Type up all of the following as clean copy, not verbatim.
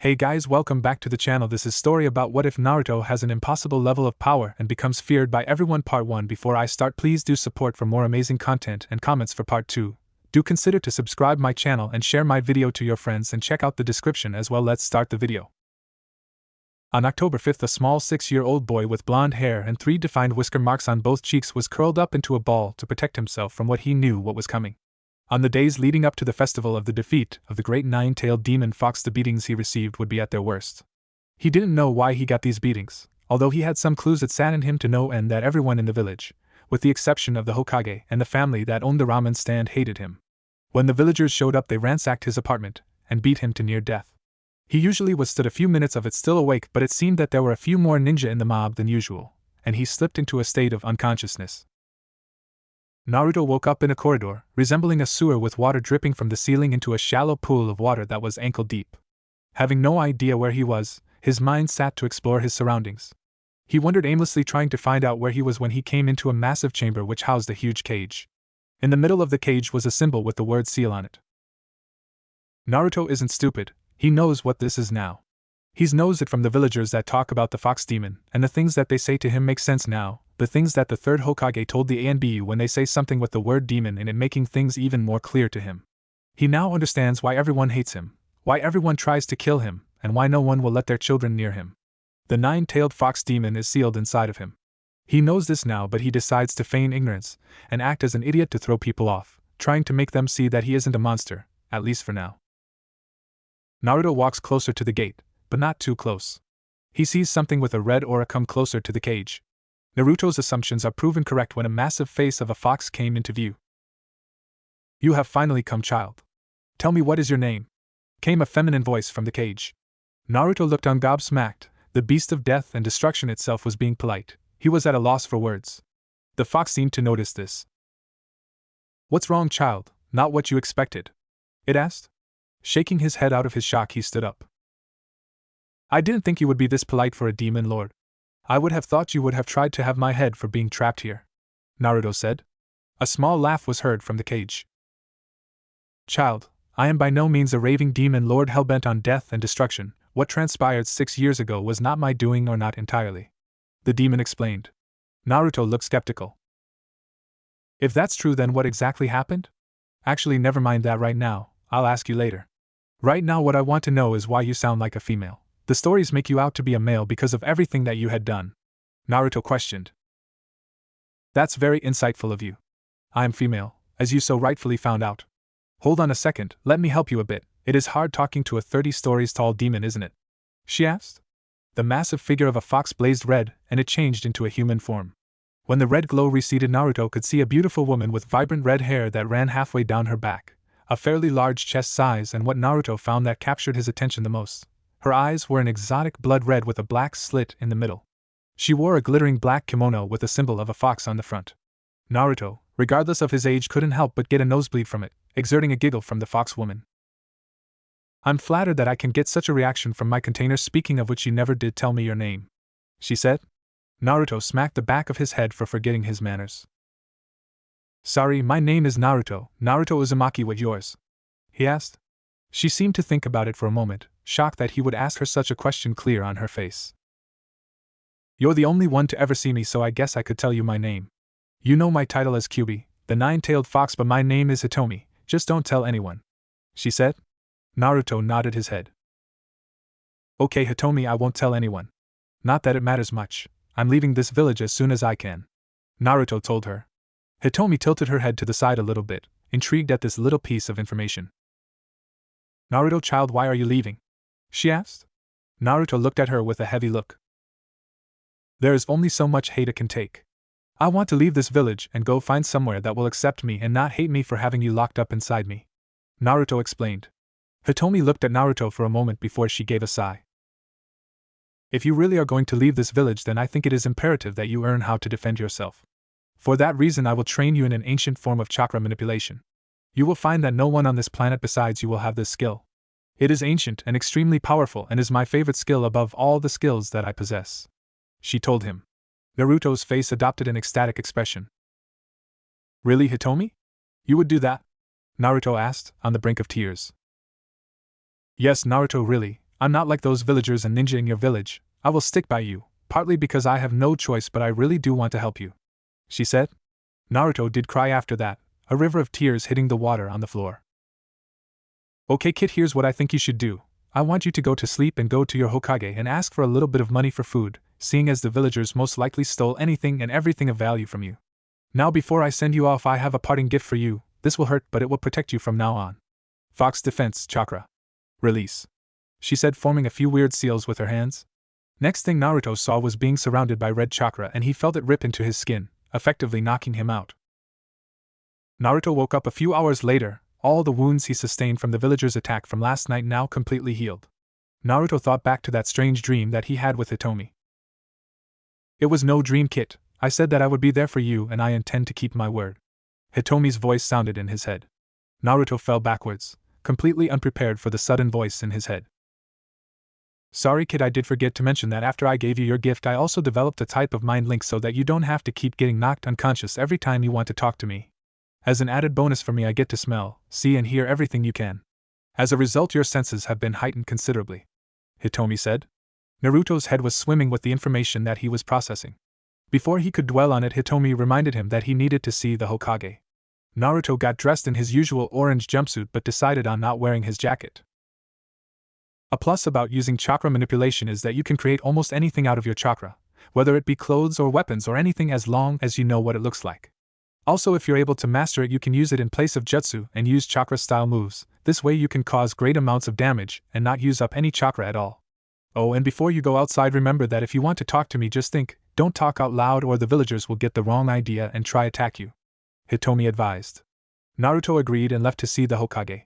Hey guys, welcome back to the channel. This is story about what if Naruto has an impossible level of power and becomes feared by everyone. Part 1. Before I start, please do support for more amazing content and comments for part 2. Do consider to subscribe my channel and share my video to your friends and check out the description as well. Let's start the video. On October 5th, a small 6-year-old boy with blonde hair and 3 defined whisker marks on both cheeks was curled up into a ball to protect himself from what he knew what was coming. On the days leading up to the festival of the defeat of the great nine-tailed demon fox, the beatings he received would be at their worst. He didn't know why he got these beatings, although he had some clues that saddened him to no end that everyone in the village, with the exception of the Hokage and the family that owned the ramen stand, hated him. When the villagers showed up, they ransacked his apartment and beat him to near death. He usually withstood a few minutes of it still awake, but it seemed that there were a few more ninja in the mob than usual, and he slipped into a state of unconsciousness. Naruto woke up in a corridor, resembling a sewer with water dripping from the ceiling into a shallow pool of water that was ankle deep. Having no idea where he was, his mind sat to explore his surroundings. He wandered aimlessly, trying to find out where he was, when he came into a massive chamber which housed a huge cage. In the middle of the cage was a symbol with the word seal on it. Naruto isn't stupid, he knows what this is now. He knows it from the villagers that talk about the fox demon, and the things that they say to him make sense now. The things that the third Hokage told the ANBU when they say something with the word demon in it, making things even more clear to him. He now understands why everyone hates him, why everyone tries to kill him, and why no one will let their children near him. The nine-tailed fox demon is sealed inside of him. He knows this now, but he decides to feign ignorance and act as an idiot to throw people off, trying to make them see that he isn't a monster, at least for now. Naruto walks closer to the gate, but not too close. He sees something with a red aura come closer to the cage. Naruto's assumptions are proven correct when a massive face of a fox came into view. "You have finally come, child. Tell me, what is your name?" came a feminine voice from the cage. Naruto looked on, gobsmacked. The beast of death and destruction itself was being polite. He was at a loss for words. The fox seemed to notice this. "What's wrong, child? Not what you expected?" it asked. Shaking his head out of his shock, he stood up. "I didn't think you would be this polite for a demon lord. I would have thought you would have tried to have my head for being trapped here," Naruto said. A small laugh was heard from the cage. "Child, I am by no means a raving demon lord hellbent on death and destruction. What transpired 6 years ago was not my doing, or not entirely," the demon explained. Naruto looked skeptical. "If that's true, then what exactly happened?" "Actually, never mind that right now, I'll ask you later. Right now what I want to know is why you sound like a female. The stories make you out to be a male because of everything that you had done," Naruto questioned. "That's very insightful of you. I am female, as you so rightfully found out. Hold on a second, let me help you a bit. It is hard talking to a 30 stories tall demon, isn't it?" she asked. The massive figure of a fox blazed red, and it changed into a human form. When the red glow receded, Naruto could see a beautiful woman with vibrant red hair that ran halfway down her back, a fairly large chest size, and what Naruto found that captured his attention the most. Her eyes were an exotic blood red with a black slit in the middle. She wore a glittering black kimono with the symbol of a fox on the front. Naruto, regardless of his age, couldn't help but get a nosebleed from it, exerting a giggle from the fox woman. "I'm flattered that I can get such a reaction from my container. Speaking of which, you never did tell me your name," she said. Naruto smacked the back of his head for forgetting his manners. "Sorry, my name is Naruto Uzumaki. What yours?" he asked. She seemed to think about it for a moment, shocked that he would ask her such a question, clear on her face. "You're the only one to ever see me, so I guess I could tell you my name. You know my title as Kyubi, the nine-tailed fox, but my name is Hitomi. Just don't tell anyone," she said. Naruto nodded his head. "Okay, Hitomi, I won't tell anyone. Not that it matters much. I'm leaving this village as soon as I can," Naruto told her. Hitomi tilted her head to the side a little bit, intrigued at this little piece of information. "Naruto, child, why are you leaving?" she asked. Naruto looked at her with a heavy look. "There is only so much hate it can take. I want to leave this village and go find somewhere that will accept me and not hate me for having you locked up inside me," Naruto explained. Hitomi looked at Naruto for a moment before she gave a sigh. "If you really are going to leave this village, then I think it is imperative that you learn how to defend yourself. For that reason, I will train you in an ancient form of chakra manipulation. You will find that no one on this planet besides you will have this skill. It is ancient and extremely powerful and is my favorite skill above all the skills that I possess," she told him. Naruto's face adopted an ecstatic expression. "Really, Hitomi? You would do that?" Naruto asked, on the brink of tears. "Yes, Naruto, really, I'm not like those villagers and ninja in your village. I will stick by you, partly because I have no choice, but I really do want to help you," she said. Naruto did cry after that, a river of tears hitting the water on the floor. "Okay kid, here's what I think you should do. I want you to go to sleep and go to your Hokage and ask for a little bit of money for food, seeing as the villagers most likely stole anything and everything of value from you. Now before I send you off, I have a parting gift for you. This will hurt, but it will protect you from now on. Fox Defense Chakra. Release," she said, forming a few weird seals with her hands. Next thing Naruto saw was being surrounded by red chakra, and he felt it rip into his skin, effectively knocking him out. Naruto woke up a few hours later, all the wounds he sustained from the villagers' attack from last night now completely healed. Naruto thought back to that strange dream that he had with Hitomi. "It was no dream, Kit. I said that I would be there for you, and I intend to keep my word." Hitomi's voice sounded in his head. Naruto fell backwards, completely unprepared for the sudden voice in his head. "Sorry kid, I did forget to mention that after I gave you your gift I also developed a type of mind link so that you don't have to keep getting knocked unconscious every time you want to talk to me. As an added bonus for me, I get to smell, see and hear everything you can. As a result, your senses have been heightened considerably," Hitomi said. Naruto's head was swimming with the information that he was processing. Before he could dwell on it, Hitomi reminded him that he needed to see the Hokage. Naruto got dressed in his usual orange jumpsuit but decided on not wearing his jacket. A plus about using chakra manipulation is that you can create almost anything out of your chakra, whether it be clothes or weapons or anything, as long as you know what it looks like. Also, if you're able to master it, you can use it in place of jutsu and use chakra-style moves. This way you can cause great amounts of damage and not use up any chakra at all. Oh, and before you go outside, remember that if you want to talk to me, just think, don't talk out loud or the villagers will get the wrong idea and try attack you," Hitomi advised. Naruto agreed and left to see the Hokage.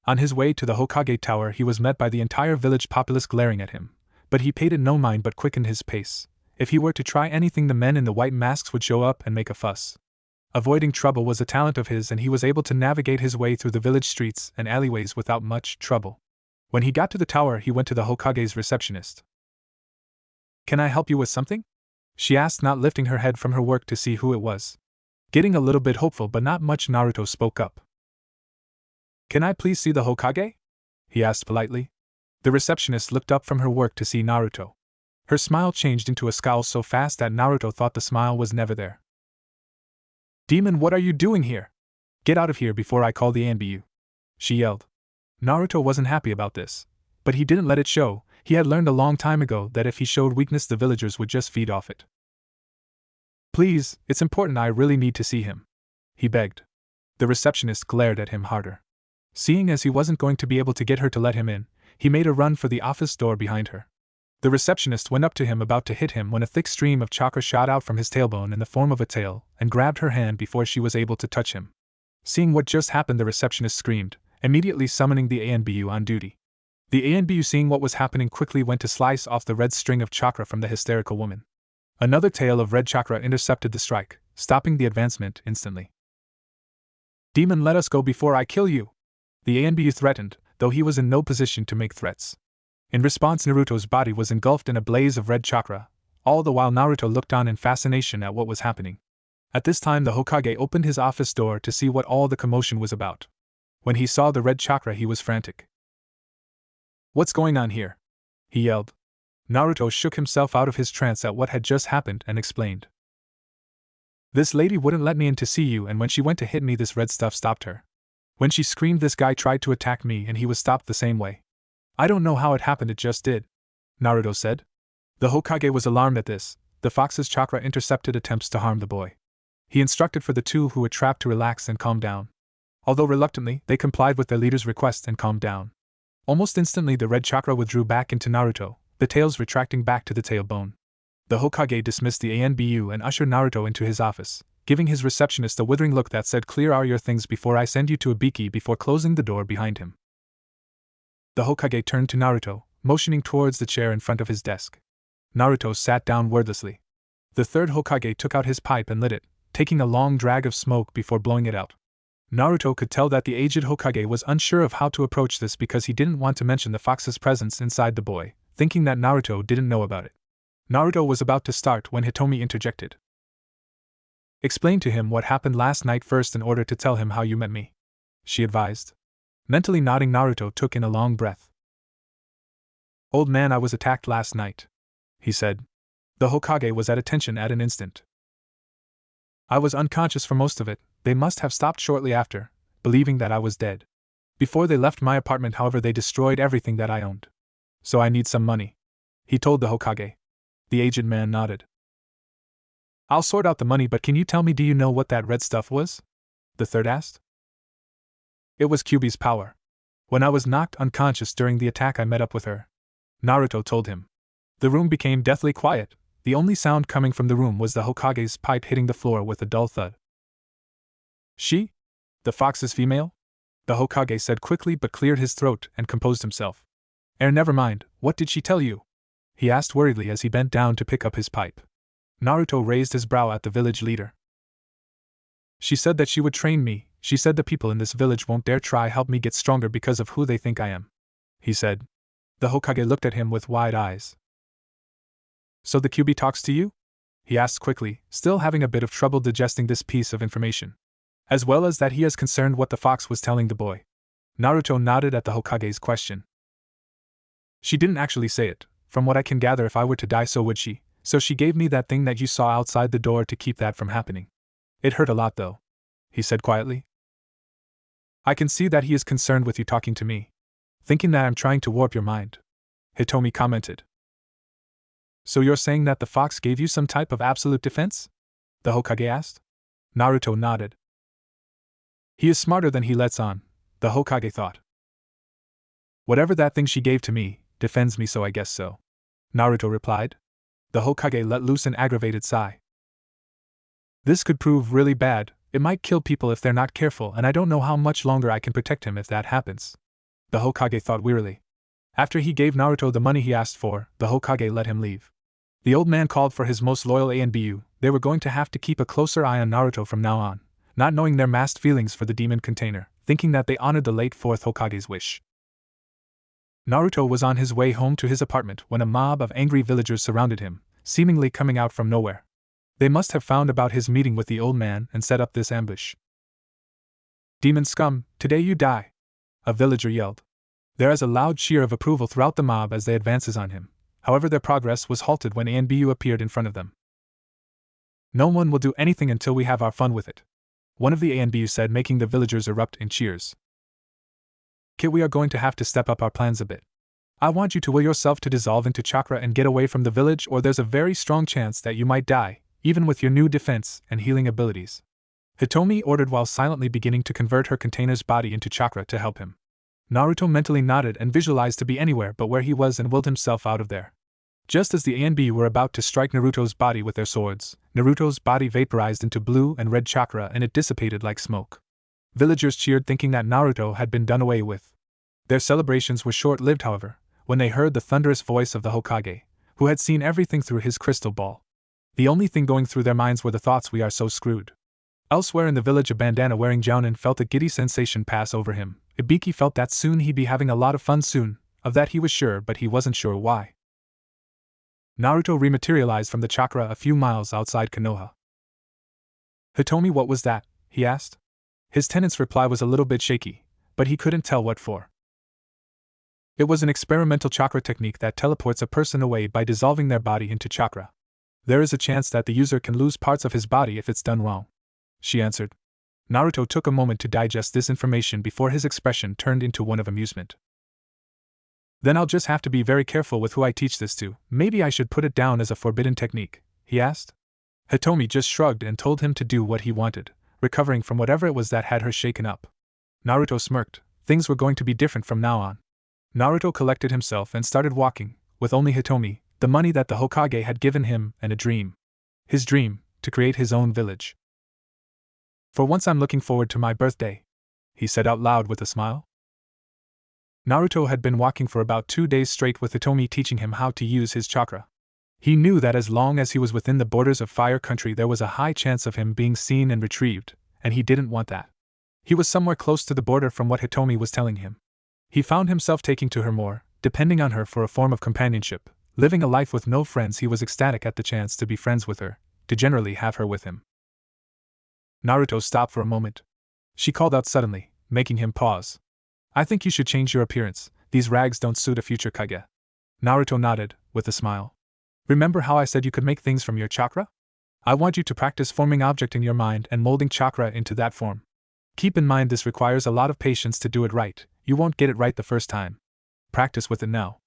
On his way to the Hokage tower, he was met by the entire village populace glaring at him, but he paid it no mind but quickened his pace. If he were to try anything, the men in the white masks would show up and make a fuss. Avoiding trouble was a talent of his, and he was able to navigate his way through the village streets and alleyways without much trouble. When he got to the tower, he went to the Hokage's receptionist. "Can I help you with something?" she asked, not lifting her head from her work to see who it was. Getting a little bit hopeful but not much, Naruto spoke up. "Can I please see the Hokage?" he asked politely. The receptionist looked up from her work to see Naruto. Her smile changed into a scowl so fast that Naruto thought the smile was never there. "Demon, what are you doing here? Get out of here before I call the ANBU," she yelled. Naruto wasn't happy about this, but he didn't let it show. He had learned a long time ago that if he showed weakness, the villagers would just feed off it. "Please, it's important, I really need to see him," he begged. The receptionist glared at him harder. Seeing as he wasn't going to be able to get her to let him in, he made a run for the office door behind her. The receptionist went up to him, about to hit him, when a thick stream of chakra shot out from his tailbone in the form of a tail and grabbed her hand before she was able to touch him. Seeing what just happened, the receptionist screamed, immediately summoning the ANBU on duty. The ANBU, seeing what was happening, quickly went to slice off the red string of chakra from the hysterical woman. Another tail of red chakra intercepted the strike, stopping the advancement instantly. "Demon, let us go before I kill you," the ANBU threatened, though he was in no position to make threats. In response, Naruto's body was engulfed in a blaze of red chakra, all the while Naruto looked on in fascination at what was happening. At this time, the Hokage opened his office door to see what all the commotion was about. When he saw the red chakra, he was frantic. "What's going on here?" he yelled. Naruto shook himself out of his trance at what had just happened and explained. "This lady wouldn't let me in to see you, and when she went to hit me, this red stuff stopped her. When she screamed, this guy tried to attack me and he was stopped the same way. I don't know how it happened, it just did," Naruto said. The Hokage was alarmed at this. The fox's chakra intercepted attempts to harm the boy. He instructed for the two who were trapped to relax and calm down. Although reluctantly, they complied with their leader's request and calmed down. Almost instantly, the red chakra withdrew back into Naruto, the tails retracting back to the tailbone. The Hokage dismissed the ANBU and ushered Naruto into his office, giving his receptionist a withering look that said, "Clear are your things before I send you to Ibiki," before closing the door behind him. The Hokage turned to Naruto, motioning towards the chair in front of his desk. Naruto sat down wordlessly. The third Hokage took out his pipe and lit it, taking a long drag of smoke before blowing it out. Naruto could tell that the aged Hokage was unsure of how to approach this because he didn't want to mention the fox's presence inside the boy, thinking that Naruto didn't know about it. Naruto was about to start when Hitomi interjected. "Explain to him what happened last night first in order to tell him how you met me," she advised. Mentally nodding, Naruto took in a long breath. Old man, I was attacked last night, he said. The Hokage was at attention at an instant. I was unconscious for most of it. They must have stopped shortly after, believing that I was dead. Before they left my apartment, however, they destroyed everything that I owned. So I need some money, he told the Hokage. The aged man nodded. I'll sort out the money, but can you tell me, do you know what that red stuff was? The third asked. It was Kyuubi's power. When I was knocked unconscious during the attack, I met up with her, Naruto told him. The room became deathly quiet. The only sound coming from the room was the Hokage's pipe hitting the floor with a dull thud. She? The fox's female? The Hokage said quickly, but cleared his throat and composed himself. Never mind, what did she tell you? He asked worriedly as he bent down to pick up his pipe. Naruto raised his brow at the village leader. She said that she would train me. She said the people in this village won't dare try help me get stronger because of who they think I am, he said. The Hokage looked at him with wide eyes. So the Kyuubi talks to you? He asked quickly, still having a bit of trouble digesting this piece of information. As well as that he is concerned what the fox was telling the boy. Naruto nodded at the Hokage's question. She didn't actually say it. From what I can gather, if I were to die, so would she. So she gave me that thing that you saw outside the door to keep that from happening. It hurt a lot though, he said quietly. I can see that he is concerned with you talking to me. Thinking that I'm trying to warp your mind, Hitomi commented. So you're saying that the fox gave you some type of absolute defense? The Hokage asked. Naruto nodded. He is smarter than he lets on, the Hokage thought. Whatever that thing she gave to me, defends me, so I guess so, Naruto replied. The Hokage let loose an aggravated sigh. This could prove really bad. It might kill people if they're not careful, and I don't know how much longer I can protect him if that happens, the Hokage thought wearily. After he gave Naruto the money he asked for, the Hokage let him leave. The old man called for his most loyal ANBU. They were going to have to keep a closer eye on Naruto from now on, not knowing their masked feelings for the demon container, thinking that they honored the late fourth Hokage's wish. Naruto was on his way home to his apartment when a mob of angry villagers surrounded him, seemingly coming out from nowhere. They must have found about his meeting with the old man and set up this ambush. Demon scum, today you die, a villager yelled. There is a loud cheer of approval throughout the mob as they advances on him. However, their progress was halted when ANBU appeared in front of them. No one will do anything until we have our fun with it, one of the ANBU said, making the villagers erupt in cheers. Kid, we are going to have to step up our plans a bit. I want you to will yourself to dissolve into chakra and get away from the village, or there's a very strong chance that you might die, even with your new defense and healing abilities, Hitomi ordered while silently beginning to convert her container's body into chakra to help him. Naruto mentally nodded and visualized to be anywhere but where he was and willed himself out of there. Just as the ANB were about to strike Naruto's body with their swords, Naruto's body vaporized into blue and red chakra and it dissipated like smoke. Villagers cheered, thinking that Naruto had been done away with. Their celebrations were short-lived, however, when they heard the thunderous voice of the Hokage, who had seen everything through his crystal ball. The only thing going through their minds were the thoughts, we are so screwed. Elsewhere in the village, a bandana-wearing Jounin felt a giddy sensation pass over him. Ibiki felt that soon he'd be having a lot of fun soon, of that he was sure, but he wasn't sure why. Naruto rematerialized from the chakra a few miles outside Konoha. Hitomi, what was that? He asked. His tenant's reply was a little bit shaky, but he couldn't tell what for. It was an experimental chakra technique that teleports a person away by dissolving their body into chakra. There is a chance that the user can lose parts of his body if it's done wrong, she answered. Naruto took a moment to digest this information before his expression turned into one of amusement. Then I'll just have to be very careful with who I teach this to. Maybe I should put it down as a forbidden technique, he asked. Hitomi just shrugged and told him to do what he wanted, recovering from whatever it was that had her shaken up. Naruto smirked. Things were going to be different from now on. Naruto collected himself and started walking, with only Hitomi, the money that the Hokage had given him, and a dream. His dream, to create his own village. For once I'm looking forward to my birthday, he said out loud with a smile. Naruto had been walking for about 2 days straight with Hitomi teaching him how to use his chakra. He knew that as long as he was within the borders of Fire Country there was a high chance of him being seen and retrieved, and he didn't want that. He was somewhere close to the border from what Hitomi was telling him. He found himself taking to her more, depending on her for a form of companionship, living a life with no friends. He was ecstatic at the chance to be friends with her, to generally have her with him. Naruto stopped for a moment. She called out suddenly, making him pause. I think you should change your appearance. These rags don't suit a future Kage. Naruto nodded, with a smile. Remember how I said you could make things from your chakra? I want you to practice forming object in your mind and molding chakra into that form. Keep in mind this requires a lot of patience to do it right, you won't get it right the first time. Practice with it now,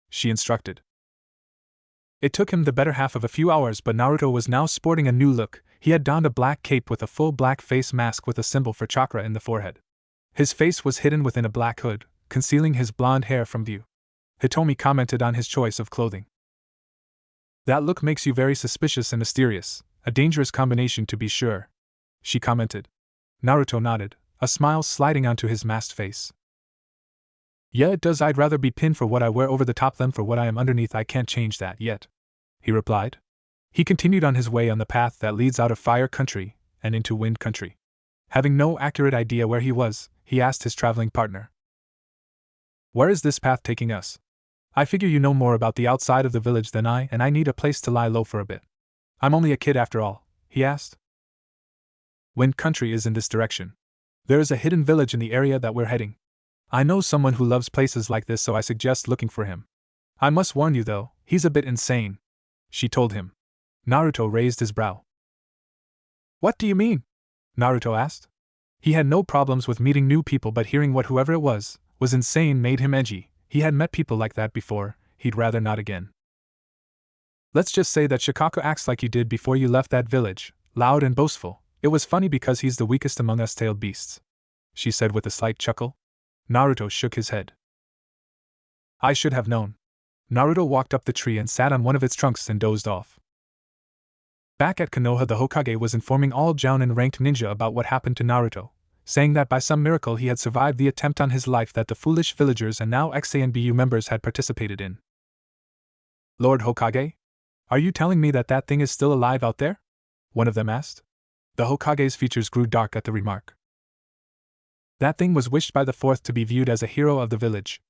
she instructed. It took him the better half of a few hours, but Naruto was now sporting a new look. He had donned a black cape with a full black face mask with a symbol for chakra in the forehead. His face was hidden within a black hood, concealing his blonde hair from view. Hitomi commented on his choice of clothing. That look makes you very suspicious and mysterious, a dangerous combination to be sure, she commented. Naruto nodded, a smile sliding onto his masked face. Yeah, it does. I'd rather be pinned for what I wear over the top than for what I am underneath. I can't change that yet, he replied. He continued on his way on the path that leads out of Fire Country and into Wind Country. Having no accurate idea where he was, he asked his traveling partner, "Where is this path taking us? I figure you know more about the outside of the village than I, and I need a place to lie low for a bit. I'm only a kid after all," he asked. Wind Country is in this direction. There is a hidden village in the area that we're heading. I know someone who loves places like this, so I suggest looking for him. I must warn you though, he's a bit insane, she told him. Naruto raised his brow. What do you mean? Naruto asked. He had no problems with meeting new people, but hearing what whoever it was insane made him edgy. He had met people like that before, he'd rather not again. Let's just say that Shikako acts like you did before you left that village, loud and boastful. It was funny because he's the weakest among us tailed beasts, she said with a slight chuckle. Naruto shook his head. I should have known. Naruto walked up the tree and sat on one of its trunks and dozed off. Back at Konoha, the Hokage was informing all Jounin-ranked ninja about what happened to Naruto, saying that by some miracle he had survived the attempt on his life that the foolish villagers and now ex-ANBU members had participated in. Lord Hokage? Are you telling me that that thing is still alive out there? One of them asked. The Hokage's features grew dark at the remark. That thing was wished by the fourth to be viewed as a hero of the village.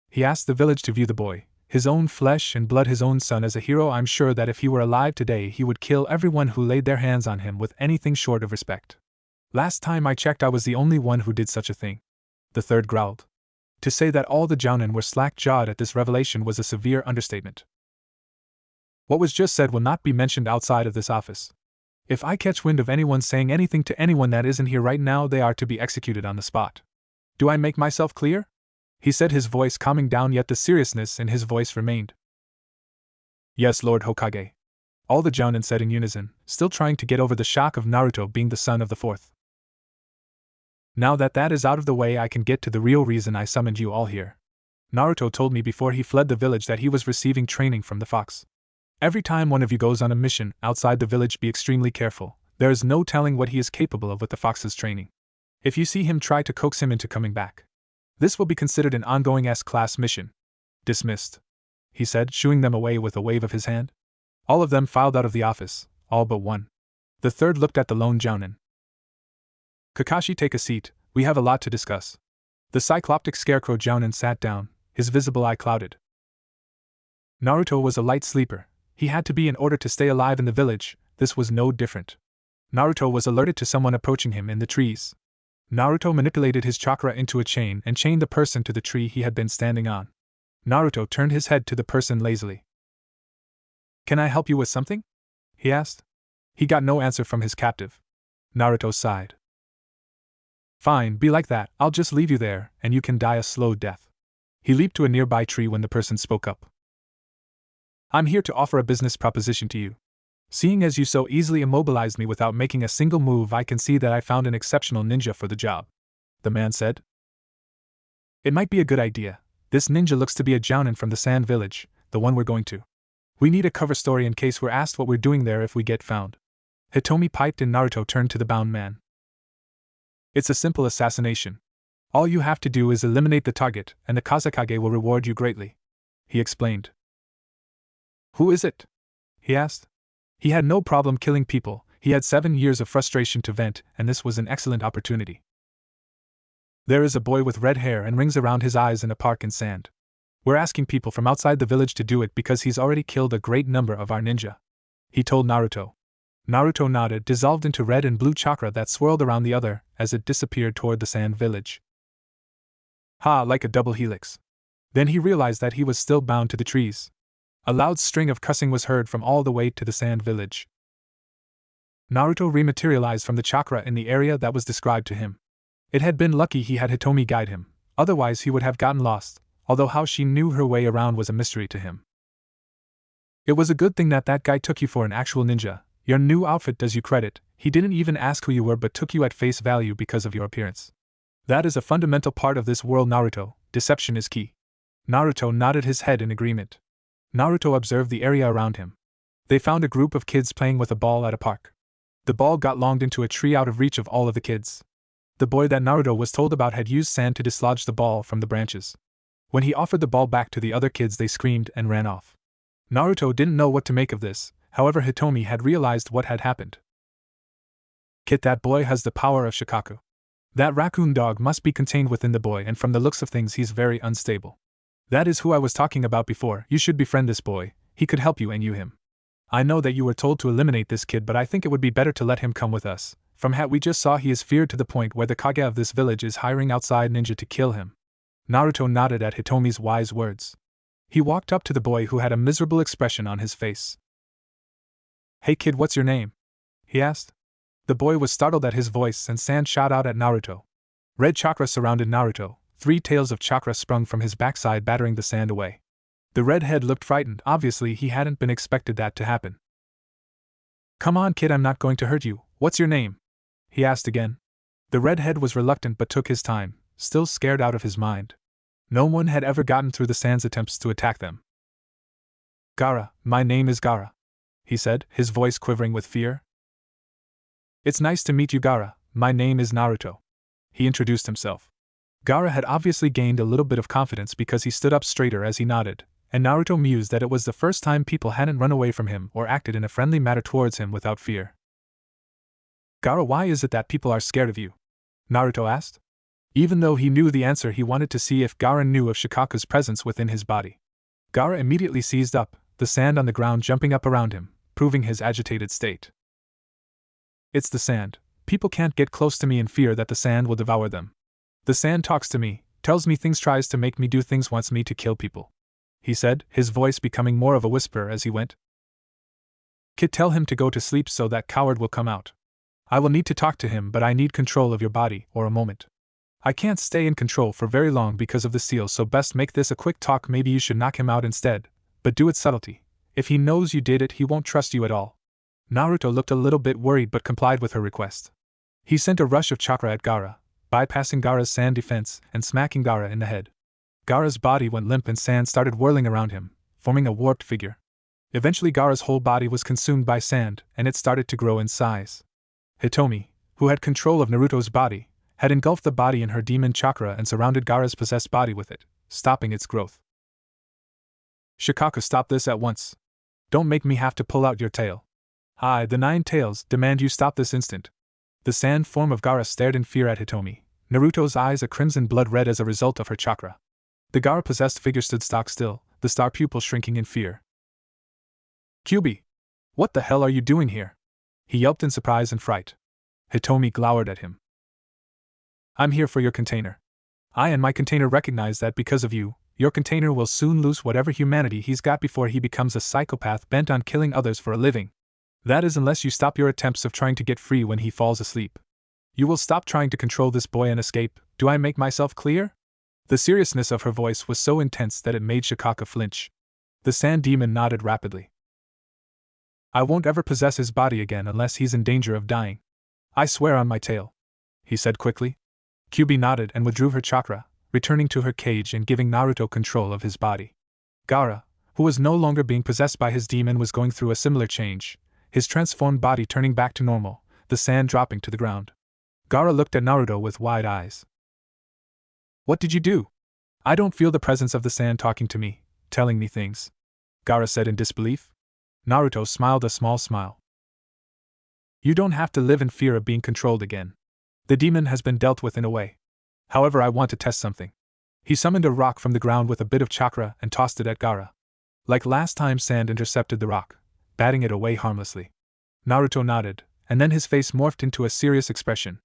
He asked the village to view the boy, his own flesh and blood, his own son, as a hero. I'm sure that if he were alive today he would kill everyone who laid their hands on him with anything short of respect. Last time I checked I was the only one who did such a thing, the third growled. To say that all the Jounin were slack-jawed at this revelation was a severe understatement. What was just said will not be mentioned outside of this office. If I catch wind of anyone saying anything to anyone that isn't here right now, they are to be executed on the spot. Do I make myself clear? He said, his voice calming down, yet the seriousness in his voice remained. Yes, Lord Hokage. All the Jounin said in unison, still trying to get over the shock of Naruto being the son of the fourth. Now that that is out of the way, I can get to the real reason I summoned you all here. Naruto told me before he fled the village that he was receiving training from the fox. Every time one of you goes on a mission outside the village, be extremely careful. There is no telling what he is capable of with the fox's training. If you see him, try to coax him into coming back. This will be considered an ongoing S-class mission. Dismissed, he said, shooing them away with a wave of his hand. All of them filed out of the office, all but one. The third looked at the lone Jounin. Kakashi, take a seat, we have a lot to discuss. The cycloptic scarecrow Jounin sat down, his visible eye clouded. Naruto was a light sleeper. He had to be in order to stay alive in the village. This was no different. Naruto was alerted to someone approaching him in the trees. Naruto manipulated his chakra into a chain and chained the person to the tree he had been standing on. Naruto turned his head to the person lazily. Can I help you with something? He asked. He got no answer from his captive. Naruto sighed. Fine, be like that, I'll just leave you there, and you can die a slow death. He leaped to a nearby tree when the person spoke up. I'm here to offer a business proposition to you. Seeing as you so easily immobilized me without making a single move, I can see that I found an exceptional ninja for the job, the man said. It might be a good idea. This ninja looks to be a Jounin from the Sand Village, the one we're going to. We need a cover story in case we're asked what we're doing there if we get found. Hitomi piped, and Naruto turned to the bound man. It's a simple assassination. All you have to do is eliminate the target, and the Kazekage will reward you greatly, he explained. Who is it? He asked. He had no problem killing people. He had 7 years of frustration to vent, and this was an excellent opportunity. There is a boy with red hair and rings around his eyes in a park in Sand. We're asking people from outside the village to do it because he's already killed a great number of our ninja, he told Naruto. Naruto nodded, dissolved into red and blue chakra that swirled around the other as it disappeared toward the Sand Village. Ha, like a double helix. Then he realized that he was still bound to the trees. A loud string of cussing was heard from all the way to the sand village. Naruto rematerialized from the chakra in the area that was described to him. It had been lucky he had Hitomi guide him, otherwise he would have gotten lost, although how she knew her way around was a mystery to him. It was a good thing that guy took you for an actual ninja. Your new outfit does you credit. He didn't even ask who you were but took you at face value because of your appearance. That is a fundamental part of this world, Naruto. Deception is key. Naruto nodded his head in agreement. Naruto observed the area around him. They found a group of kids playing with a ball at a park. The ball got launched into a tree out of reach of all of the kids. The boy that Naruto was told about had used sand to dislodge the ball from the branches. When he offered the ball back to the other kids, they screamed and ran off. Naruto didn't know what to make of this, however Hitomi had realized what had happened. Kid, that boy has the power of Shikaku. That raccoon dog must be contained within the boy, and from the looks of things he's very unstable. That is who I was talking about before. You should befriend this boy, he could help you and you him. I know that you were told to eliminate this kid, but I think it would be better to let him come with us. From what we just saw, he is feared to the point where the Kage of this village is hiring outside ninja to kill him. Naruto nodded at Hitomi's wise words. He walked up to the boy who had a miserable expression on his face. Hey kid, what's your name? He asked. The boy was startled at his voice and sand shot out at Naruto. Red chakra surrounded Naruto, 3 tails of chakra sprung from his backside battering the sand away. The redhead looked frightened, obviously he hadn't been expected that to happen. Come on kid, I'm not going to hurt you, what's your name? He asked again. The redhead was reluctant but took his time, still scared out of his mind. No one had ever gotten through the sand's attempts to attack them. Gaara, my name is Gaara, he said, his voice quivering with fear. It's nice to meet you, Gaara. My name is Naruto. He introduced himself. Gaara had obviously gained a little bit of confidence because he stood up straighter as he nodded, and Naruto mused that it was the first time people hadn't run away from him or acted in a friendly manner towards him without fear. Gaara, why is it that people are scared of you? Naruto asked. Even though he knew the answer, he wanted to see if Gaara knew of Shikaku's presence within his body. Gaara immediately seized up, the sand on the ground jumping up around him, proving his agitated state. It's the sand. People can't get close to me in fear that the sand will devour them. The sand talks to me, tells me things, tries to make me do things, wants me to kill people, he said, his voice becoming more of a whisper as he went. Kid, tell him to go to sleep so that coward will come out. I will need to talk to him, but I need control of your body, or a moment. I can't stay in control for very long because of the seal, so best make this a quick talk. Maybe you should knock him out instead, but do it subtlety. If he knows you did it, he won't trust you at all. Naruto looked a little bit worried but complied with her request. He sent a rush of chakra at Gaara, bypassing Gaara's sand defense and smacking Gaara in the head. Gaara's body went limp and sand started whirling around him, forming a warped figure. Eventually Gaara's whole body was consumed by sand and it started to grow in size. Hitomi, who had control of Naruto's body, had engulfed the body in her demon chakra and surrounded Gaara's possessed body with it, stopping its growth. Shikaku, stop this at once. Don't make me have to pull out your tail. I, the 9 tails, demand you stop this instant. The sand form of Gaara stared in fear at Hitomi, Naruto's eyes a crimson blood red as a result of her chakra. The Gaara-possessed figure stood stock still, the star pupil shrinking in fear. Kyuubi! What the hell are you doing here? He yelped in surprise and fright. Hitomi glowered at him. I'm here for your container. I and my container recognize that because of you, your container will soon lose whatever humanity he's got before he becomes a psychopath bent on killing others for a living. That is, unless you stop your attempts of trying to get free when he falls asleep. You will stop trying to control this boy and escape. Do I make myself clear? The seriousness of her voice was so intense that it made Shikaku flinch. The sand demon nodded rapidly. I won't ever possess his body again unless he's in danger of dying. I swear on my tail, he said quickly. Kyuubi nodded and withdrew her chakra, returning to her cage and giving Naruto control of his body. Gaara, who was no longer being possessed by his demon, was going through a similar change, his transformed body turning back to normal, the sand dropping to the ground. Gaara looked at Naruto with wide eyes. What did you do? I don't feel the presence of the sand talking to me, telling me things, Gaara said in disbelief. Naruto smiled a small smile. You don't have to live in fear of being controlled again. The demon has been dealt with in a way. However, I want to test something. He summoned a rock from the ground with a bit of chakra and tossed it at Gaara. Like last time, sand intercepted the rock, batting it away harmlessly. Naruto nodded, and then his face morphed into a serious expression.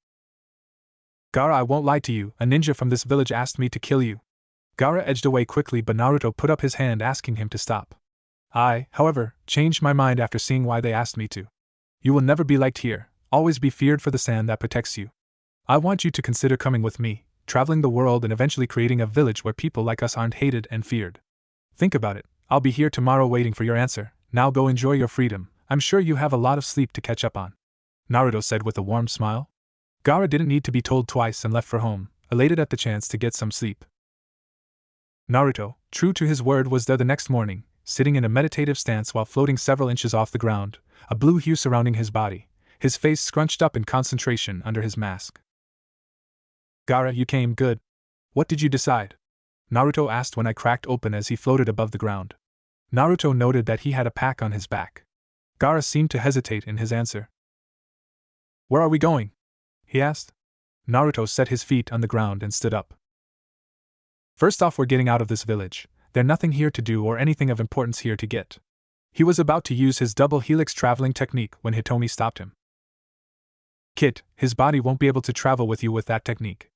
Gaara, I won't lie to you, a ninja from this village asked me to kill you. Gaara edged away quickly, but Naruto put up his hand asking him to stop. I, however, changed my mind after seeing why they asked me to. You will never be liked here, always be feared for the sand that protects you. I want you to consider coming with me, traveling the world and eventually creating a village where people like us aren't hated and feared. Think about it, I'll be here tomorrow waiting for your answer. Now go enjoy your freedom, I'm sure you have a lot of sleep to catch up on. Naruto said with a warm smile. Gaara didn't need to be told twice and left for home, elated at the chance to get some sleep. Naruto, true to his word, was there the next morning, sitting in a meditative stance while floating several inches off the ground, a blue hue surrounding his body, his face scrunched up in concentration under his mask. Gaara, you came, good. What did you decide? Naruto asked when I cracked open as he floated above the ground. Naruto noted that he had a pack on his back. Gaara seemed to hesitate in his answer. Where are we going? He asked. Naruto set his feet on the ground and stood up. First off, we're getting out of this village. There's nothing here to do or anything of importance here to get. He was about to use his double helix traveling technique when Hitomi stopped him. Kid, his body won't be able to travel with you with that technique.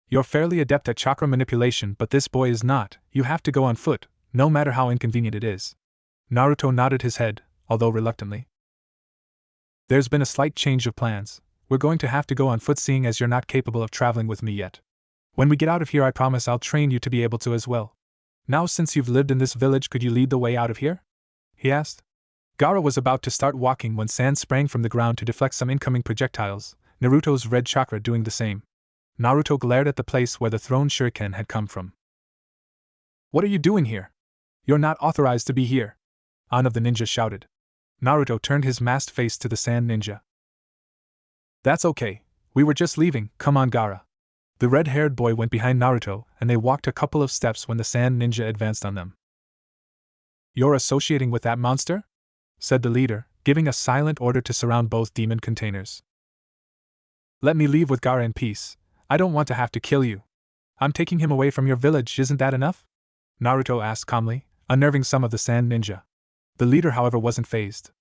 You're fairly adept at chakra manipulation, but this boy is not. You have to go on foot, no matter how inconvenient it is. Naruto nodded his head, although reluctantly. There's been a slight change of plans. We're going to have to go on foot seeing as you're not capable of traveling with me yet. When we get out of here, I promise I'll train you to be able to as well. Now, since you've lived in this village, could you lead the way out of here? He asked. Gaara was about to start walking when sand sprang from the ground to deflect some incoming projectiles, Naruto's red chakra doing the same. Naruto glared at the place where the thrown shuriken had come from. What are you doing here? You're not authorized to be here. An of the ninja shouted. Naruto turned his masked face to the sand ninja. That's okay, we were just leaving, come on Gaara. The red-haired boy went behind Naruto, and they walked a couple of steps when the sand ninja advanced on them. You're associating with that monster? Said the leader, giving a silent order to surround both demon containers. Let me leave with Gaara in peace. I don't want to have to kill you. I'm taking him away from your village, isn't that enough? Naruto asked calmly, unnerving some of the sand ninja. The leader, however, wasn't fazed.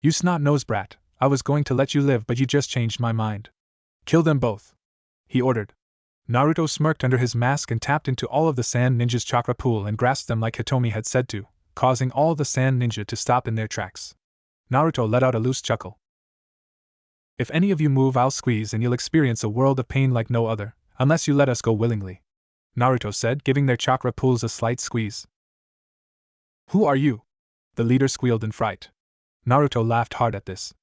You snot-nosed brat, I was going to let you live, but you just changed my mind. Kill them both, he ordered. Naruto smirked under his mask and tapped into all of the sand ninja's chakra pool and grasped them like Hitomi had said to, causing all the sand ninja to stop in their tracks. Naruto let out a loose chuckle. If any of you move, I'll squeeze and you'll experience a world of pain like no other, unless you let us go willingly, Naruto said, giving their chakra pools a slight squeeze. Who are you? The leader squealed in fright. Naruto laughed hard at this.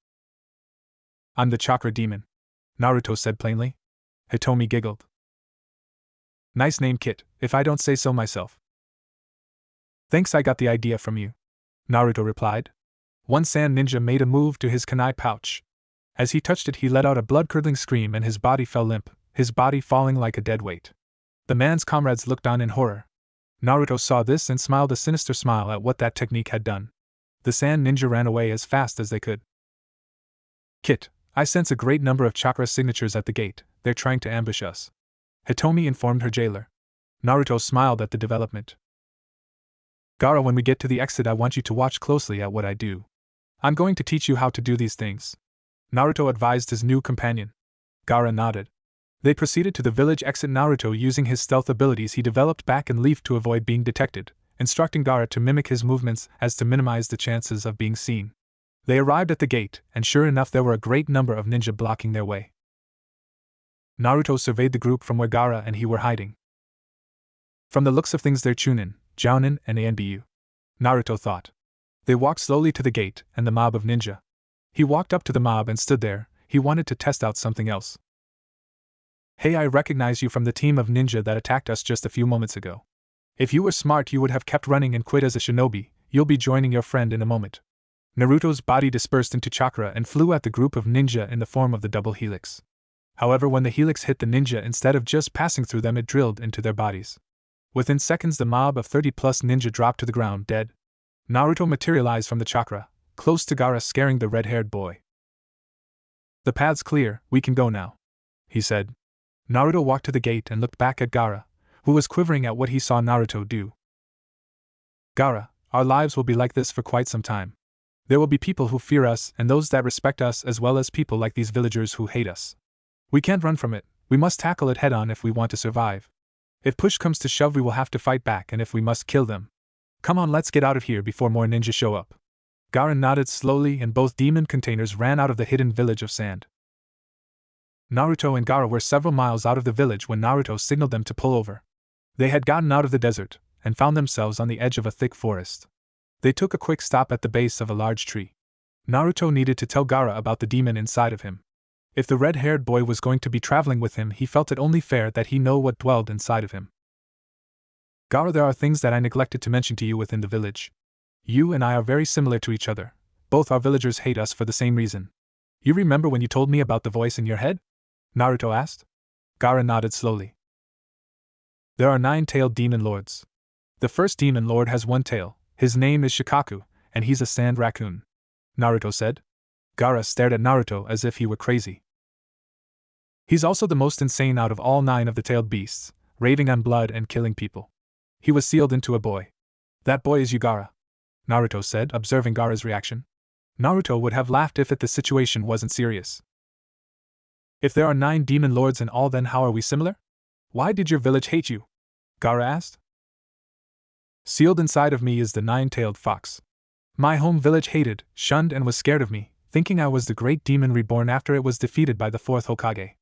I'm the chakra demon, Naruto said plainly. Hitomi giggled. Nice name, Kit, if I don't say so myself. Thanks, I got the idea from you, Naruto replied. One sand ninja made a move to his kunai pouch. As he touched it, he let out a blood-curdling scream and his body fell limp, his body falling like a dead weight. The man's comrades looked on in horror. Naruto saw this and smiled a sinister smile at what that technique had done. The sand ninja ran away as fast as they could. Kit, I sense a great number of chakra signatures at the gate. They're trying to ambush us, Hitomi informed her jailer. Naruto smiled at the development. Gaara, when we get to the exit, I want you to watch closely at what I do. I'm going to teach you how to do these things, Naruto advised his new companion. Gaara nodded. They proceeded to the village exit. Naruto, using his stealth abilities he developed back and leaped to avoid being detected, instructing Gaara to mimic his movements as to minimize the chances of being seen. They arrived at the gate, and sure enough there were a great number of ninja blocking their way. Naruto surveyed the group from where Gaara and he were hiding. From the looks of things, they're Chunin, Jounin, and Anbu, Naruto thought. They walked slowly to the gate and the mob of ninja. He walked up to the mob and stood there. He wanted to test out something else. Hey, I recognize you from the team of ninja that attacked us just a few moments ago. If you were smart, you would have kept running and quit as a shinobi. You'll be joining your friend in a moment. Naruto's body dispersed into chakra and flew at the group of ninja in the form of the double helix. However, when the helix hit the ninja, instead of just passing through them, it drilled into their bodies. Within seconds, the mob of 30-plus ninja dropped to the ground dead. Naruto materialized from the chakra, close to Gaara, scaring the red-haired boy. The path's clear, we can go now, he said. Naruto walked to the gate and looked back at Gaara, who was quivering at what he saw Naruto do. Gaara, our lives will be like this for quite some time. There will be people who fear us and those that respect us, as well as people like these villagers who hate us. We can't run from it, we must tackle it head-on if we want to survive. If push comes to shove, we will have to fight back, and if we must, kill them. Come on, let's get out of here before more ninjas show up. Gaara nodded slowly and both demon containers ran out of the hidden village of sand. Naruto and Gaara were several miles out of the village when Naruto signaled them to pull over. They had gotten out of the desert and found themselves on the edge of a thick forest. They took a quick stop at the base of a large tree. Naruto needed to tell Gaara about the demon inside of him. If the red-haired boy was going to be traveling with him, he felt it only fair that he know what dwelled inside of him. Gaara, there are things that I neglected to mention to you within the village. You and I are very similar to each other. Both our villagers hate us for the same reason. You remember when you told me about the voice in your head? Naruto asked. Gaara nodded slowly. There are 9-tailed demon lords. The first demon lord has 1 tail. His name is Shikaku, and he's a sand raccoon. Naruto said. Gaara stared at Naruto as if he were crazy. He's also the most insane out of all 9 of the tailed beasts, raving on blood and killing people. He was sealed into a boy. That boy is you, Gaara, Naruto said, observing Gaara's reaction. Naruto would have laughed if the situation wasn't serious. If there are 9 demon lords in all, then how are we similar? Why did your village hate you? Gaara asked. Sealed inside of me is the 9-tailed fox. My home village hated, shunned, and was scared of me, thinking I was the great demon reborn after it was defeated by the 4th Hokage.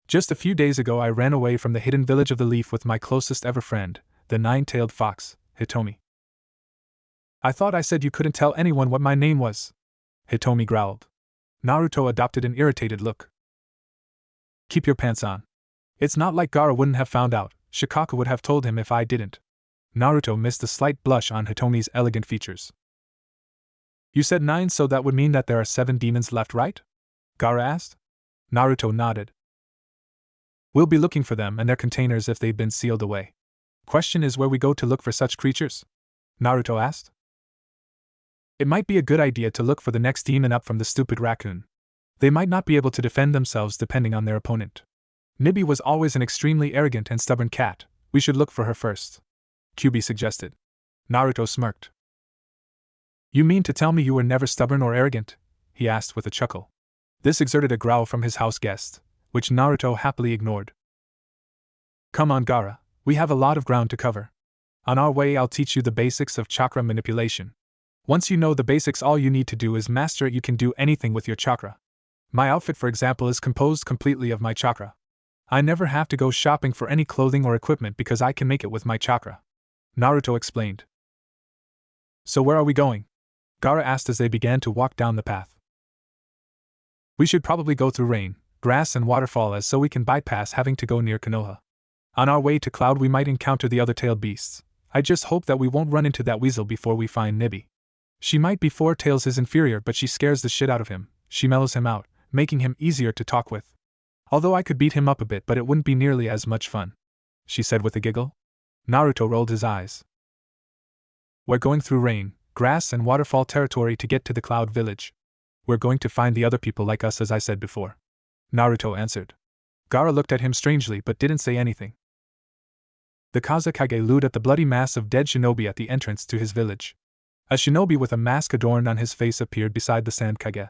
Just a few days ago I ran away from the hidden village of the leaf with my closest ever friend, the 9-tailed fox, Hitomi. I thought I said you couldn't tell anyone what my name was, Hitomi growled. Naruto adopted an irritated look. Keep your pants on. It's not like Gaara wouldn't have found out. Shikaku would have told him if I didn't. Naruto missed a slight blush on Hitomi's elegant features. You said 9, so that would mean that there are 7 demons left, right? Gaara asked. Naruto nodded. We'll be looking for them and their containers if they've been sealed away. Question is where we go to look for such creatures? Naruto asked. It might be a good idea to look for the next demon up from the stupid raccoon. They might not be able to defend themselves depending on their opponent. Nibi was always an extremely arrogant and stubborn cat. We should look for her first, Kyuubi suggested. Naruto smirked. You mean to tell me you were never stubborn or arrogant? He asked with a chuckle. This exerted a growl from his house guest, which Naruto happily ignored. Come on, Gaara, we have a lot of ground to cover. On our way I'll teach you the basics of chakra manipulation. Once you know the basics, all you need to do is master it. You can do anything with your chakra. My outfit, for example, is composed completely of my chakra. I never have to go shopping for any clothing or equipment because I can make it with my chakra, Naruto explained. So where are we going? Gaara asked as they began to walk down the path. We should probably go through rain, grass and waterfall so we can bypass having to go near Konoha. On our way to Cloud we might encounter the other tailed beasts. I just hope that we won't run into that weasel before we find Nibi. She might be 4 tails his inferior, but she scares the shit out of him. She mellows him out, making him easier to talk with. Although I could beat him up a bit, but it wouldn't be nearly as much fun, she said with a giggle. Naruto rolled his eyes. We're going through rain, grass and waterfall territory to get to the Cloud Village. We're going to find the other people like us, as I said before, Naruto answered. Gaara looked at him strangely but didn't say anything. The Kazekage loomed at the bloody mass of dead shinobi at the entrance to his village. A shinobi with a mask adorned on his face appeared beside the Sand Kage.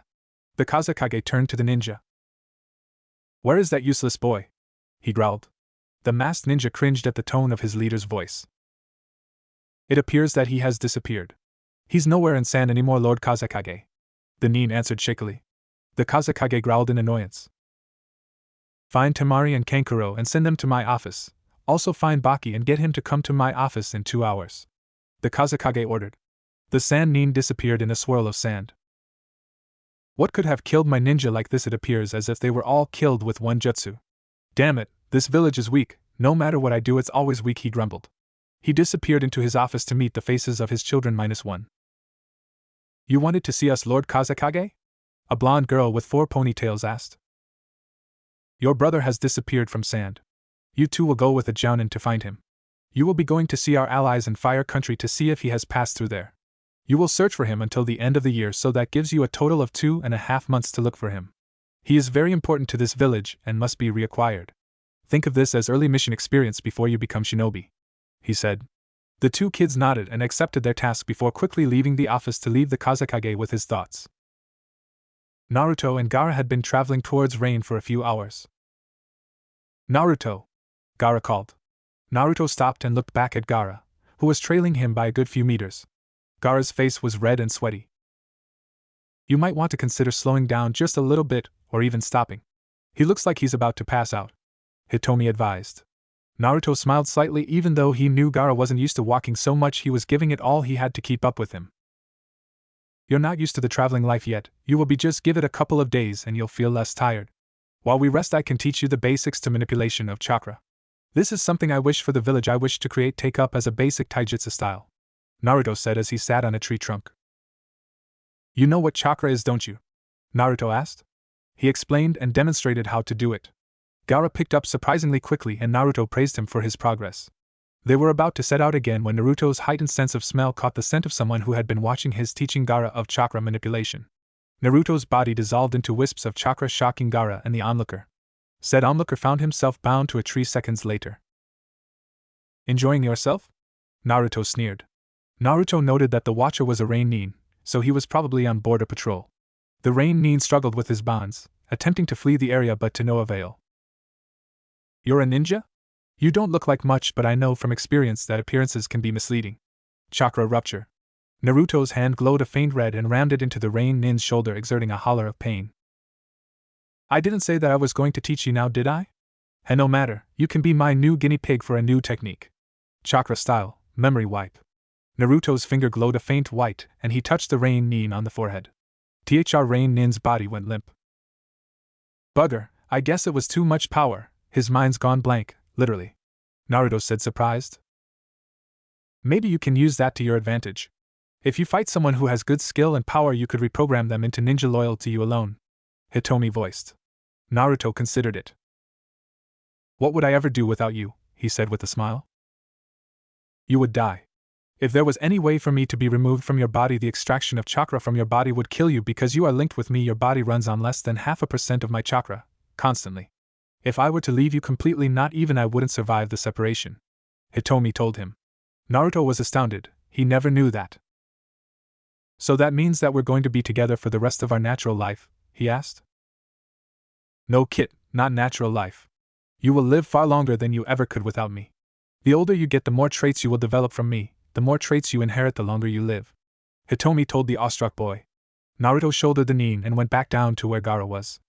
The Kazekage turned to the ninja. Where is that useless boy? He growled. The masked ninja cringed at the tone of his leader's voice. It appears that he has disappeared. He's nowhere in sand anymore, Lord Kazekage, the nin answered shakily. The Kazekage growled in annoyance. Find Temari and Kankuro and send them to my office. Also find Baki and get him to come to my office in 2 hours, the Kazekage ordered. The sand nin disappeared in a swirl of sand. What could have killed my ninja like this? It appears as if they were all killed with one jutsu. Damn it, this village is weak. No matter what I do, it's always weak, he grumbled. He disappeared into his office to meet the faces of his children -1. You wanted to see us, Lord Kazekage? A blonde girl with 4 ponytails asked. Your brother has disappeared from sand. You two will go with a jounin to find him. You will be going to see our allies in Fire Country to see if he has passed through there. You will search for him until the end of the year, so that gives you a total of 2.5 months to look for him. He is very important to this village and must be reacquired. Think of this as early mission experience before you become shinobi, he said. The 2 kids nodded and accepted their task before quickly leaving the office to leave the Kazekage with his thoughts. Naruto and Gaara had been traveling towards rain for a few hours. Naruto, Gaara called. Naruto stopped and looked back at Gaara, who was trailing him by a good few meters. Gaara's face was red and sweaty. You might want to consider slowing down just a little bit, or even stopping. He looks like he's about to pass out, Hitomi advised. Naruto smiled slightly even though he knew Gaara wasn't used to walking so much he was giving it all he had to keep up with him. You're not used to the traveling life yet, you will be just give it a couple of days and you'll feel less tired. While we rest I can teach you the basics to manipulation of chakra. This is something I wish for the village I wish to create take up as a basic taijutsu style, Naruto said as he sat on a tree trunk. You know what chakra is, don't you? Naruto asked. He explained and demonstrated how to do it. Gaara picked up surprisingly quickly and Naruto praised him for his progress. They were about to set out again when Naruto's heightened sense of smell caught the scent of someone who had been watching his teaching Gaara of chakra manipulation. Naruto's body dissolved into wisps of chakra, shocking Gaara and the onlooker. Said onlooker found himself bound to a tree seconds later. Enjoying yourself? Naruto sneered. Naruto noted that the watcher was a rain nin, so he was probably on board a patrol. The rain nin struggled with his bonds, attempting to flee the area but to no avail. You're a ninja? You don't look like much, but I know from experience that appearances can be misleading. Chakra rupture. Naruto's hand glowed a faint red and rammed it into the rain nin's shoulder, exerting a holler of pain. I didn't say that I was going to teach you now, did I? And no matter, you can be my new guinea pig for a new technique. Chakra style, memory wipe. Naruto's finger glowed a faint white, and he touched the rain nin on the forehead. Rain nin's body went limp. Bugger, I guess it was too much power, his mind's gone blank, literally. Naruto said, surprised. Maybe you can use that to your advantage. If you fight someone who has good skill and power, you could reprogram them into ninja loyal to you alone, Hitomi voiced. Naruto considered it. What would I ever do without you? He said with a smile. You would die. If there was any way for me to be removed from your body, the extraction of chakra from your body would kill you because you are linked with me. Your body runs on less than 0.5% of my chakra, constantly. If I were to leave you completely, not even I wouldn't survive the separation, Hitomi told him. Naruto was astounded, he never knew that. So that means that we're going to be together for the rest of our natural life? He asked. No, kid, not natural life. You will live far longer than you ever could without me. The older you get, the more traits you will develop from me, the more traits you inherit the longer you live, Hitomi told the awestruck boy. Naruto shouldered the nin and went back down to where Gaara was.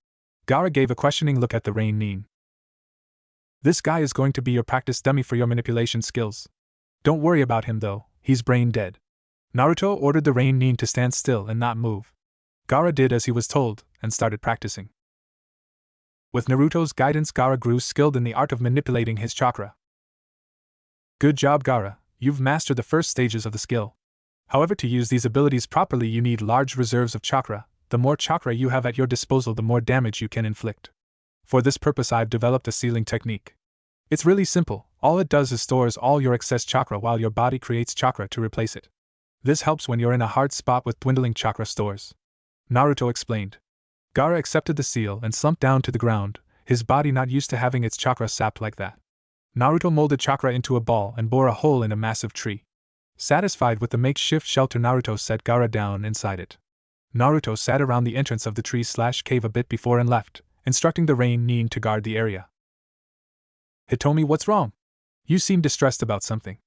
Gaara gave a questioning look at the rain nin. This guy is going to be your practice dummy for your manipulation skills. Don't worry about him though, he's brain dead. Naruto ordered the rain nin to stand still and not move. Gaara did as he was told, and started practicing. With Naruto's guidance, Gaara grew skilled in the art of manipulating his chakra. Good job, Gaara, you've mastered the first stages of the skill. However, to use these abilities properly, you need large reserves of chakra. The more chakra you have at your disposal, the more damage you can inflict. For this purpose, I've developed a sealing technique. It's really simple, all it does is stores all your excess chakra while your body creates chakra to replace it. This helps when you're in a hard spot with dwindling chakra stores. Naruto explained. Gaara accepted the seal and slumped down to the ground, his body not used to having its chakra sapped like that. Naruto molded chakra into a ball and bore a hole in a massive tree. Satisfied with the makeshift shelter, Naruto set Gaara down inside it. Naruto sat around the entrance of the tree/cave a bit before and left, instructing the rain nin to guard the area. Hitomi, what's wrong? You seem distressed about something,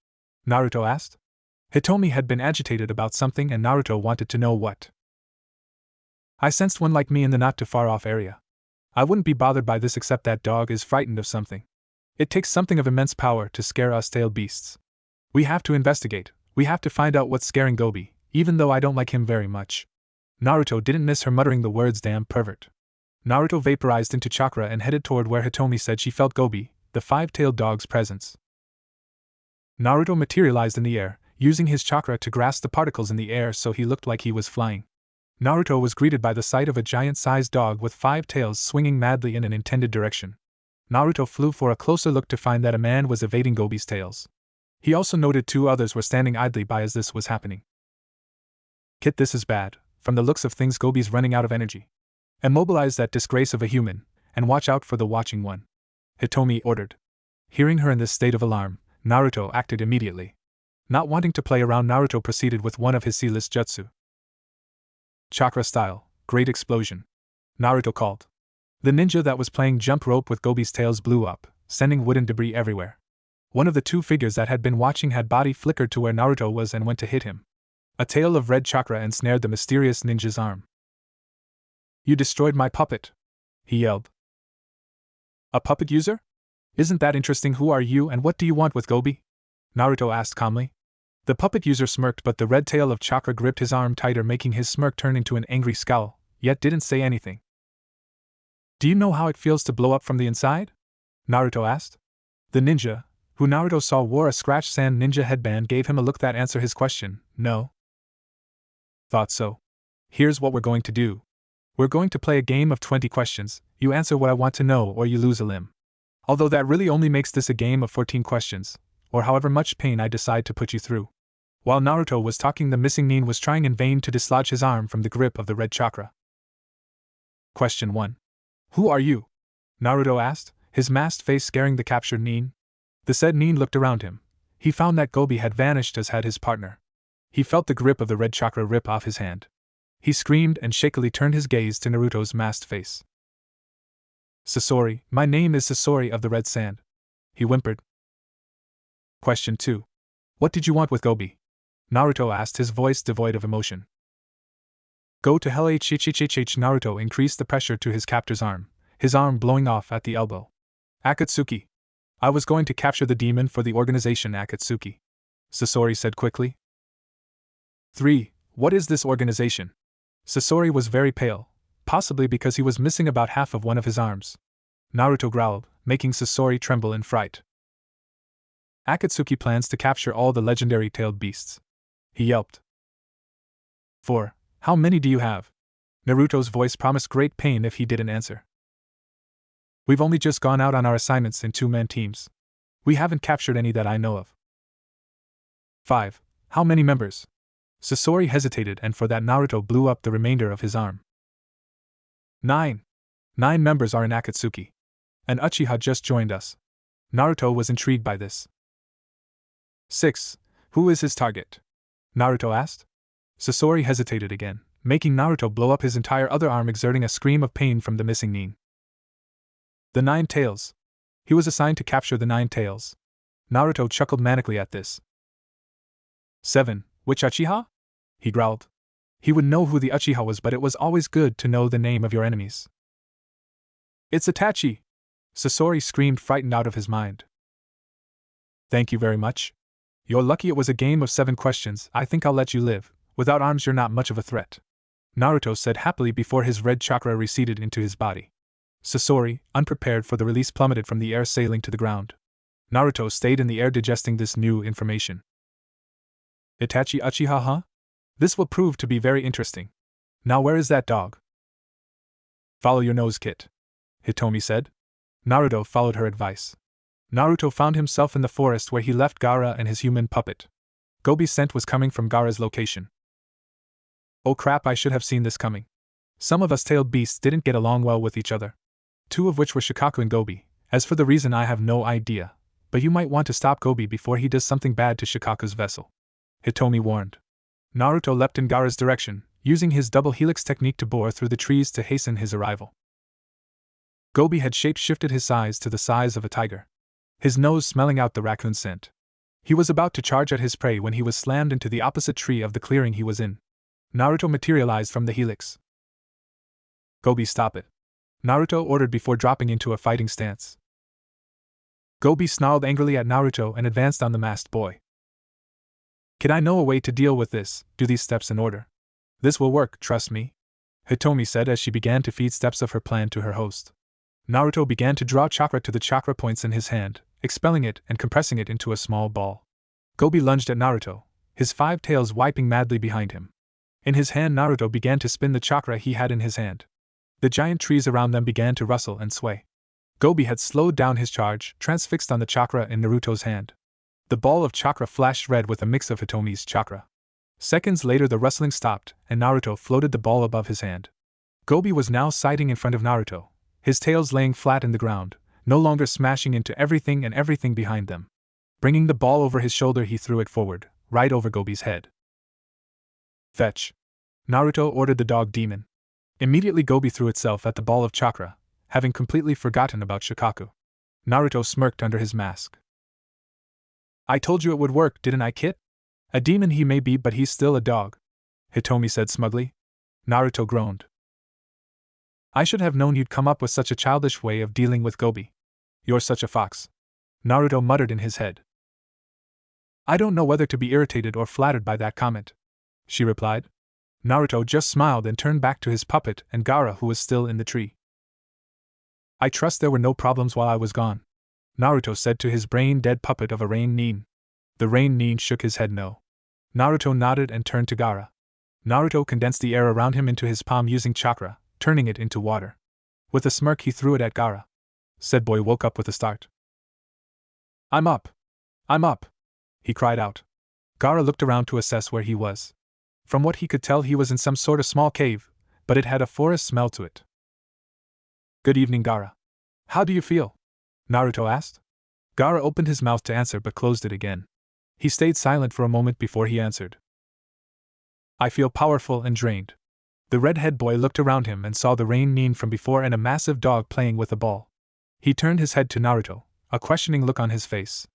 Naruto asked. Hitomi had been agitated about something and Naruto wanted to know what. I sensed one like me in the not too far off area. I wouldn't be bothered by this except that dog is frightened of something. It takes something of immense power to scare us tail beasts. We have to investigate, we have to find out what's scaring Gobi, even though I don't like him very much. Naruto didn't miss her muttering the words damn pervert. Naruto vaporized into chakra and headed toward where Hitomi said she felt Gobi, the five-tailed dog's presence. Naruto materialized in the air, using his chakra to grasp the particles in the air so he looked like he was flying. Naruto was greeted by the sight of a giant-sized dog with 5 tails swinging madly in an intended direction. Naruto flew for a closer look to find that a man was evading Gobi's tails. He also noted 2 others were standing idly by as this was happening. Kit, this is bad. From the looks of things, Gobi's running out of energy. Immobilize that disgrace of a human, and watch out for the watching one, Hitomi ordered. Hearing her in this state of alarm, Naruto acted immediately. Not wanting to play around, Naruto proceeded with one of his C-list jutsu. Chakra style, great explosion, Naruto called. The ninja that was playing jump rope with Gobi's tails blew up, sending wooden debris everywhere. One of the two figures that had been watching had body flickered to where Naruto was and went to hit him. A tail of red chakra ensnared the mysterious ninja's arm. "You destroyed my puppet!" he yelled. "A puppet user? Isn't that interesting? Who are you and what do you want with Gobi?" Naruto asked calmly. The puppet user smirked, but the red tail of chakra gripped his arm tighter, making his smirk turn into an angry scowl, yet didn't say anything. "Do you know how it feels to blow up from the inside?" Naruto asked. The ninja, who Naruto saw wore a scratch sand ninja headband, gave him a look that answered his question. "No." "Thought so. Here's what we're going to do. We're going to play a game of 20 questions. You answer what I want to know or you lose a limb. Although that really only makes this a game of 14 questions, or however much pain I decide to put you through." While Naruto was talking, the missing nin was trying in vain to dislodge his arm from the grip of the red chakra. Question 1. "Who are you?" Naruto asked, his masked face scaring the captured nin. The said nin looked around him. He found that Gobi had vanished, as had his partner. He felt the grip of the red chakra rip off his hand. He screamed and shakily turned his gaze to Naruto's masked face. "Sasori, my name is Sasori of the Red Sand," he whimpered. Question 2. "What did you want with Gobi?" Naruto asked, his voice devoid of emotion. "Go to hell." Naruto increased the pressure to his captor's arm, his arm blowing off at the elbow. "Akatsuki. I was going to capture the demon for the organization Akatsuki," Sasori said quickly. 3. "What is this organization?" Sasori was very pale, possibly because he was missing about half of one of his arms. Naruto growled, making Sasori tremble in fright. "Akatsuki plans to capture all the legendary tailed beasts," he yelped. 4. "How many do you have?" Naruto's voice promised great pain if he didn't answer. "We've only just gone out on our assignments in two-man teams. We haven't captured any that I know of." 5. "How many members?" Sasori hesitated, and for that Naruto blew up the remainder of his arm. 9. 9 members are in Akatsuki. And Uchiha just joined us. Naruto was intrigued by this. 6. "Who is his target?" Naruto asked. Sasori hesitated again, making Naruto blow up his entire other arm, exerting a scream of pain from the missing nin. "The 9 tails. He was assigned to capture the 9 tails." Naruto chuckled manically at this. 7. "Which Uchiha?" he growled. He would know who the Uchiha was, but it was always good to know the name of your enemies. "It's Itachi!" Sasori screamed, frightened out of his mind. "Thank you very much. You're lucky it was a game of 7 questions. I think I'll let you live. Without arms you're not much of a threat," Naruto said happily before his red chakra receded into his body. Sasori, unprepared for the release, plummeted from the air, sailing to the ground. Naruto stayed in the air, digesting this new information. "Itachi Uchiha, huh? This will prove to be very interesting. Now where is that dog?" "Follow your nose, Kit," Hitomi said. Naruto followed her advice. Naruto found himself in the forest where he left Gaara and his human puppet. Gobi's scent was coming from Gaara's location. "Oh crap, I should have seen this coming. Some of us tailed beasts didn't get along well with each other. 2 of which were Shikaku and Gobi. As for the reason, I have no idea, but you might want to stop Gobi before he does something bad to Shikaku's vessel," Hitomi warned. Naruto leapt in Gaara's direction, using his double helix technique to bore through the trees to hasten his arrival. Gobi had shape-shifted his size to the size of a tiger, his nose smelling out the raccoon scent. He was about to charge at his prey when he was slammed into the opposite tree of the clearing he was in. Naruto materialized from the helix. "Gobi, stop it," Naruto ordered before dropping into a fighting stance. Gobi snarled angrily at Naruto and advanced on the masked boy. "Can I know a way to deal with this? Do these steps in order. This will work, trust me," Hitomi said as she began to feed steps of her plan to her host. Naruto began to draw chakra to the chakra points in his hand, expelling it and compressing it into a small ball. Gobi lunged at Naruto, his 5 tails wiping madly behind him. In his hand, Naruto began to spin the chakra he had in his hand. The giant trees around them began to rustle and sway. Gobi had slowed down his charge, transfixed on the chakra in Naruto's hand. The ball of chakra flashed red with a mix of Hitomi's chakra. Seconds later the rustling stopped, and Naruto floated the ball above his hand. Gobi was now sighting in front of Naruto, his tails laying flat in the ground, no longer smashing into everything and everything behind them. Bringing the ball over his shoulder, he threw it forward, right over Gobi's head. "Fetch!" Naruto ordered the dog demon. Immediately Gobi threw itself at the ball of chakra, having completely forgotten about Shikaku. Naruto smirked under his mask. I told you it would work, didn't I, Kit? A demon he may be, but he's still a dog, Hitomi said smugly. Naruto groaned. I should have known you'd come up with such a childish way of dealing with Gobi. You're such a fox, Naruto muttered in his head. I don't know whether to be irritated or flattered by that comment, she replied. Naruto just smiled and turned back to his puppet and Gaara, who was still in the tree. I trust there were no problems while I was gone, Naruto said to his brain-dead puppet of a Rain Nin. The Rain Nin shook his head no. Naruto nodded and turned to Gaara. Naruto condensed the air around him into his palm using chakra, turning it into water. With a smirk he threw it at Gaara. Said boy woke up with a start. I'm up! I'm up! He cried out. Gaara looked around to assess where he was. From what he could tell he was in some sort of small cave, but it had a forest smell to it. Good evening, Gaara. How do you feel? Naruto asked. Gaara opened his mouth to answer but closed it again. He stayed silent for a moment before he answered. I feel powerful and drained. The red-head boy looked around him and saw the Rain Nin from before and a massive dog playing with a ball. He turned his head to Naruto, a questioning look on his face.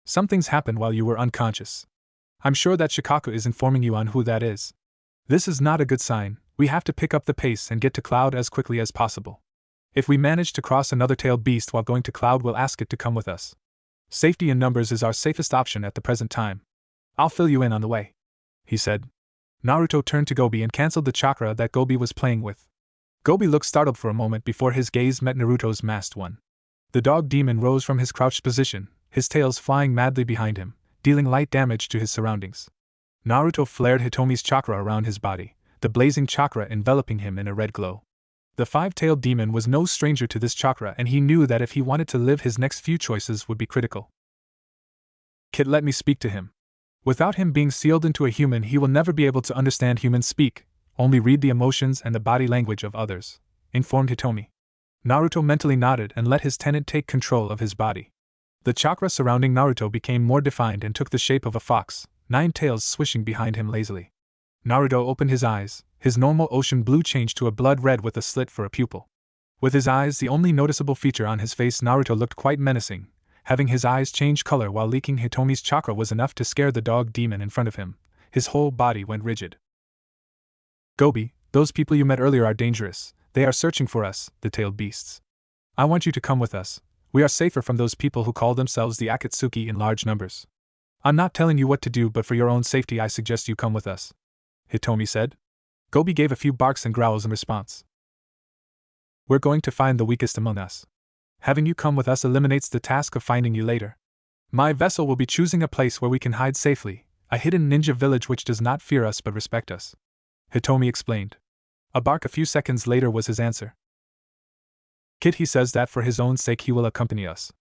Something's happened while you were unconscious. I'm sure that Shikaku is informing you on who that is. This is not a good sign. We have to pick up the pace and get to Cloud as quickly as possible. If we manage to cross another tailed beast while going to Cloud, we'll ask it to come with us. Safety in numbers is our safest option at the present time. I'll fill you in on the way, he said. Naruto turned to Gobi and cancelled the chakra that Gobi was playing with. Gobi looked startled for a moment before his gaze met Naruto's masked one. The dog demon rose from his crouched position, his tails flying madly behind him, dealing light damage to his surroundings. Naruto flared Hitomi's chakra around his body, the blazing chakra enveloping him in a red glow. The five-tailed demon was no stranger to this chakra, and he knew that if he wanted to live, his next few choices would be critical. Kit, let me speak to him. Without him being sealed into a human, he will never be able to understand humans speak, only read the emotions and the body language of others, informed Hitomi. Naruto mentally nodded and let his tenant take control of his body. The chakra surrounding Naruto became more defined and took the shape of a fox, 9 tails swishing behind him lazily. Naruto opened his eyes, his normal ocean blue changed to a blood red with a slit for a pupil. With his eyes the only noticeable feature on his face, Naruto looked quite menacing. Having his eyes change color while leaking Hitomi's chakra was enough to scare the dog demon in front of him. His whole body went rigid. Gobi, those people you met earlier are dangerous. They are searching for us, the tailed beasts. I want you to come with us. We are safer from those people who call themselves the Akatsuki in large numbers. I'm not telling you what to do, but for your own safety I suggest you come with us, Hitomi said. Gobi gave a few barks and growls in response. We're going to find the weakest among us. Having you come with us eliminates the task of finding you later. My vessel will be choosing a place where we can hide safely, a hidden ninja village which does not fear us but respect us, Hitomi explained. A bark a few seconds later was his answer. Kit, he says that for his own sake he will accompany us.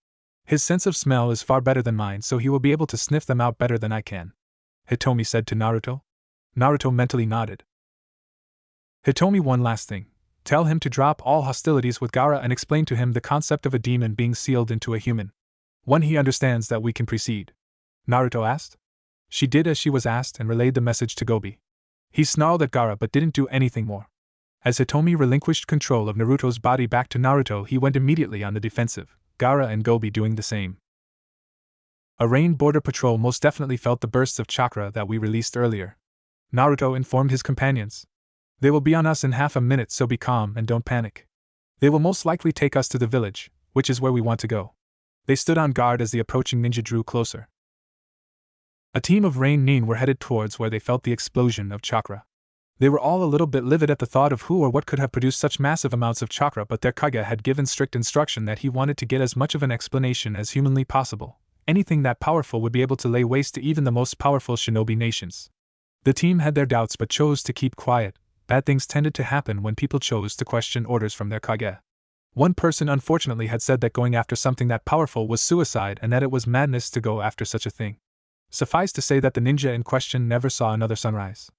His sense of smell is far better than mine, so he will be able to sniff them out better than I can, Hitomi said to Naruto. Naruto mentally nodded. Hitomi, one last thing. Tell him to drop all hostilities with Gaara and explain to him the concept of a demon being sealed into a human. When he understands that, we can proceed, Naruto asked. She did as she was asked and relayed the message to Gobi. He snarled at Gaara but didn't do anything more. As Hitomi relinquished control of Naruto's body back to Naruto, he went immediately on the defensive, Gaara and Gobi doing the same. A Rain Border Patrol most definitely felt the bursts of chakra that we released earlier, Naruto informed his companions. They will be on us in half a minute, so be calm and don't panic. They will most likely take us to the village, which is where we want to go. They stood on guard as the approaching ninja drew closer. A team of Rain Nin were headed towards where they felt the explosion of chakra. They were all a little bit livid at the thought of who or what could have produced such massive amounts of chakra, but their Kage had given strict instruction that he wanted to get as much of an explanation as humanly possible. Anything that powerful would be able to lay waste to even the most powerful shinobi nations. The team had their doubts but chose to keep quiet. Bad things tended to happen when people chose to question orders from their Kage. One person unfortunately had said that going after something that powerful was suicide and that it was madness to go after such a thing. Suffice to say that the ninja in question never saw another sunrise.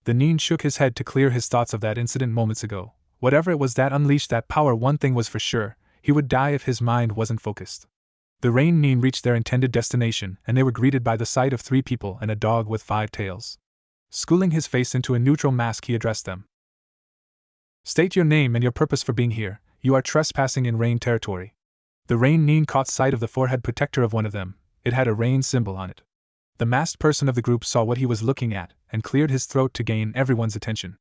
The Nin shook his head to clear his thoughts of that incident moments ago. Whatever it was that unleashed that power, one thing was for sure, he would die if his mind wasn't focused. The Rain Nin reached their intended destination, and they were greeted by the sight of 3 people and a dog with 5 tails. Schooling his face into a neutral mask, he addressed them. State your name and your purpose for being here. You are trespassing in Rain territory. The Rain Nin caught sight of the forehead protector of one of them, It had a rain symbol on it. The masked person of the group saw what he was looking at and cleared his throat to gain everyone's attention.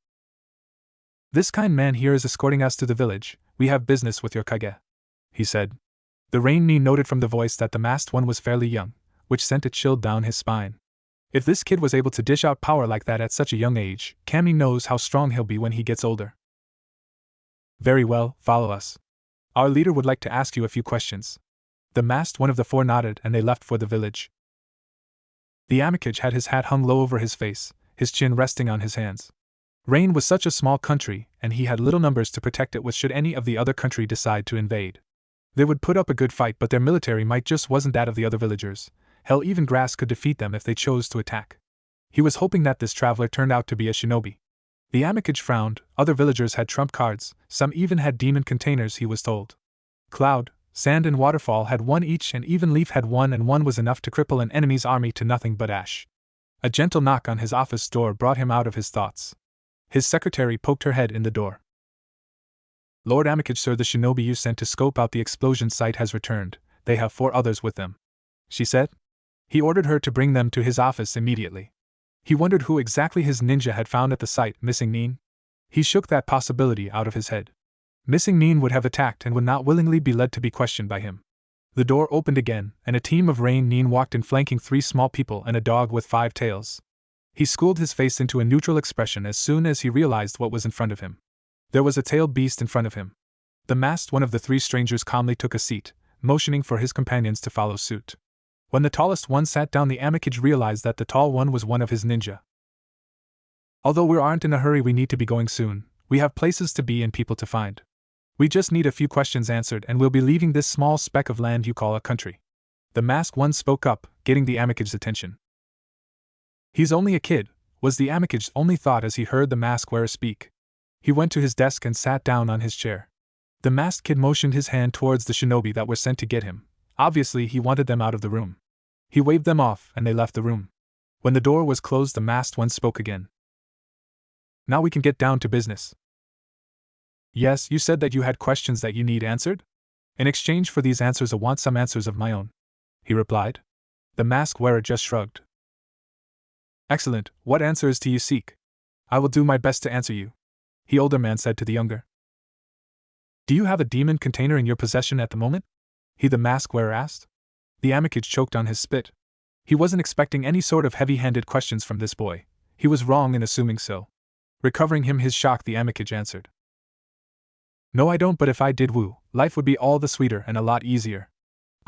"This kind man here is escorting us to the village. We have business with your kage," he said. The rain Nin noted from the voice that the masked one was fairly young, which sent a chill down his spine. If this kid was able to dish out power like that at such a young age, Kami knows how strong he'll be when he gets older. "Very well, follow us. Our leader would like to ask you a few questions." The masked one of the four nodded and they left for the village. The Amikage had his hat hung low over his face, his chin resting on his hands. Rain was such a small country, and he had little numbers to protect it with should any of the other country decide to invade. They would put up a good fight, but their military might just wasn't that of the other villagers. Hell, even grass could defeat them if they chose to attack. He was hoping that this traveler turned out to be a shinobi. The Amikage frowned. Other villagers had trump cards, some even had demon containers, he was told. Cloud, Sand and Waterfall had one each, and even Leaf had one, and one was enough to cripple an enemy's army to nothing but ash. A gentle knock on his office door brought him out of his thoughts. His secretary poked her head in the door. "Lord Amikage, sir, the shinobi you sent to scope out the explosion site has returned. They have 4 others with them," she said. He ordered her to bring them to his office immediately. He wondered who exactly his ninja had found at the site. Missing Nin? He shook that possibility out of his head. Missing Nin would have attacked and would not willingly be led to be questioned by him. The door opened again, and a team of Rain Nin walked in, flanking 3 small people and a dog with 5 tails. He schooled his face into a neutral expression as soon as he realized what was in front of him. There was a tailed beast in front of him. The masked one of the 3 strangers calmly took a seat, motioning for his companions to follow suit. When the tallest one sat down, the Amikage realized that the tall one was one of his ninja. "Although we aren't in a hurry, we need to be going soon. We have places to be and people to find. We just need a few questions answered and we'll be leaving this small speck of land you call a country." The masked one spoke up, getting the Amikage's attention. "He's only a kid," was the Amikage's only thought as he heard the mask wearer speak. He went to his desk and sat down on his chair. The masked kid motioned his hand towards the shinobi that were sent to get him. Obviously, he wanted them out of the room. He waved them off and they left the room. When the door was closed, the masked one spoke again. "Now we can get down to business." "Yes, you said that you had questions that you need answered? In exchange for these answers, I want some answers of my own," he replied. The mask wearer just shrugged. "Excellent, what answers do you seek? I will do my best to answer you," the older man said to the younger. "Do you have a demon container in your possession at the moment?" the mask wearer asked. The Amikage choked on his spit. He wasn't expecting any sort of heavy-handed questions from this boy. He was wrong in assuming so. Recovering his shock, the Amikage answered. "No, I don't, but if I did, life would be all the sweeter and a lot easier.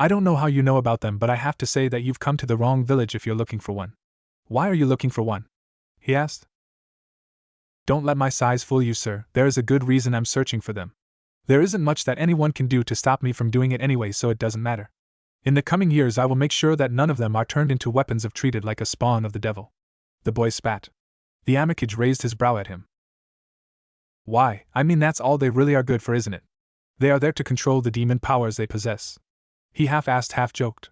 I don't know how you know about them, but I have to say that you've come to the wrong village if you're looking for one." "Why are you looking for one?" he asked. "Don't let my size fool you, sir. There is a good reason I'm searching for them. There isn't much that anyone can do to stop me from doing it anyway, so it doesn't matter. In the coming years, I will make sure that none of them are turned into weapons of treated like a spawn of the devil." The boy spat. The Amikage raised his brow at him. "Why, I mean that's all they really are good for, isn't it? They are there to control the demon powers they possess," he half-asked, half-joked.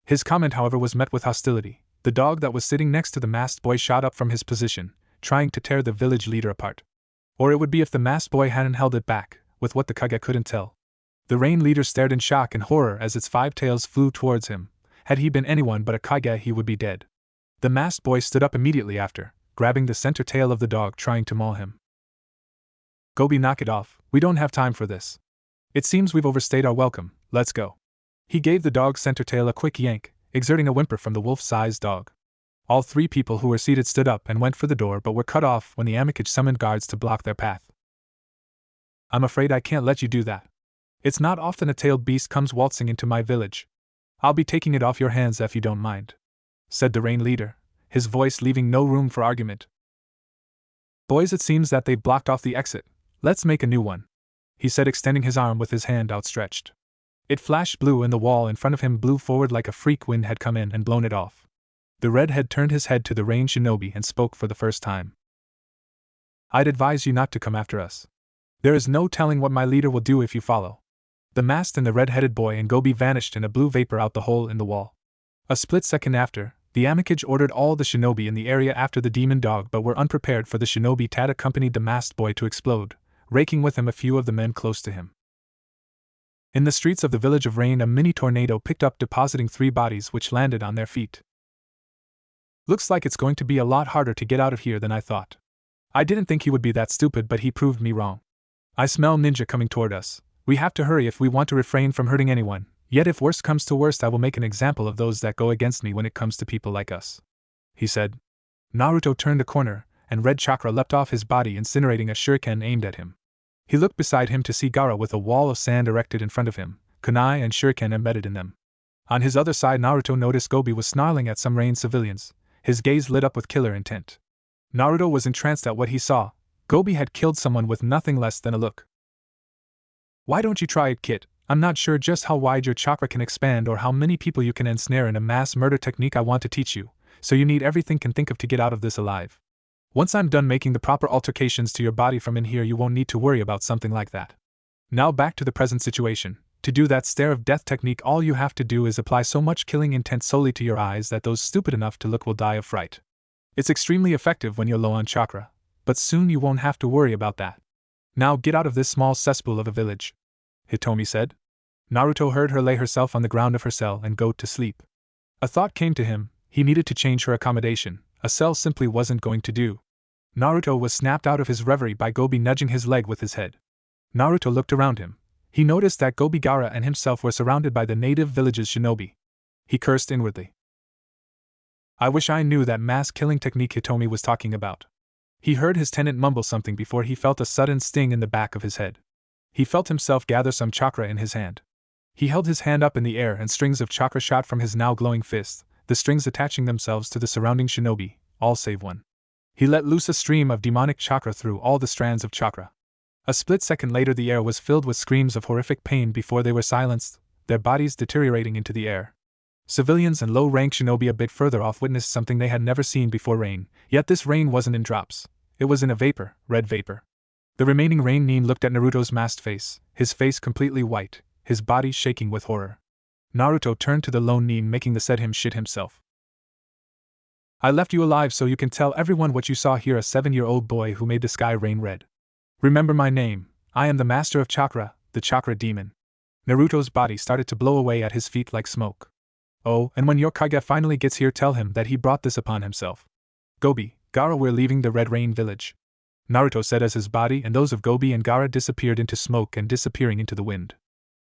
His comment, however, was met with hostility. The dog that was sitting next to the masked boy shot up from his position, trying to tear the village leader apart. Or it would be if the masked boy hadn't held it back. With what the kage couldn't tell. The rain leader stared in shock and horror as its 5 tails flew towards him. Had he been anyone but a kage, he would be dead. The masked boy stood up immediately after, grabbing the center tail of the dog, trying to maul him. "Gobi, knock it off, we don't have time for this. It seems we've overstayed our welcome, let's go." He gave the dog's center tail a quick yank, exerting a whimper from the wolf-sized dog. All 3 people who were seated stood up and went for the door, but were cut off when the Amikage summoned guards to block their path. "I'm afraid I can't let you do that. It's not often a tailed beast comes waltzing into my village. I'll be taking it off your hands if you don't mind," said the rain leader, his voice leaving no room for argument. "Boys, it seems that they've blocked off the exit. Let's make a new one," he said, extending his arm with his hand outstretched. It flashed blue and the wall in front of him blew forward like a freak wind had come in and blown it off. The redhead turned his head to the rain shinobi and spoke for the first time. "I'd advise you not to come after us. There is no telling what my leader will do if you follow." The masked and the red-headed boy and Gobi vanished in a blue vapor out the hole in the wall. A split second after, the Amikage ordered all the shinobi in the area after the demon dog, but were unprepared for the shinobi that accompanied the masked boy to explode, raking with him a few of the men close to him. In the streets of the village of Rain, a mini tornado picked up, depositing 3 bodies which landed on their feet. Looks like it's going to be a lot harder to get out of here than I thought. I didn't think he would be that stupid, but he proved me wrong. I smell ninja coming toward us. We have to hurry if we want to refrain from hurting anyone. Yet if worst comes to worst, I will make an example of those that go against me when it comes to people like us," he said. Naruto turned a corner, and red chakra leapt off his body, incinerating a shuriken aimed at him. He looked beside him to see Gaara with a wall of sand erected in front of him, kunai and shuriken embedded in them. On his other side, Naruto noticed Gobi was snarling at some Rain civilians, his gaze lit up with killer intent. Naruto was entranced at what he saw. Gobi had killed someone with nothing less than a look. "Why don't you try it, kid? I'm not sure just how wide your chakra can expand or how many people you can ensnare in a mass murder technique I want to teach you, so you need everything can think of to get out of this alive. Once I'm done making the proper altercations to your body from in here, you won't need to worry about something like that. Now back to the present situation. To do that stare of death technique, all you have to do is apply so much killing intent solely to your eyes that those stupid enough to look will die of fright. It's extremely effective when you're low on chakra, but soon you won't have to worry about that. Now get out of this small cesspool of a village," Hitomi said. Naruto heard her lay herself on the ground of her cell and go to sleep. A thought came to him. He needed to change her accommodation. A cell simply wasn't going to do. Naruto was snapped out of his reverie by Gobi nudging his leg with his head. Naruto looked around him. He noticed that Gobi, Gaara and himself were surrounded by the native village's shinobi. He cursed inwardly. I wish I knew that mass-killing technique Hitomi was talking about. He heard his tenant mumble something before he felt a sudden sting in the back of his head. He felt himself gather some chakra in his hand. He held his hand up in the air and strings of chakra shot from his now glowing fist, the strings attaching themselves to the surrounding shinobi, all save one. He let loose a stream of demonic chakra through all the strands of chakra. A split second later, the air was filled with screams of horrific pain before they were silenced, their bodies deteriorating into the air. Civilians and low-rank shinobi a bit further off witnessed something they had never seen before: rain, yet this rain wasn't in drops. It was in a vapor, red vapor. The remaining Rain Nin looked at Naruto's masked face, his face completely white, his body shaking with horror. Naruto turned to the lone Nin, making the said him shit himself. I left you alive so you can tell everyone what you saw here, a 7-year-old boy who made the sky rain red. Remember my name, I am the master of chakra, the chakra demon. Naruto's body started to blow away at his feet like smoke. Oh, and when your Kage finally gets here, tell him that he brought this upon himself. Gobi, Gaara, we're leaving the Red Rain village, Naruto said as his body and those of Gobi and Gaara disappeared into smoke and disappearing into the wind.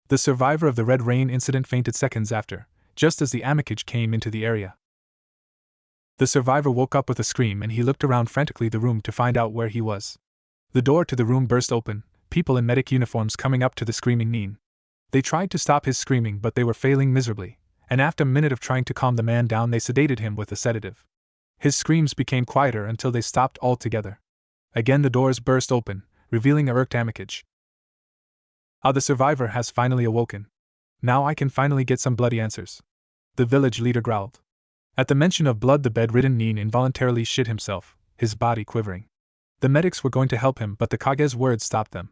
The survivor of the Red Rain incident fainted seconds after, just as the Amikage came into the area. The survivor woke up with a scream and he looked around frantically the room to find out where he was. The door to the room burst open, people in medic uniforms coming up to the screaming Nin. They tried to stop his screaming, but they were failing miserably, and after a minute of trying to calm the man down, they sedated him with a sedative. His screams became quieter until they stopped altogether. Again the doors burst open, revealing a irked Amikage. Ah, the survivor has finally awoken. Now I can finally get some bloody answers, the village leader growled. At the mention of blood, the bedridden Nin involuntarily shit himself, his body quivering. The medics were going to help him, but the Kage's words stopped them.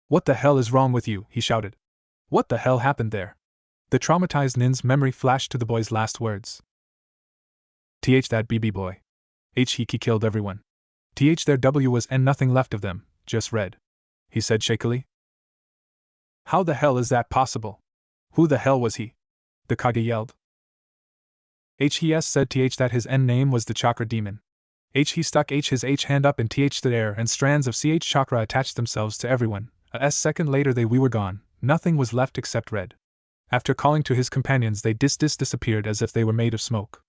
What the hell is wrong with you? He shouted. What the hell happened there? The traumatized Nin's memory flashed to the boy's last words. That BB boy. He killed everyone. Their W was and nothing left of them, just red, he said shakily. How the hell is that possible? Who the hell was he? The Kage yelled. Hes said that his end name was the chakra demon. He stuck his hand up in the air and strands of chakra attached themselves to everyone. A second later we were gone, nothing was left except red. After calling to his companions, they disappeared as if they were made of smoke.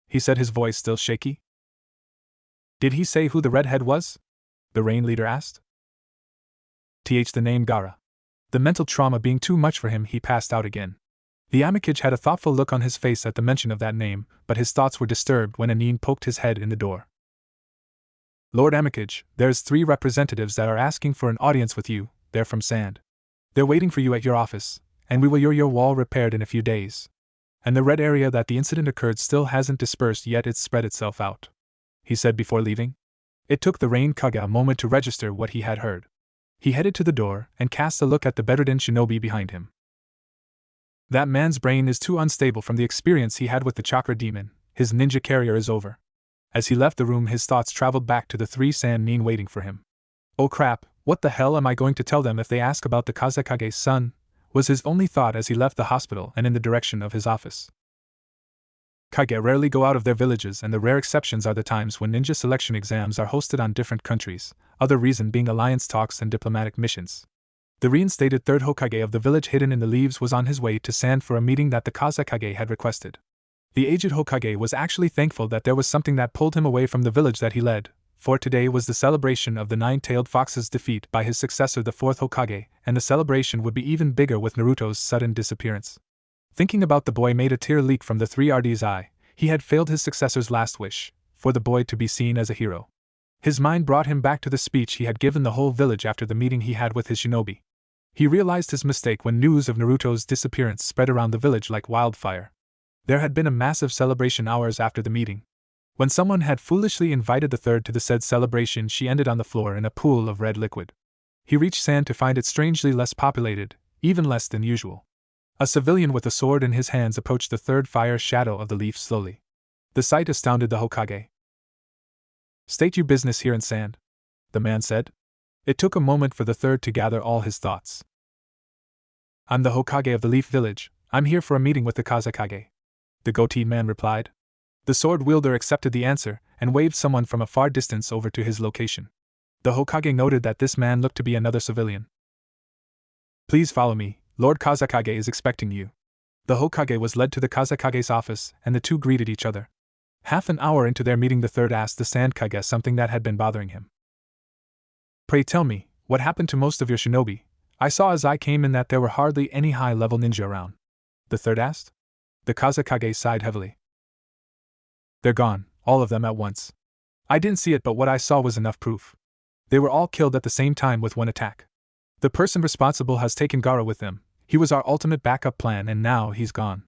He said, his voice still shaky. Did he say who the redhead was? The Rain leader asked. The name Gaara. The mental trauma being too much for him, he passed out again. The Amikage had a thoughtful look on his face at the mention of that name, but his thoughts were disturbed when a Nin poked his head in the door. Lord Amikage, there's 3 representatives that are asking for an audience with you. They're from Sand. They're waiting for you at your office, and we will your wall repaired in a few days. And the red area that the incident occurred still hasn't dispersed yet, it's spread itself out, he said before leaving. It took the Rain Kage a moment to register what he had heard. He headed to the door and cast a look at the bedridden shinobi behind him. That man's brain is too unstable from the experience he had with the chakra demon. His ninja career is over. As he left the room, his thoughts traveled back to the 3 Sand Nin waiting for him. Oh crap, what the hell am I going to tell them if they ask about the Kazekage's son? was his only thought as he left the hospital and in the direction of his office. Kage rarely go out of their villages, and the rare exceptions are the times when ninja selection exams are hosted on different countries, other reason being alliance talks and diplomatic missions. The reinstated third Hokage of the village hidden in the leaves was on his way to Sand for a meeting that the Kazekage had requested. The aged Hokage was actually thankful that there was something that pulled him away from the village that he led, for today was the celebration of the nine-tailed fox's defeat by his successor the fourth Hokage, and the celebration would be even bigger with Naruto's sudden disappearance. Thinking about the boy made a tear leak from the 3Rd's eye. He had failed his successor's last wish, for the boy to be seen as a hero. His mind brought him back to the speech he had given the whole village after the meeting he had with his shinobi. He realized his mistake when news of Naruto's disappearance spread around the village like wildfire. There had been a massive celebration hours after the meeting. When someone had foolishly invited the third to the said celebration, she ended on the floor in a pool of red liquid. He reached Sand to find it strangely less populated, even less than usual. A civilian with a sword in his hands approached the third fire shadow of the leaf slowly. The sight astounded the Hokage. "State your business here in Sand," the man said. It took a moment for the third to gather all his thoughts. "I'm the Hokage of the Leaf Village. I'm here for a meeting with the Kazekage," the goateed man replied. The sword wielder accepted the answer and waved someone from a far distance over to his location. The Hokage noted that this man looked to be another civilian. "Please follow me, Lord Kazekage is expecting you." The Hokage was led to the Kazekage's office, and the two greeted each other. Half an hour into their meeting, the third asked the Sand Kage something that had been bothering him. "Pray tell me, what happened to most of your shinobi? I saw as I came in that there were hardly any high-level ninja around," the third asked. The Kazekage sighed heavily. "They're gone, all of them at once. I didn't see it, but what I saw was enough proof. They were all killed at the same time with one attack. The person responsible has taken Gaara with him. He was our ultimate backup plan, and now he's gone.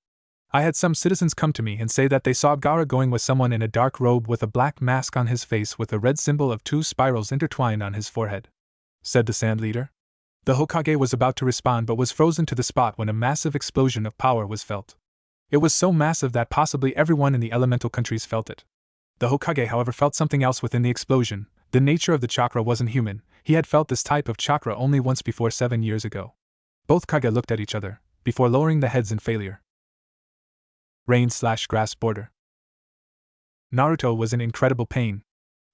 I had some citizens come to me and say that they saw Gaara going with someone in a dark robe with a black mask on his face with a red symbol of two spirals intertwined on his forehead," said the Sand leader. The Hokage was about to respond but was frozen to the spot when a massive explosion of power was felt. It was so massive that possibly everyone in the elemental countries felt it. The Hokage, however, felt something else within the explosion. The nature of the chakra wasn't human. He had felt this type of chakra only once before 7 years ago. Both Kage looked at each other, before lowering the heads in failure. Rain/grass border. Naruto was in incredible pain.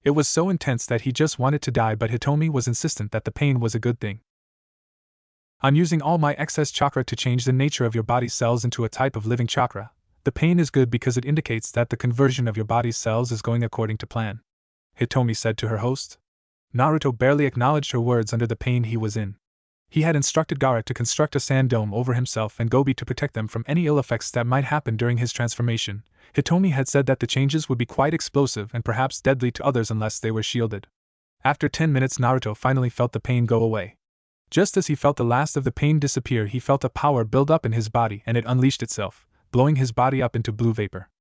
It was so intense that he just wanted to die, but Hitomi was insistent that the pain was a good thing. "I'm using all my excess chakra to change the nature of your body's cells into a type of living chakra. The pain is good because it indicates that the conversion of your body's cells is going according to plan," Hitomi said to her host. Naruto barely acknowledged her words under the pain he was in. He had instructed Gaara to construct a sand dome over himself and Gobi to protect them from any ill effects that might happen during his transformation. Hitomi had said that the changes would be quite explosive and perhaps deadly to others unless they were shielded. After 10 minutes, Naruto finally felt the pain go away. Just as he felt the last of the pain disappear, he felt a power build up in his body, and it unleashed itself, blowing his body up into blue vapor.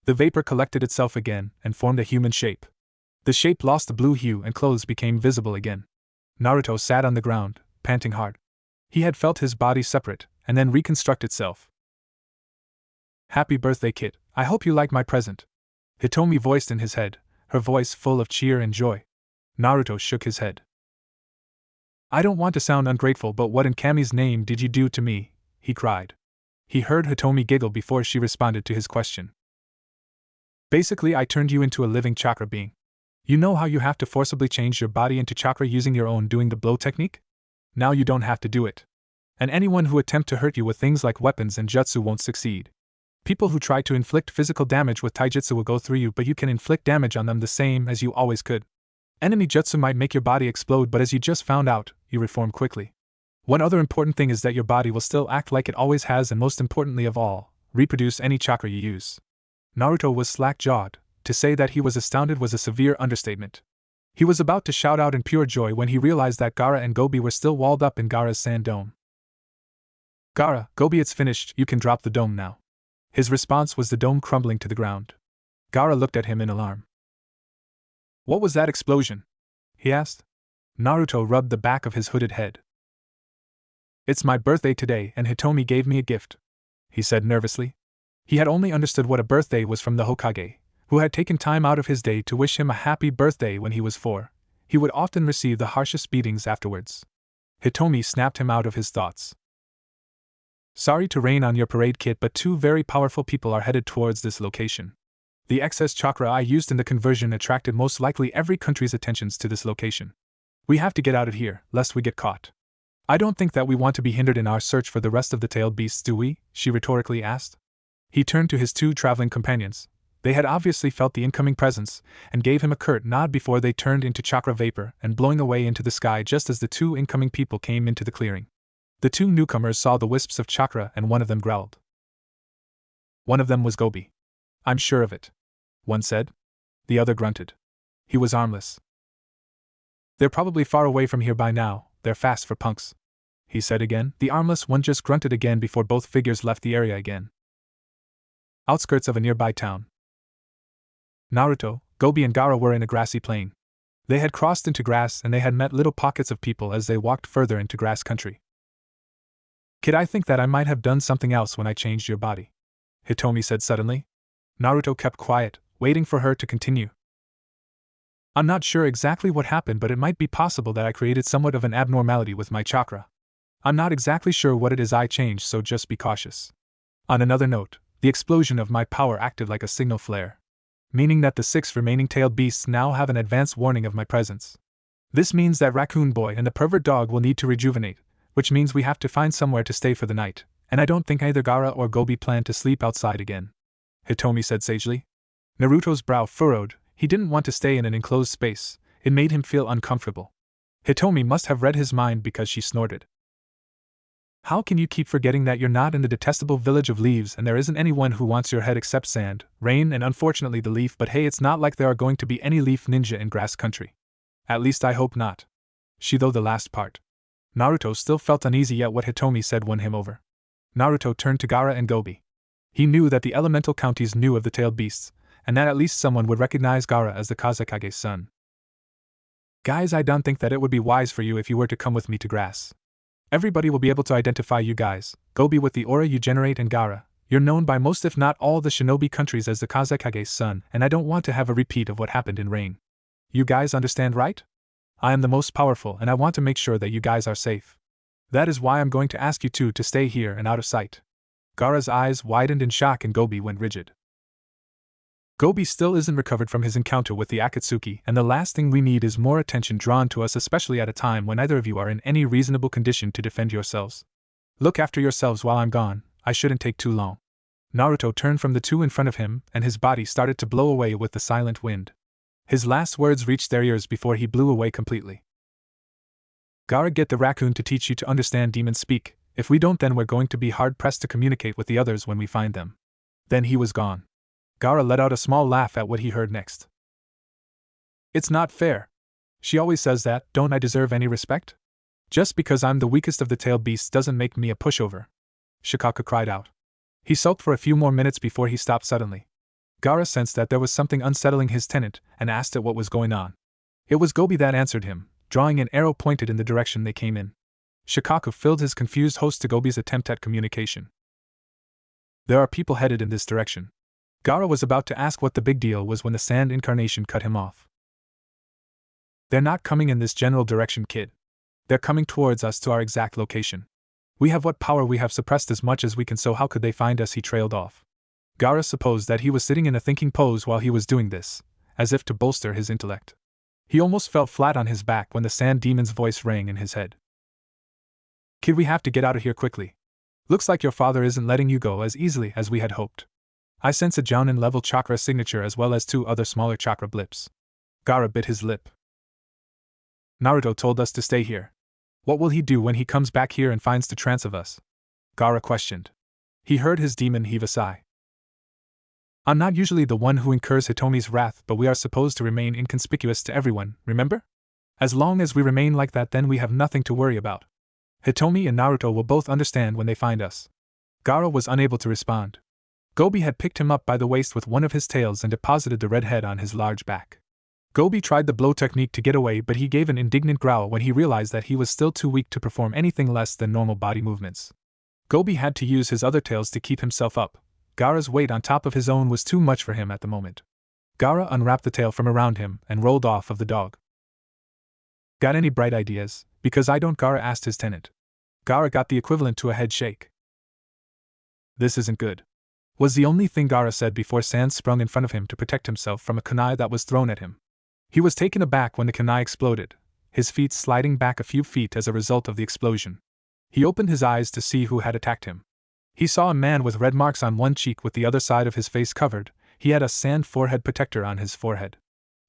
The vapor collected itself again and formed a human shape. The shape lost the blue hue and clothes became visible again. Naruto sat on the ground, panting hard. He had felt his body separate and then reconstruct itself. "Happy birthday, kid. I hope you like my present," Hitomi voiced in his head, her voice full of cheer and joy. Naruto shook his head. "I don't want to sound ungrateful, but what in Kami's name did you do to me?" he cried. He heard Hitomi giggle before she responded to his question. "Basically, I turned you into a living chakra being. You know how you have to forcibly change your body into chakra using your own doing the blow technique? Now you don't have to do it. And anyone who attempt to hurt you with things like weapons and jutsu won't succeed. People who try to inflict physical damage with taijutsu will go through you, but you can inflict damage on them the same as you always could. Enemy jutsu might make your body explode, but as you just found out, you reform quickly. One other important thing is that your body will still act like it always has, and most importantly of all, reproduce any chakra you use." Naruto was slack-jawed. To say that he was astounded was a severe understatement. He was about to shout out in pure joy when he realized that Gaara and Gobi were still walled up in Gaara's sand dome. "Gaara, Gobi, it's finished, you can drop the dome now." His response was the dome crumbling to the ground. Gaara looked at him in alarm. "What was that explosion?" he asked. Naruto rubbed the back of his hooded head. "It's my birthday today and Hitomi gave me a gift," he said nervously. He had only understood what a birthday was from the Hokage, who had taken time out of his day to wish him a happy birthday when he was 4. He would often receive the harshest beatings afterwards. Hitomi snapped him out of his thoughts. Sorry to rain on your parade, kid, but two very powerful people are headed towards this location. The excess chakra I used in the conversion attracted most likely every country's attentions to this location. We have to get out of here, lest we get caught. I don't think that we want to be hindered in our search for the rest of the tailed beasts, do we? She rhetorically asked. He turned to his two traveling companions. They had obviously felt the incoming presence, and gave him a curt nod before they turned into chakra vapor and blowing away into the sky just as the two incoming people came into the clearing. The two newcomers saw the wisps of chakra and one of them growled. One of them was Gobi. I'm sure of it, one said. The other grunted. He was armless. They're probably far away from here by now, they're fast for punks, he said again. The armless one just grunted again before both figures left the area again. Outskirts of a nearby town. Naruto, Gobi and Gaara were in a grassy plain. They had crossed into grass and they had met little pockets of people as they walked further into grass country. Kid, I think that I might have done something else when I changed your body, Hitomi said suddenly. Naruto kept quiet, waiting for her to continue. I'm not sure exactly what happened, but it might be possible that I created somewhat of an abnormality with my chakra. I'm not exactly sure what it is I changed, so just be cautious. On another note, the explosion of my power acted like a signal flare, meaning that the 6 remaining tailed beasts now have an advance warning of my presence. This means that Raccoon Boy and the pervert dog will need to rejuvenate, which means we have to find somewhere to stay for the night, and I don't think either Gaara or Gobi plan to sleep outside again, Hitomi said sagely. Naruto's brow furrowed. He didn't want to stay in an enclosed space. It made him feel uncomfortable. Hitomi must have read his mind because she snorted. How can you keep forgetting that you're not in the detestable village of leaves and there isn't anyone who wants your head except sand, rain, and unfortunately the leaf? But hey, it's not like there are going to be any leaf ninja in grass country. At least I hope not. She, though the last part. Naruto still felt uneasy at what Hitomi said won him over. Naruto turned to Gaara and Gobi. He knew that the elemental counties knew of the tailed beasts, and that at least someone would recognize Gaara as the Kazekage's son. Guys, I don't think that it would be wise for you if you were to come with me to grass. Everybody will be able to identify you guys, Gobi, with the aura you generate, and Gaara, you're known by most if not all the shinobi countries as the Kazekage's son, and I don't want to have a repeat of what happened in Rain. You guys understand, right? I am the most powerful and I want to make sure that you guys are safe. That is why I'm going to ask you two to stay here and out of sight. Gaara's eyes widened in shock and Gobi went rigid. Gobi still isn't recovered from his encounter with the Akatsuki, and the last thing we need is more attention drawn to us, especially at a time when neither of you are in any reasonable condition to defend yourselves. Look after yourselves while I'm gone, I shouldn't take too long. Naruto turned from the two in front of him, and his body started to blow away with the silent wind. His last words reached their ears before he blew away completely. Gaara, get the raccoon to teach you to understand demon speak. If we don't, then we're going to be hard-pressed to communicate with the others when we find them. Then he was gone. Gaara let out a small laugh at what he heard next. It's not fair. She always says that. Don't I deserve any respect? Just because I'm the weakest of the tailed beasts doesn't make me a pushover, Shikaka cried out. He sulked for a few more minutes before he stopped suddenly. Gaara sensed that there was something unsettling his tenant and asked it what was going on. It was Gobi that answered him, drawing an arrow pointed in the direction they came in. Shikaku filled his confused host to Gobi's attempt at communication. There are people headed in this direction. Gaara was about to ask what the big deal was when the sand incarnation cut him off. They're not coming in this general direction, kid. They're coming towards us to our exact location. We have what power we have suppressed as much as we can, so how could they find us? He trailed off. Gaara supposed that he was sitting in a thinking pose while he was doing this, as if to bolster his intellect. He almost fell flat on his back when the sand demon's voice rang in his head. Kid, we have to get out of here quickly. Looks like your father isn't letting you go as easily as we had hoped. I sense a Jounin level chakra signature as well as 2 other smaller chakra blips. Gaara bit his lip. Naruto told us to stay here. What will he do when he comes back here and finds the trance of us? Gaara questioned. He heard his demon heave a sigh. I'm not usually the one who incurs Hitomi's wrath, but we are supposed to remain inconspicuous to everyone, remember? As long as we remain like that, then we have nothing to worry about. Hitomi and Naruto will both understand when they find us. Gaara was unable to respond. Gobi had picked him up by the waist with one of his tails and deposited the red head on his large back. Gobi tried the blow technique to get away, but he gave an indignant growl when he realized that he was still too weak to perform anything less than normal body movements. Gobi had to use his other tails to keep himself up. Gaara's weight on top of his own was too much for him at the moment. Gaara unwrapped the tail from around him and rolled off of the dog. Got any bright ideas? Because I don't, Gaara asked his tenant. Gaara got the equivalent to a head shake. This isn't good, was the only thing Gaara said before sand sprung in front of him to protect himself from a kunai that was thrown at him. He was taken aback when the kunai exploded, his feet sliding back a few feet as a result of the explosion. He opened his eyes to see who had attacked him. He saw a man with red marks on one cheek with the other side of his face covered. He had a sand forehead protector on his forehead.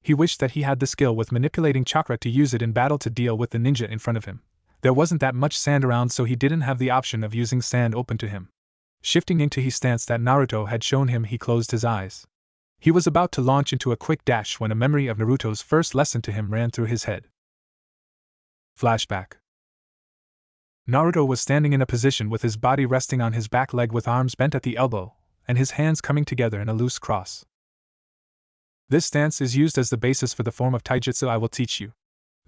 He wished that he had the skill with manipulating chakra to use it in battle to deal with the ninja in front of him. There wasn't that much sand around, so he didn't have the option of using sand open to him. Shifting into his stance that Naruto had shown him, he closed his eyes. He was about to launch into a quick dash when a memory of Naruto's first lesson to him ran through his head. Flashback. Naruto was standing in a position with his body resting on his back leg with arms bent at the elbow, and his hands coming together in a loose cross. This stance is used as the basis for the form of taijutsu I will teach you.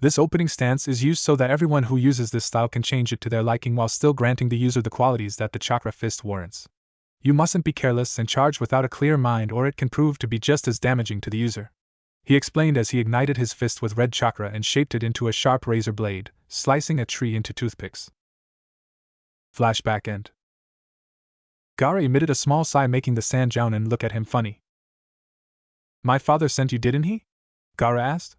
This opening stance is used so that everyone who uses this style can change it to their liking while still granting the user the qualities that the chakra fist warrants. You mustn't be careless and charge without a clear mind, or it can prove to be just as damaging to the user, he explained as he ignited his fist with red chakra and shaped it into a sharp razor blade, slicing a tree into toothpicks. Flashback end. Gaara emitted a small sigh, making the sand jounin look at him funny. My father sent you, didn't he? Gaara asked.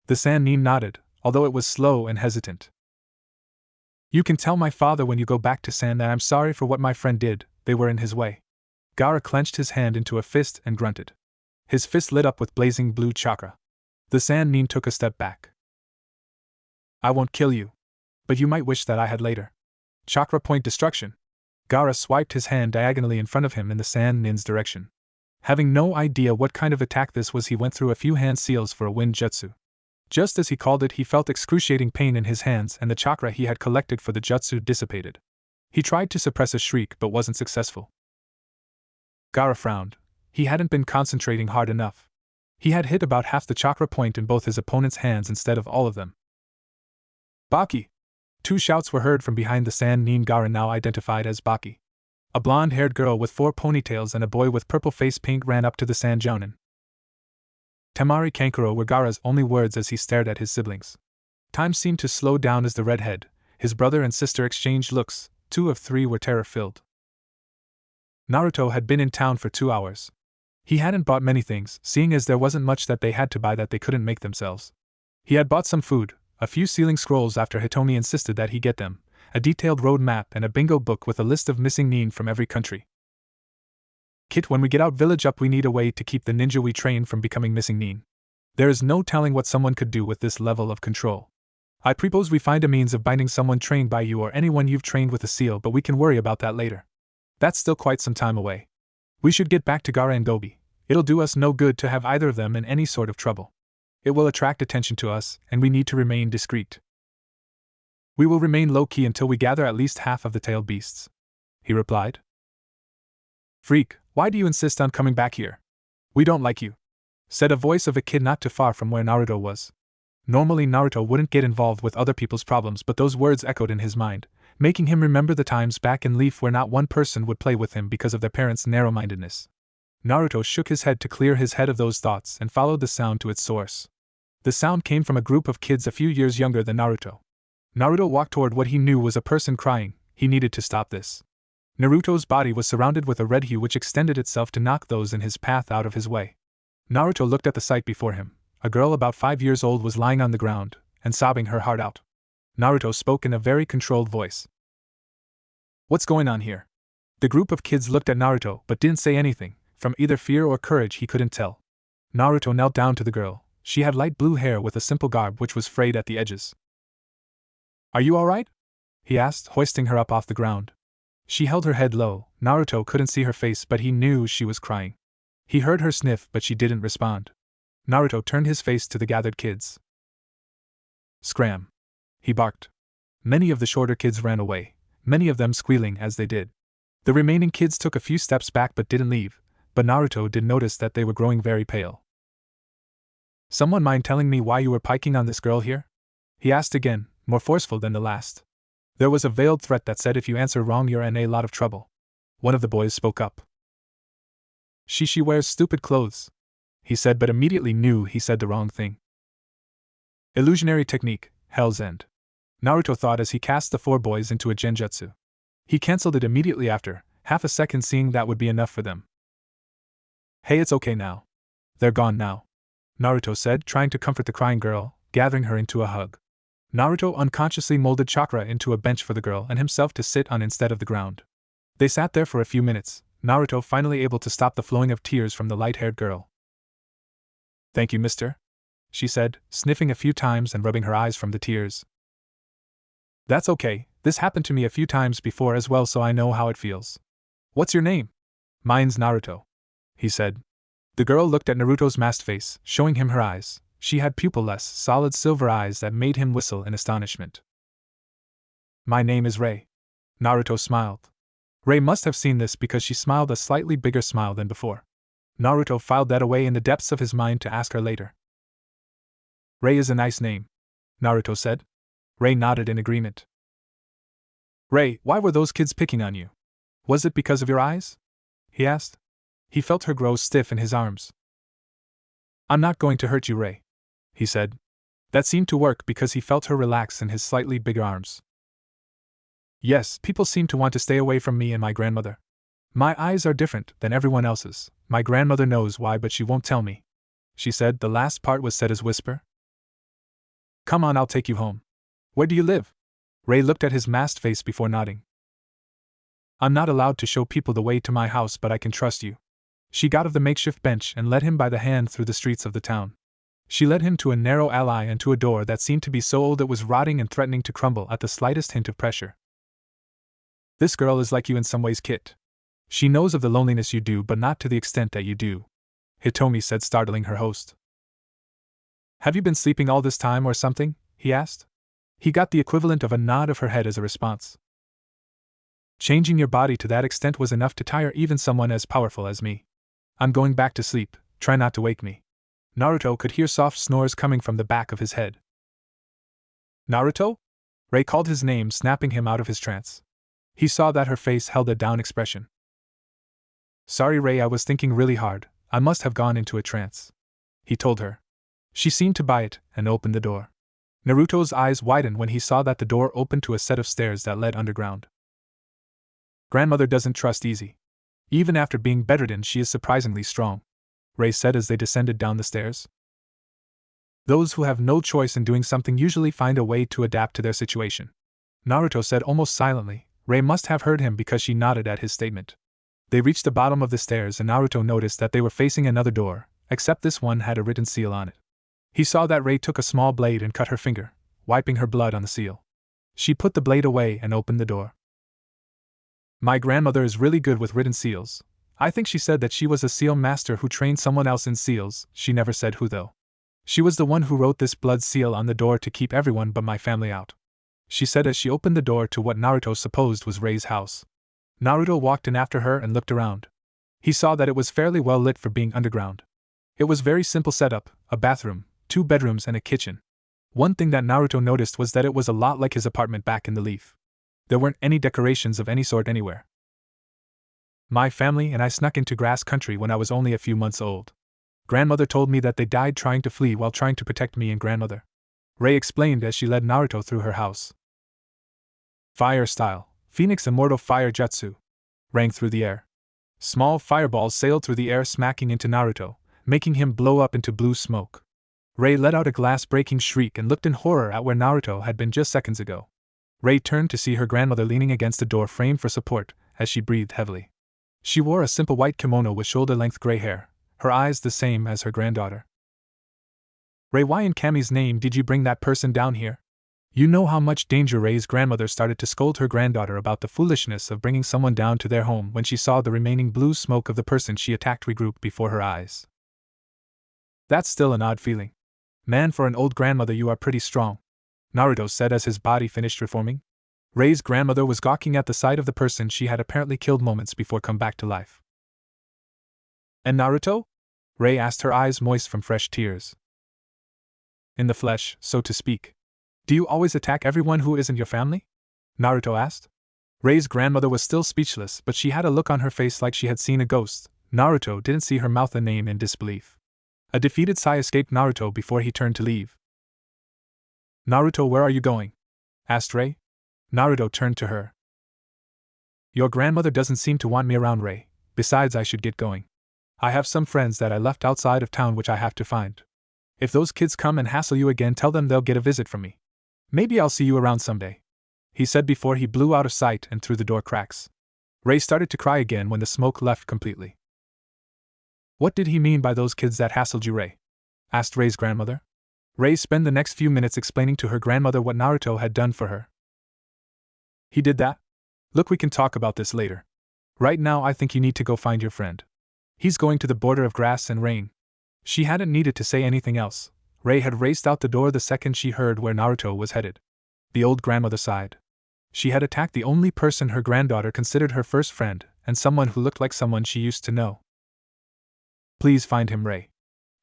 The sand nin nodded, although it was slow and hesitant. You can tell my father when you go back to Sand that I'm sorry for what my friend did, they were in his way. Gaara clenched his hand into a fist and grunted. His fist lit up with blazing blue chakra. The sand nin took a step back. I won't kill you, but you might wish that I had later. Chakra point destruction. Gaara swiped his hand diagonally in front of him in the sand nin's direction. Having no idea what kind of attack this was, he went through a few hand seals for a wind jutsu. Just as he called it, he felt excruciating pain in his hands, and the chakra he had collected for the jutsu dissipated. He tried to suppress a shriek but wasn't successful. Gaara frowned. He hadn't been concentrating hard enough. He had hit about half the chakra point in both his opponent's hands instead of all of them. Baki! Two shouts were heard from behind the sand nin. Gaara now identified as Baki. A blonde-haired girl with 4 ponytails and a boy with purple face paint ran up to the sand jounin. Temari Kankuro were Gaara's only words as he stared at his siblings. Time seemed to slow down as the redhead, his brother and sister exchanged looks. 2 of 3 were terror-filled. Naruto had been in town for 2 hours. He hadn't bought many things, seeing as there wasn't much that they had to buy that they couldn't make themselves. He had bought some food, a few sealing scrolls after Hitomi insisted that he get them, a detailed road map and a bingo book with a list of missing nin from every country. Kit, when we get out village up, we need a way to keep the ninja we train from becoming missing nin. There is no telling what someone could do with this level of control. I propose we find a means of binding someone trained by you or anyone you've trained with a seal, but we can worry about that later. That's still quite some time away. We should get back to Gaara and Gobi. It'll do us no good to have either of them in any sort of trouble. It will attract attention to us, and we need to remain discreet. We will remain low-key until we gather at least half of the tailed beasts, he replied. Freak, why do you insist on coming back here? We don't like you, said a voice of a kid not too far from where Naruto was. Normally Naruto wouldn't get involved with other people's problems, but those words echoed in his mind, making him remember the times back in Leaf where not one person would play with him because of their parents' narrow-mindedness. Naruto shook his head to clear his head of those thoughts and followed the sound to its source. The sound came from a group of kids a few years younger than Naruto. Naruto walked toward what he knew was a person crying. He needed to stop this. Naruto's body was surrounded with a red hue which extended itself to knock those in his path out of his way. Naruto looked at the sight before him. A girl about 5 years old was lying on the ground and sobbing her heart out. Naruto spoke in a very controlled voice. What's going on here? The group of kids looked at Naruto but didn't say anything. From either fear or courage he couldn't tell. Naruto knelt down to the girl. She had light blue hair with a simple garb which was frayed at the edges. Are you alright? He asked, hoisting her up off the ground. She held her head low. Naruto couldn't see her face but he knew she was crying. He heard her sniff but she didn't respond. Naruto turned his face to the gathered kids. Scram! He barked. Many of the shorter kids ran away, many of them squealing as they did. The remaining kids took a few steps back but didn't leave, but Naruto did notice that they were growing very pale. Someone mind telling me why you were piking on this girl here? He asked again, more forceful than the last. There was a veiled threat that said if you answer wrong you're in a lot of trouble. One of the boys spoke up. She wears stupid clothes, he said, but immediately knew he said the wrong thing. Illusionary technique, Hell's End. Naruto thought as he cast the 4 boys into a genjutsu. He cancelled it immediately after, half a second seeing that would be enough for them. Hey, it's okay now. They're gone now, Naruto said, trying to comfort the crying girl, gathering her into a hug. Naruto unconsciously molded chakra into a bench for the girl and himself to sit on instead of the ground. They sat there for a few minutes, Naruto finally able to stop the flowing of tears from the light-haired girl. Thank you, mister, she said, sniffing a few times and rubbing her eyes from the tears. That's okay, this happened to me a few times before as well, so I know how it feels. What's your name? Mine's Naruto, he said. The girl looked at Naruto's masked face, showing him her eyes. She had pupil-less, solid silver eyes that made him whistle in astonishment. My name is Rei. Naruto smiled. Rei must have seen this because she smiled a slightly bigger smile than before. Naruto filed that away in the depths of his mind to ask her later. Rei is a nice name, Naruto said. Rei nodded in agreement. Rei, why were those kids picking on you? Was it because of your eyes? He asked. He felt her grow stiff in his arms. I'm not going to hurt you, Rei, he said. That seemed to work because he felt her relax in his slightly bigger arms. Yes, people seem to want to stay away from me and my grandmother. My eyes are different than everyone else's. My grandmother knows why, but she won't tell me, she said. The last part was said as whisper. Come on, I'll take you home. Where do you live? Rei looked at his masked face before nodding. I'm not allowed to show people the way to my house, but I can trust you. She got off the makeshift bench and led him by the hand through the streets of the town. She led him to a narrow alley and to a door that seemed to be so old it was rotting and threatening to crumble at the slightest hint of pressure. This girl is like you in some ways, Kit. She knows of the loneliness you do, but not to the extent that you do, Hitomi said, startling her host. Have you been sleeping all this time or something? He asked. He got the equivalent of a nod of her head as a response. Changing your body to that extent was enough to tire even someone as powerful as me. I'm going back to sleep, try not to wake me. Naruto could hear soft snores coming from the back of his head. Naruto? Rei called his name, snapping him out of his trance. He saw that her face held a down expression. Sorry, Rei, I was thinking really hard. I must have gone into a trance, he told her. She seemed to buy it and opened the door. Naruto's eyes widened when he saw that the door opened to a set of stairs that led underground. Grandmother doesn't trust easy. Even after being bedridden, she is surprisingly strong, Rei said as they descended down the stairs. Those who have no choice in doing something usually find a way to adapt to their situation, Naruto said almost silently. Rei must have heard him because she nodded at his statement. They reached the bottom of the stairs and Naruto noticed that they were facing another door, except this one had a written seal on it. He saw that Rei took a small blade and cut her finger, wiping her blood on the seal. She put the blade away and opened the door. My grandmother is really good with written seals. I think she said that she was a seal master who trained someone else in seals. She never said who though. She was the one who wrote this blood seal on the door to keep everyone but my family out, she said as she opened the door to what Naruto supposed was Rei's house. Naruto walked in after her and looked around. He saw that it was fairly well lit for being underground. It was very simple setup, a bathroom, 2 bedrooms and a kitchen. One thing that Naruto noticed was that it was a lot like his apartment back in the Leaf. There weren't any decorations of any sort anywhere. My family and I snuck into grass country when I was only a few months old. Grandmother told me that they died trying to flee while trying to protect me and grandmother, Rei explained as she led Naruto through her house. Fire style, Phoenix Immortal Fire Jutsu, rang through the air. Small fireballs sailed through the air, smacking into Naruto, making him blow up into blue smoke. Rei let out a glass-breaking shriek and looked in horror at where Naruto had been just seconds ago. Rei turned to see her grandmother leaning against a door frame for support, as she breathed heavily. She wore a simple white kimono with shoulder-length gray hair, her eyes the same as her granddaughter. Rei, why in Kami's name did you bring that person down here? You know how much danger. Rei's grandmother started to scold her granddaughter about the foolishness of bringing someone down to their home when she saw the remaining blue smoke of the person she attacked regroup before her eyes. That's still an odd feeling. Man, for an old grandmother you are pretty strong, Naruto said as his body finished reforming. Rei's grandmother was gawking at the sight of the person she had apparently killed moments before come back to life. And Naruto? Rei asked, her eyes moist from fresh tears. In the flesh, so to speak. Do you always attack everyone who isn't your family? Naruto asked. Rei's grandmother was still speechless, but she had a look on her face like she had seen a ghost. Naruto didn't see her mouth a name in disbelief. A defeated sigh escaped Naruto before he turned to leave. Naruto, where are you going? Asked Rei. Naruto turned to her. Your grandmother doesn't seem to want me around, Ray. Besides, I should get going. I have some friends that I left outside of town which I have to find. If those kids come and hassle you again, tell them they'll get a visit from me. Maybe I'll see you around someday," he said before he blew out of sight and through the door cracks. Ray started to cry again when the smoke left completely. "What did he mean by those kids that hassled you, Ray?" asked Ray's grandmother. Ray spent the next few minutes explaining to her grandmother what Naruto had done for her. "He did that? Look, we can talk about this later. Right now I think you need to go find your friend. He's going to the border of grass and rain." She hadn't needed to say anything else. Ray had raced out the door the second she heard where Naruto was headed. The old grandmother sighed. She had attacked the only person her granddaughter considered her first friend, and someone who looked like someone she used to know. "Please find him, Ray.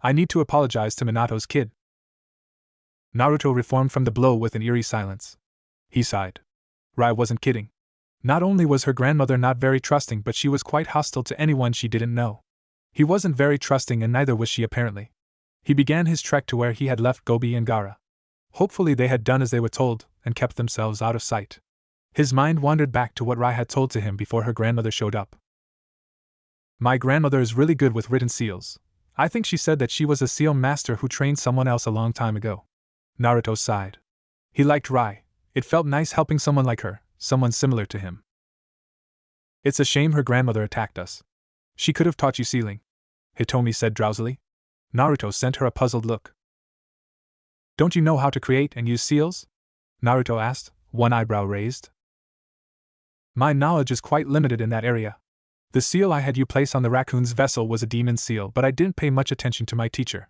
I need to apologize to Minato's kid." Naruto reformed from the blow with an eerie silence. He sighed. Rai wasn't kidding. Not only was her grandmother not very trusting, but she was quite hostile to anyone she didn't know. He wasn't very trusting, and neither was she apparently. He began his trek to where he had left Gobi and Gaara. Hopefully they had done as they were told, and kept themselves out of sight. His mind wandered back to what Rai had told to him before her grandmother showed up. "My grandmother is really good with written seals. I think she said that she was a seal master who trained someone else a long time ago." Naruto sighed. He liked Rai. It felt nice helping someone like her, someone similar to him. "It's a shame her grandmother attacked us. She could have taught you sealing," Hitomi said drowsily. Naruto sent her a puzzled look. "Don't you know how to create and use seals?" Naruto asked, one eyebrow raised. "My knowledge is quite limited in that area. The seal I had you place on the raccoon's vessel was a demon seal, but I didn't pay much attention to my teacher.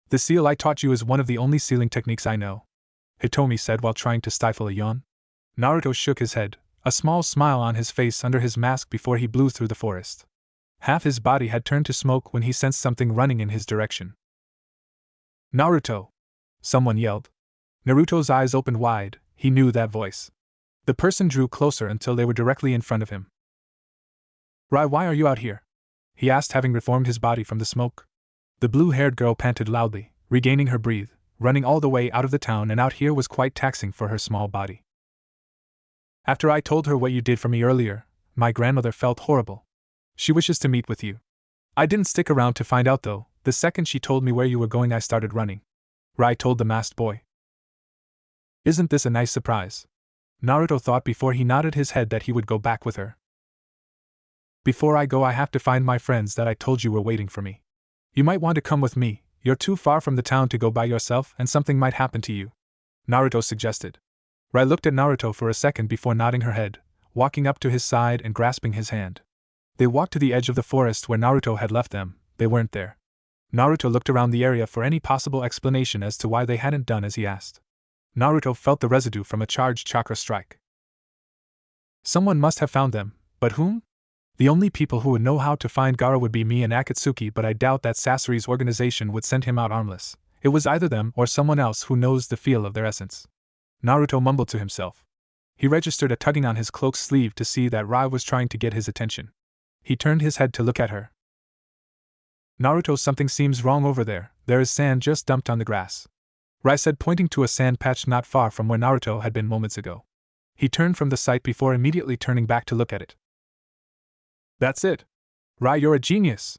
The seal I taught you is one of the only sealing techniques I know," Hitomi said while trying to stifle a yawn. Naruto shook his head, a small smile on his face under his mask before he blew through the forest. Half his body had turned to smoke when he sensed something running in his direction. "Naruto!" someone yelled. Naruto's eyes opened wide. He knew that voice. The person drew closer until they were directly in front of him. "Rai, why are you out here?" he asked, having reformed his body from the smoke. The blue-haired girl panted loudly, regaining her breath. Running all the way out of the town and out here was quite taxing for her small body. "After I told her what you did for me earlier, my grandmother felt horrible. She wishes to meet with you. I didn't stick around to find out though. The second she told me where you were going, I started running," Rai told the masked boy. "Isn't this a nice surprise?" Naruto thought before he nodded his head that he would go back with her. "Before I go, I have to find my friends that I told you were waiting for me. You might want to come with me. You're too far from the town to go by yourself, and something might happen to you," Naruto suggested. Rai looked at Naruto for a second before nodding her head, walking up to his side and grasping his hand. They walked to the edge of the forest where Naruto had left them. They weren't there. Naruto looked around the area for any possible explanation as to why they hadn't done as he asked. Naruto felt the residue from a charged chakra strike. Someone must have found them, but whom? The only people who would know how to find Gaara would be me and Akatsuki, but I doubt that Sasori's organization would send him out armless. It was either them or someone else who knows the feel of their essence. Naruto mumbled to himself. He registered a tugging on his cloak's sleeve to see that Rai was trying to get his attention. He turned his head to look at her. "Naruto, something seems wrong over there. There is sand just dumped on the grass," Rai said, pointing to a sand patch not far from where Naruto had been moments ago. He turned from the sight before immediately turning back to look at it. "That's it! Rai, you're a genius!"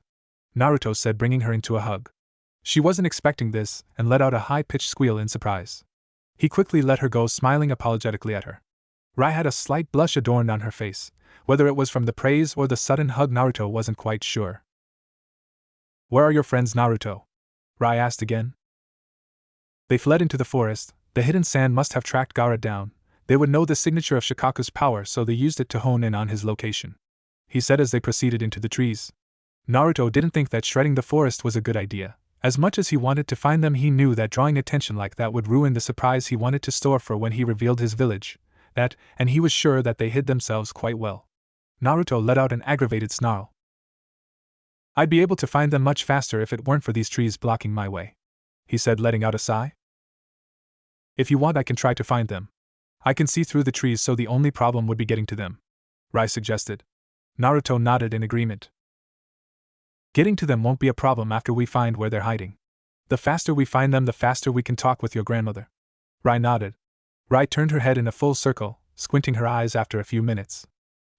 Naruto said, bringing her into a hug. She wasn't expecting this, and let out a high-pitched squeal in surprise. He quickly let her go, smiling apologetically at her. Rai had a slight blush adorned on her face. Whether it was from the praise or the sudden hug, Naruto wasn't quite sure. "Where are your friends, Naruto?" Rai asked again. "They fled into the forest. The hidden sand must have tracked Gaara down. They would know the signature of Shikaku's power, so they used it to hone in on his location," he said as they proceeded into the trees. Naruto didn't think that shredding the forest was a good idea. As much as he wanted to find them, he knew that drawing attention like that would ruin the surprise he wanted to store for when he revealed his village. And he was sure that they hid themselves quite well. Naruto let out an aggravated snarl. "I'd be able to find them much faster if it weren't for these trees blocking my way," he said, letting out a sigh. "If you want, I can try to find them. I can see through the trees, so the only problem would be getting to them," Rai suggested. Naruto nodded in agreement. "Getting to them won't be a problem after we find where they're hiding. The faster we find them, the faster we can talk with your grandmother." Rai nodded. Rai turned her head in a full circle, squinting her eyes after a few minutes.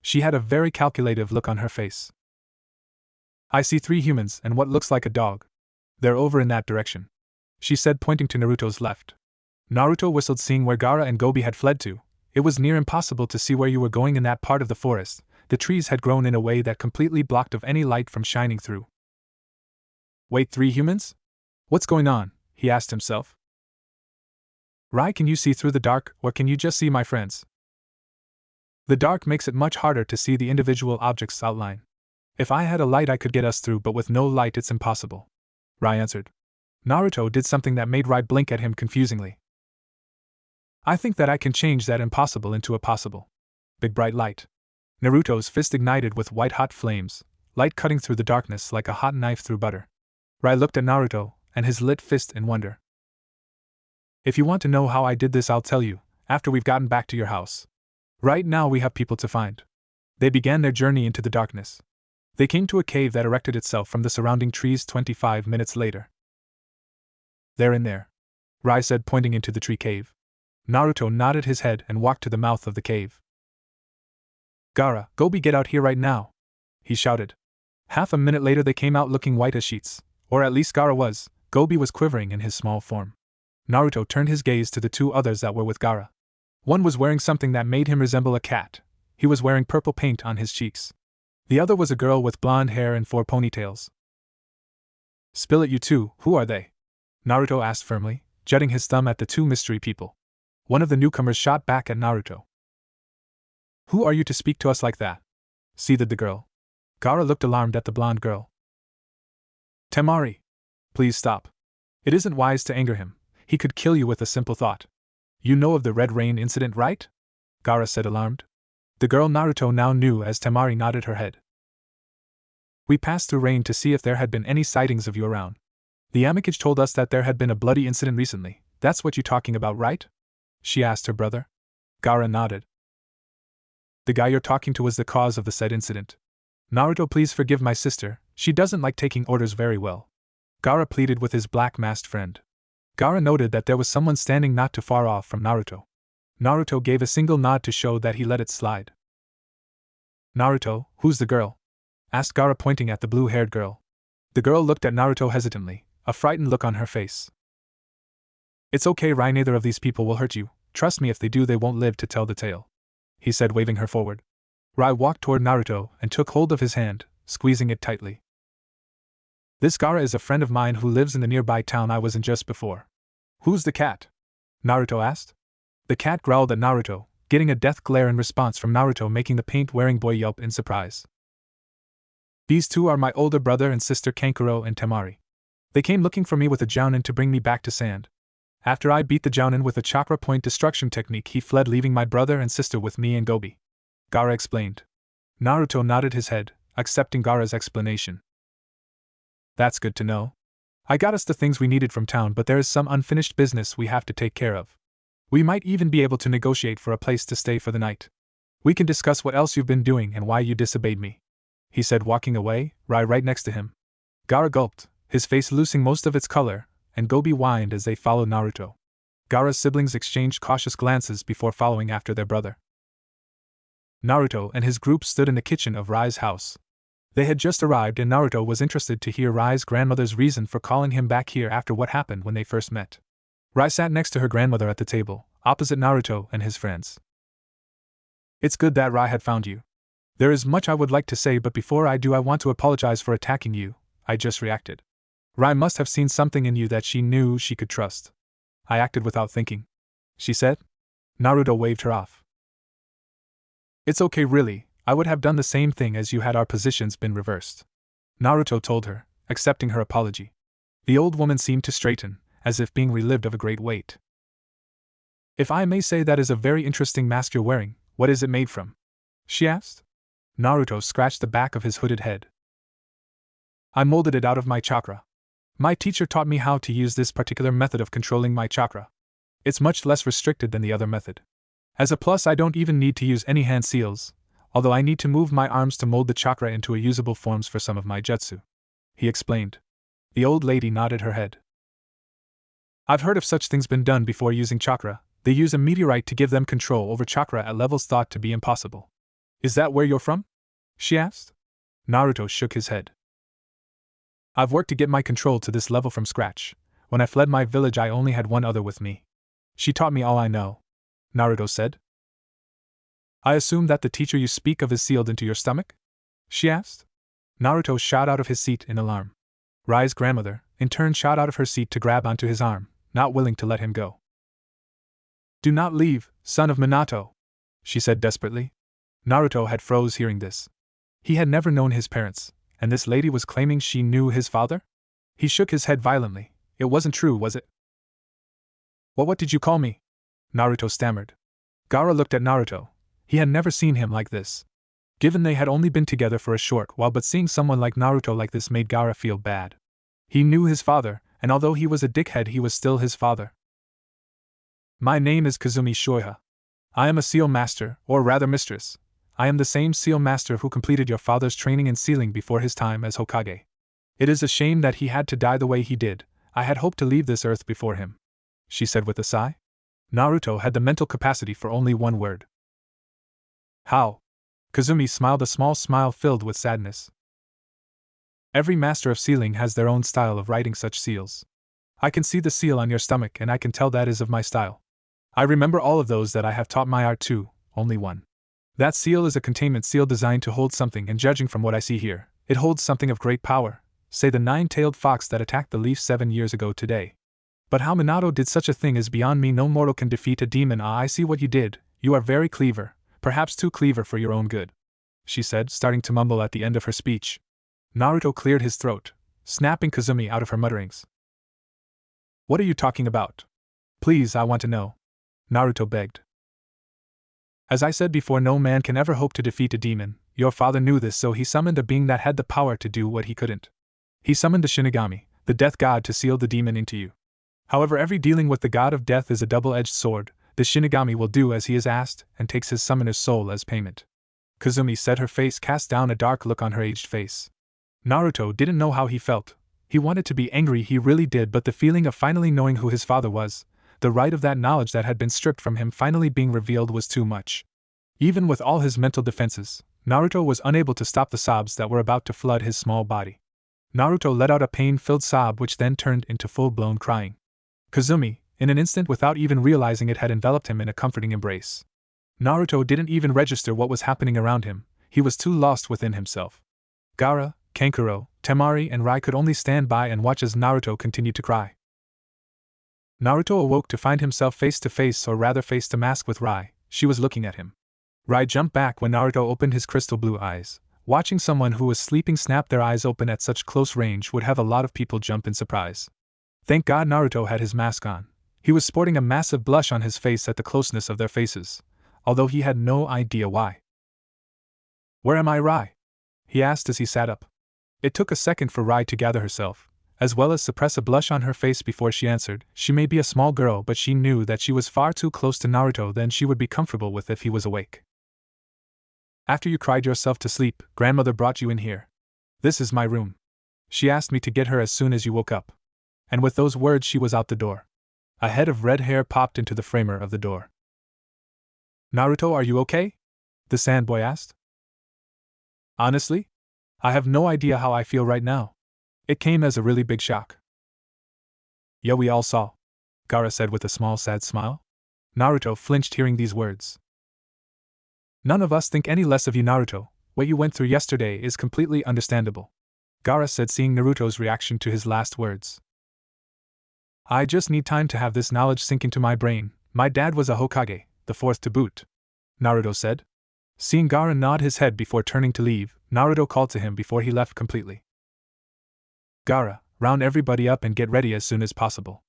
She had a very calculative look on her face. I see 3 humans and what looks like a dog. They're over in that direction, she said, pointing to Naruto's left. Naruto whistled, seeing where Gaara and Gobi had fled to. It was near impossible to see where you were going in that part of the forest. The trees had grown in a way that completely blocked off any light from shining through. Wait, 3 humans? What's going on? He asked himself. Rai, can you see through the dark, or can you just see my friends? The dark makes it much harder to see the individual object's outline. If I had a light I could get us through, but with no light it's impossible, Rai answered. Naruto did something that made Rai blink at him confusingly. I think that I can change that impossible into a possible. Big bright light. Naruto's fist ignited with white-hot flames, light cutting through the darkness like a hot knife through butter. Rai looked at Naruto and his lit fist in wonder. If you want to know how I did this, I'll tell you, after we've gotten back to your house. Right now we have people to find. They began their journey into the darkness. They came to a cave that erected itself from the surrounding trees 25 minutes later. They're in there, Rai said, pointing into the tree cave. Naruto nodded his head and walked to the mouth of the cave. Gaara, Gobi, get out here right now, he shouted. Half a minute later they came out looking white as sheets, or at least Gaara was. Gobi was quivering in his small form. Naruto turned his gaze to the 2 others that were with Gaara. One was wearing something that made him resemble a cat. He was wearing purple paint on his cheeks. The other was a girl with blonde hair and 4 ponytails. Spill it, you 2, who are they? Naruto asked firmly, jutting his thumb at the 2 mystery people. One of the newcomers shot back at Naruto. Who are you to speak to us like that? Seethed the girl. Gaara looked alarmed at the blonde girl. Temari. Please stop. It isn't wise to anger him. He could kill you with a simple thought. You know of the Red Rain incident, right? Gaara said, alarmed. The girl Naruto now knew as Temari nodded her head. We passed through rain to see if there had been any sightings of you around. The Amikage told us that there had been a bloody incident recently. That's what you're talking about, right? She asked her brother. Gaara nodded. The guy you're talking to was the cause of the said incident. Naruto, please forgive my sister, she doesn't like taking orders very well. Gaara pleaded with his black-masked friend. Gaara noted that there was someone standing not too far off from Naruto. Naruto gave a single nod to show that he let it slide. Naruto, who's the girl? Asked Gaara, pointing at the blue-haired girl. The girl looked at Naruto hesitantly, a frightened look on her face. It's okay, Rai, neither of these people will hurt you. Trust me, if they do they won't live to tell the tale, he said, waving her forward. Rai walked toward Naruto and took hold of his hand, squeezing it tightly. This Gaara is a friend of mine who lives in the nearby town I was in just before. Who's the cat? Naruto asked. The cat growled at Naruto, getting a death glare in response from Naruto, making the paint-wearing boy yelp in surprise. These 2 are my older brother and sister Kankuro and Temari. They came looking for me with a jounin to bring me back to sand. After I beat the jounin with a chakra point destruction technique, he fled, leaving my brother and sister with me and Gobi. Gaara explained. Naruto nodded his head, accepting Gaara's explanation. That's good to know. I got us the things we needed from town, but there is some unfinished business we have to take care of. We might even be able to negotiate for a place to stay for the night. We can discuss what else you've been doing and why you disobeyed me, he said, walking away, Rai right next to him. Gaara gulped, his face losing most of its color, and Gobi whined as they followed Naruto. Gaara's siblings exchanged cautious glances before following after their brother. Naruto and his group stood in the kitchen of Rai's house. They had just arrived and Naruto was interested to hear Rai's grandmother's reason for calling him back here after what happened when they first met. Rai sat next to her grandmother at the table, opposite Naruto and his friends. It's good that Rai had found you. There is much I would like to say, but before I do I want to apologize for attacking you. I just reacted. Rai must have seen something in you that she knew she could trust. I acted without thinking, she said. Naruto waved her off. It's okay, really. I would have done the same thing as you had our positions been reversed, Naruto told her, accepting her apology. The old woman seemed to straighten, as if being relieved of a great weight. If I may say, that is a very interesting mask you're wearing. What is it made from? She asked. Naruto scratched the back of his hooded head. I molded it out of my chakra. My teacher taught me how to use this particular method of controlling my chakra. It's much less restricted than the other method. As a plus, I don't even need to use any hand seals, although I need to move my arms to mold the chakra into a usable forms for some of my jutsu, he explained. The old lady nodded her head. I've heard of such things been done before using chakra. They use a meteorite to give them control over chakra at levels thought to be impossible. Is that where you're from? She asked. Naruto shook his head. I've worked to get my control to this level from scratch. When I fled my village, I only had one other with me. She taught me all I know, Naruto said. I assume that the teacher you speak of is sealed into your stomach? She asked. Naruto shot out of his seat in alarm. Rai's grandmother, in turn, shot out of her seat to grab onto his arm, not willing to let him go. Do not leave, son of Minato, she said desperately. Naruto had froze hearing this. He had never known his parents, and this lady was claiming she knew his father? He shook his head violently. It wasn't true, was it? What did you call me? Naruto stammered. Gaara looked at Naruto. He had never seen him like this. Given they had only been together for a short while, but seeing someone like Naruto like this made Gaara feel bad. He knew his father, and although he was a dickhead, he was still his father. My name is Kazumi Shoiha. I am a seal master, or rather mistress. I am the same seal master who completed your father's training in sealing before his time as Hokage. It is a shame that he had to die the way he did. I had hoped to leave this earth before him, she said with a sigh. Naruto had the mental capacity for only one word. How? Kazumi smiled, a small smile filled with sadness. Every master of sealing has their own style of writing such seals. I can see the seal on your stomach, and I can tell that is of my style. I remember all of those that I have taught my art to, only one. That seal is a containment seal designed to hold something, and judging from what I see here, it holds something of great power, say the nine-tailed fox that attacked the leaf 7 years ago today. But how Minato did such a thing is beyond me. No mortal can defeat a demon. Ah, I see what you did. You are very clever, perhaps too clever for your own good, she said, starting to mumble at the end of her speech. Naruto cleared his throat, snapping Kazumi out of her mutterings. What are you talking about? Please, I want to know, Naruto begged. As I said before, no man can ever hope to defeat a demon. Your father knew this, so he summoned a being that had the power to do what he couldn't. He summoned the Shinigami, the death god, to seal the demon into you. However, every dealing with the god of death is a double-edged sword. The Shinigami will do as he is asked, and takes his summoner's soul as payment. Kazumi said, her face cast down a dark look on her aged face. Naruto didn't know how he felt. He wanted to be angry, he really did, but the feeling of finally knowing who his father was, the right of that knowledge that had been stripped from him finally being revealed, was too much. Even with all his mental defenses, Naruto was unable to stop the sobs that were about to flood his small body. Naruto let out a pain-filled sob which then turned into full-blown crying. Kazumi, in an instant, without even realizing it, had enveloped him in a comforting embrace. Naruto didn't even register what was happening around him. He was too lost within himself. Gaara, Kankuro, Temari, and Rai could only stand by and watch as Naruto continued to cry. Naruto awoke to find himself face to face, or rather face to mask, with Rai. She was looking at him. Rai jumped back when Naruto opened his crystal blue eyes. Watching someone who was sleeping snap their eyes open at such close range would have a lot of people jump in surprise. Thank God Naruto had his mask on. He was sporting a massive blush on his face at the closeness of their faces, although he had no idea why. Where am I, Rai? He asked as he sat up. It took a second for Rai to gather herself, as well as suppress a blush on her face before she answered. She may be a small girl, but she knew that she was far too close to Naruto than she would be comfortable with if he was awake. After you cried yourself to sleep, grandmother brought you in here. This is my room. She asked me to get her as soon as you woke up. And with those words she was out the door. A head of red hair popped into the framer of the door. Naruto, are you okay? The sandboy asked. Honestly? I have no idea how I feel right now. It came as a really big shock. Yeah, we all saw, Gaara said with a small sad smile. Naruto flinched hearing these words. None of us think any less of you, Naruto. What you went through yesterday is completely understandable, Gaara said, seeing Naruto's reaction to his last words. I just need time to have this knowledge sink into my brain. My dad was a Hokage, the fourth to boot, Naruto said. Seeing Gaara nod his head before turning to leave, Naruto called to him before he left completely. Gaara, round everybody up and get ready as soon as possible.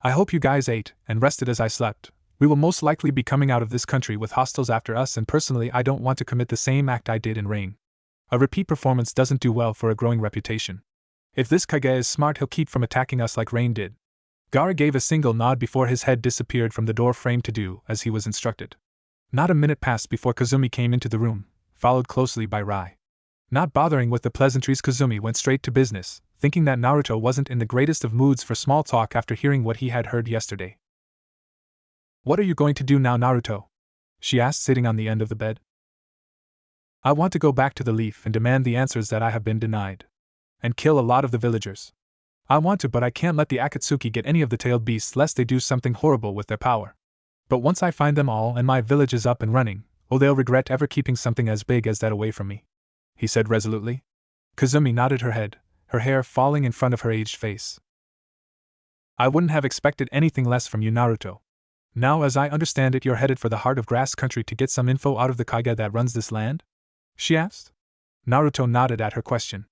I hope you guys ate and rested as I slept. We will most likely be coming out of this country with hostiles after us, and personally I don't want to commit the same act I did in Rain. A repeat performance doesn't do well for a growing reputation. If this Kage is smart, he'll keep from attacking us like Rain did. Gaara gave a single nod before his head disappeared from the door frame to do as he was instructed. Not a minute passed before Kazumi came into the room, followed closely by Rai. Not bothering with the pleasantries, Kazumi went straight to business, thinking that Naruto wasn't in the greatest of moods for small talk after hearing what he had heard yesterday. What are you going to do now, Naruto? She asked, sitting on the end of the bed. I want to go back to the Leaf and demand the answers that I have been denied. And kill a lot of the villagers. I want to, but I can't let the Akatsuki get any of the tailed beasts lest they do something horrible with their power. But once I find them all and my village is up and running, oh, they'll regret ever keeping something as big as that away from me," he said resolutely. Kazumi nodded her head, her hair falling in front of her aged face. "I wouldn't have expected anything less from you, Naruto. Now, as I understand it, you're headed for the heart of grass country to get some info out of the Kage that runs this land?" she asked. Naruto nodded at her question.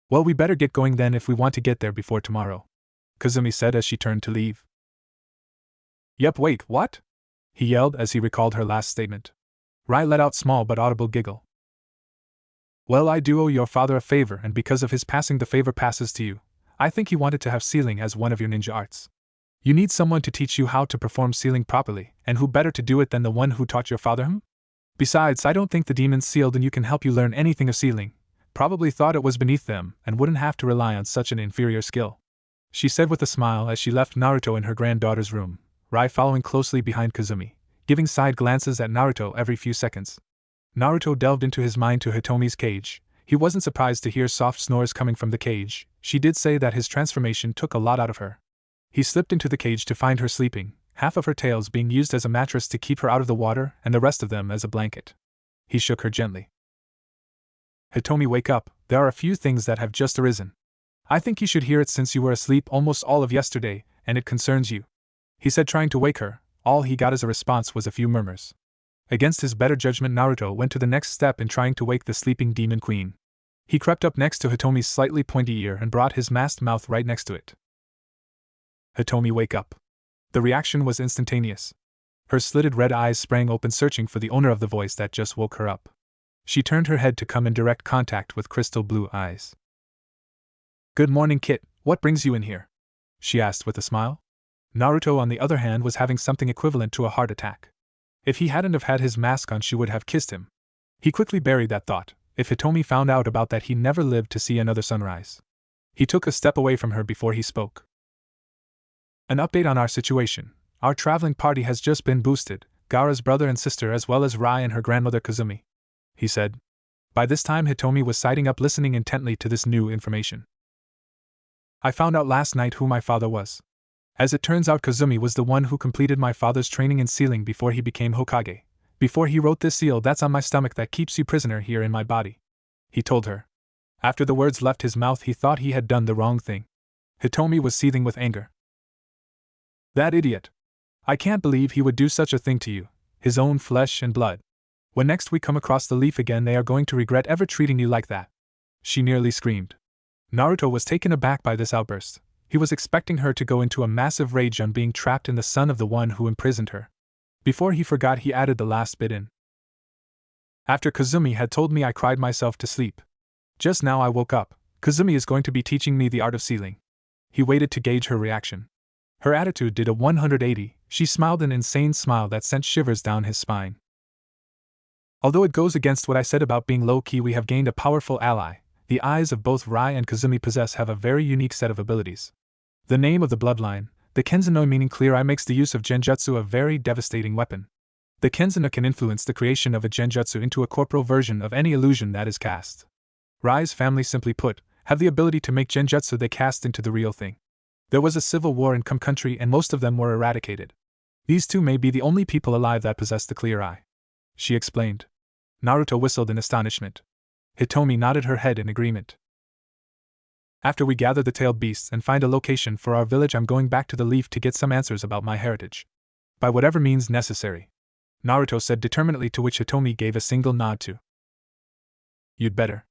"Well, we better get going then if we want to get there before tomorrow," Kazumi said as she turned to leave. "Yep, wait, what?" he yelled as he recalled her last statement. Rai let out small but audible giggle. "Well, I do owe your father a favor, and because of his passing, the favor passes to you. I think he wanted to have sealing as one of your ninja arts. You need someone to teach you how to perform sealing properly, and who better to do it than the one who taught your father him? Besides, I don't think the demons sealed and you can help you learn anything of sealing. Probably thought it was beneath them and wouldn't have to rely on such an inferior skill," she said with a smile as she left Naruto in her granddaughter's room, Rai following closely behind Kazumi, giving side glances at Naruto every few seconds. Naruto delved into his mind to Hitomi's cage. He wasn't surprised to hear soft snores coming from the cage. She did say that his transformation took a lot out of her. He slipped into the cage to find her sleeping, half of her tails being used as a mattress to keep her out of the water and the rest of them as a blanket. He shook her gently. "Hitomi, wake up, there are a few things that have just arisen. I think you should hear it since you were asleep almost all of yesterday, and it concerns you," he said, trying to wake her. All he got as a response was a few murmurs. Against his better judgment, Naruto went to the next step in trying to wake the sleeping demon queen. He crept up next to Hitomi's slightly pointy ear and brought his masked mouth right next to it. "Hitomi, wake up." The reaction was instantaneous. Her slitted red eyes sprang open, searching for the owner of the voice that just woke her up. She turned her head to come in direct contact with crystal blue eyes. "Good morning, Kit, what brings you in here?" she asked with a smile. Naruto, on the other hand, was having something equivalent to a heart attack. If he hadn't have had his mask on, she would have kissed him. He quickly buried that thought. If Hitomi found out about that, he never lived to see another sunrise. He took a step away from her before he spoke. "An update on our situation. Our traveling party has just been boosted, Gaara's brother and sister as well as Rai and her grandmother Kazumi," he said. By this time Hitomi was sitting up, listening intently to this new information. "I found out last night who my father was. As it turns out, Kazumi was the one who completed my father's training in sealing before he became Hokage. Before he wrote this seal that's on my stomach that keeps you prisoner here in my body," he told her. After the words left his mouth, he thought he had done the wrong thing. Hitomi was seething with anger. "That idiot! I can't believe he would do such a thing to you, his own flesh and blood. When next we come across the Leaf again, they are going to regret ever treating you like that," she nearly screamed. Naruto was taken aback by this outburst. He was expecting her to go into a massive rage on being trapped in the son of the one who imprisoned her. Before he forgot, he added the last bit in. "After Kazumi had told me, I cried myself to sleep. Just now I woke up. Kazumi is going to be teaching me the art of sealing." He waited to gauge her reaction. Her attitude did a 180, she smiled an insane smile that sent shivers down his spine. "Although it goes against what I said about being low-key, we have gained a powerful ally. The eyes of both Rai and Kazumi have a very unique set of abilities. The name of the bloodline, the Kenzano, meaning clear eye, makes the use of genjutsu a very devastating weapon. The Kenzano can influence the creation of a genjutsu into a corporeal version of any illusion that is cast. Rai's family, simply put, have the ability to make genjutsu they cast into the real thing. There was a civil war in country and most of them were eradicated. These two may be the only people alive that possess the clear eye," she explained. Naruto whistled in astonishment. Hitomi nodded her head in agreement. "After we gather the tailed beasts and find a location for our village, I'm going back to the Leaf to get some answers about my heritage. By whatever means necessary," Naruto said determinedly, to which Hitomi gave a single nod to. "You'd better.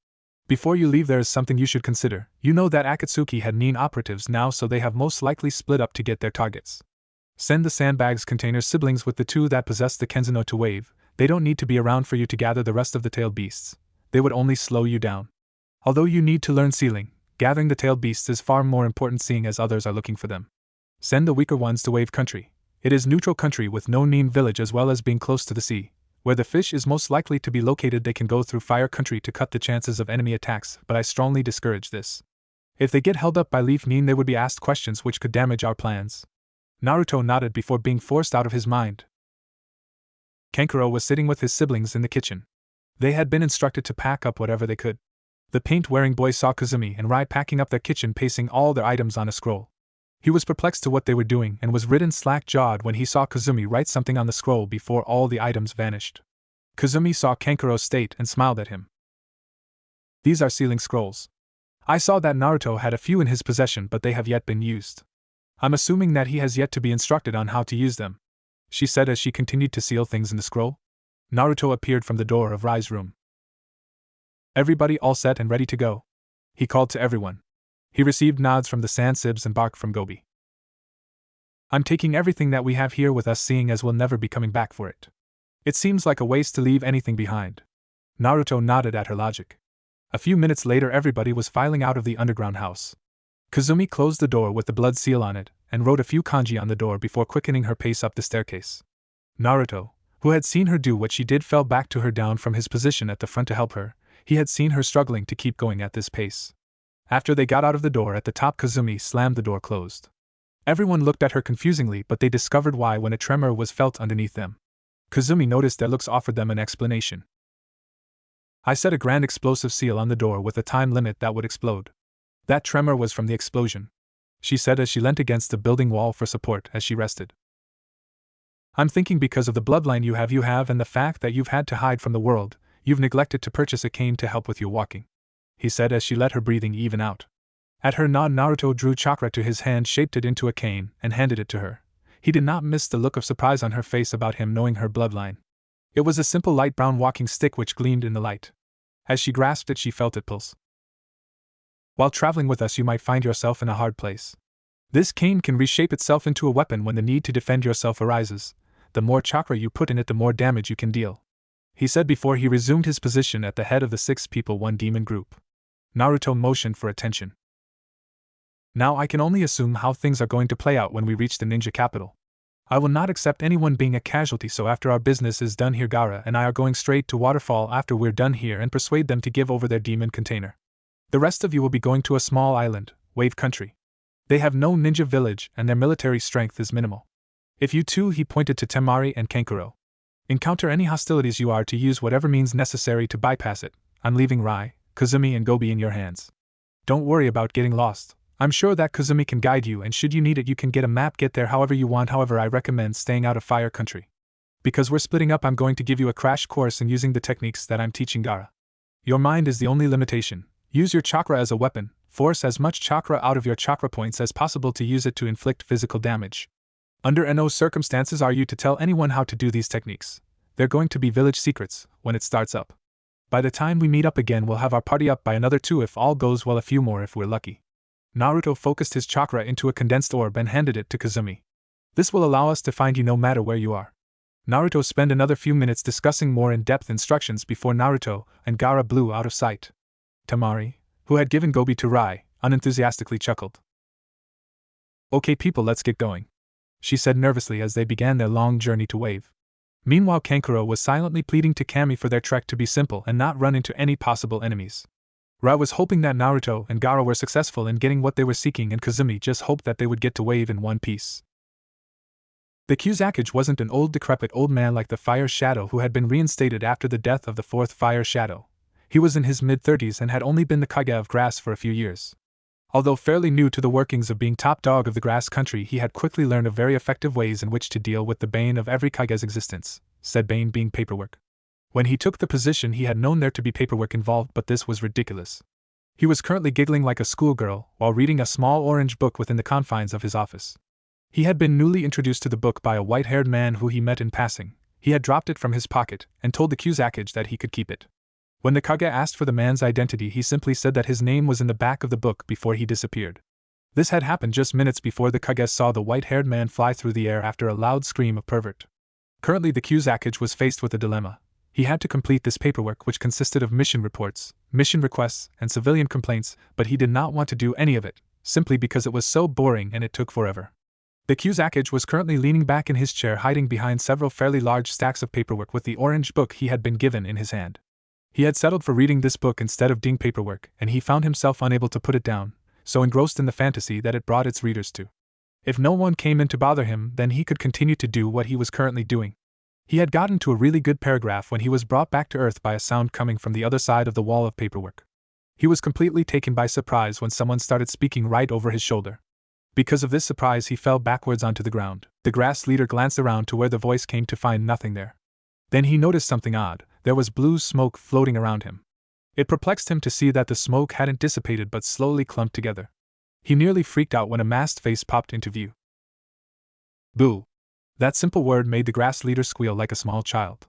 Before you leave, there is something you should consider. You know that Akatsuki had Nin operatives now, so they have most likely split up to get their targets. Send the sandbags container siblings with the two that possess the Kenzano to Wave. They don't need to be around for you to gather the rest of the tailed beasts. They would only slow you down. Although you need to learn sealing, gathering the tailed beasts is far more important, seeing as others are looking for them. Send the weaker ones to Wave Country. It is neutral country with no Nin village, as well as being close to the sea. Where the fish is most likely to be located, they can go through Fire Country to cut the chances of enemy attacks, but I strongly discourage this. If they get held up by Leaf Nin, they would be asked questions which could damage our plans." Naruto nodded before being forced out of his mind. Kankuro was sitting with his siblings in the kitchen. They had been instructed to pack up whatever they could. The paint-wearing boy saw Kazumi and Rai packing up their kitchen, pasting all their items on a scroll. He was perplexed to what they were doing and was ridden slack-jawed when he saw Kazumi write something on the scroll before all the items vanished. Kazumi saw Kankuro's state and smiled at him. "These are sealing scrolls. I saw that Naruto had a few in his possession, but they have yet been used. I'm assuming that he has yet to be instructed on how to use them," she said as she continued to seal things in the scroll. Naruto appeared from the door of Rai's room. "Everybody all set and ready to go?" he called to everyone. He received nods from the Sansibs and bark from Gobi. "I'm taking everything that we have here with us, seeing as we'll never be coming back for it. It seems like a waste to leave anything behind." Naruto nodded at her logic. A few minutes later, everybody was filing out of the underground house. Kazumi closed the door with the blood seal on it and wrote a few kanji on the door before quickening her pace up the staircase. Naruto, who had seen her do what she did, fell back to her down from his position at the front to help her. He had seen her struggling to keep going at this pace. After they got out of the door at the top, Kazumi slammed the door closed. Everyone looked at her confusingly, but they discovered why when a tremor was felt underneath them. Kazumi noticed their looks offered them an explanation. "I set a grand explosive seal on the door with a time limit that would explode. That tremor was from the explosion," she said as she leant against the building wall for support as she rested. "I'm thinking because of the bloodline you have and the fact that you've had to hide from the world, you've neglected to purchase a cane to help with your walking," he said as she let her breathing even out. At her nod, Naruto drew chakra to his hand, shaped it into a cane, and handed it to her. He did not miss the look of surprise on her face about him knowing her bloodline. It was a simple light brown walking stick which gleamed in the light. As she grasped it, she felt it pulse. "While traveling with us, you might find yourself in a hard place. This cane can reshape itself into a weapon when the need to defend yourself arises. The more chakra you put in it, the more damage you can deal," he said before he resumed his position at the head of the 6 people 1 demon group. Naruto motioned for attention. "Now I can only assume how things are going to play out when we reach the ninja capital. I will not accept anyone being a casualty, so after our business is done here, Gaara and I are going straight to Waterfall after we're done here and persuade them to give over their demon container. The rest of you will be going to a small island, Wave Country. They have no ninja village and their military strength is minimal. If you two," he pointed to Temari and Kankuro, "encounter any hostilities, you are to use whatever means necessary to bypass it. I'm leaving Rai, Kazumi and Gobi in your hands. Don't worry about getting lost. I'm sure that Kazumi can guide you, and should you need it you can get a map, get there however you want. However, I recommend staying out of Fire Country. Because we're splitting up, I'm going to give you a crash course in using the techniques that I'm teaching Gaara. Your mind is the only limitation. Use your chakra as a weapon, force as much chakra out of your chakra points as possible to use it to inflict physical damage. Under no circumstances are you to tell anyone how to do these techniques. They're going to be village secrets when it starts up. By the time we meet up again, we'll have our party up by another 2 if all goes well, a few more if we're lucky." Naruto focused his chakra into a condensed orb and handed it to Kazumi. "This will allow us to find you no matter where you are." Naruto spent another few minutes discussing more in-depth instructions before Naruto and Gaara blew out of sight. Temari, who had given Gobi to Rai, unenthusiastically chuckled. "Okay people, let's get going," she said nervously as they began their long journey to Wave. Meanwhile, Kankuro was silently pleading to Kami for their trek to be simple and not run into any possible enemies. Rai was hoping that Naruto and Gaara were successful in getting what they were seeking, and Kazumi just hoped that they would get to Wave in one piece. The Kyuzakage wasn't an old decrepit old man like the Fire Shadow who had been reinstated after the death of the 4th Fire Shadow. He was in his mid-30s and had only been the Kage of Grass for a few years. Although fairly new to the workings of being top dog of the Grass Country, he had quickly learned of very effective ways in which to deal with the bane of every Kage's existence, said bane being paperwork. When he took the position, he had known there to be paperwork involved, but this was ridiculous. He was currently giggling like a schoolgirl while reading a small orange book within the confines of his office. He had been newly introduced to the book by a white-haired man who he met in passing. He had dropped it from his pocket and told the Kyuzakage that he could keep it. When the Kage asked for the man's identity, he simply said that his name was in the back of the book before he disappeared. This had happened just minutes before the Kage saw the white-haired man fly through the air after a loud scream of pervert. Currently the Kyuzakage was faced with a dilemma. He had to complete this paperwork, which consisted of mission reports, mission requests, and civilian complaints, but he did not want to do any of it, simply because it was so boring and it took forever. The Kyuzakage was currently leaning back in his chair, hiding behind several fairly large stacks of paperwork with the orange book he had been given in his hand. He had settled for reading this book instead of doing paperwork, and he found himself unable to put it down, so engrossed in the fantasy that it brought its readers to. If no one came in to bother him, then he could continue to do what he was currently doing. He had gotten to a really good paragraph when he was brought back to earth by a sound coming from the other side of the wall of paperwork. He was completely taken by surprise when someone started speaking right over his shoulder. Because of this surprise, he fell backwards onto the ground. The grass leader glanced around to where the voice came to find nothing there. Then he noticed something odd. There was blue smoke floating around him. It perplexed him to see that the smoke hadn't dissipated but slowly clumped together. He nearly freaked out when a masked face popped into view. Boo! That simple word made the grass leader squeal like a small child.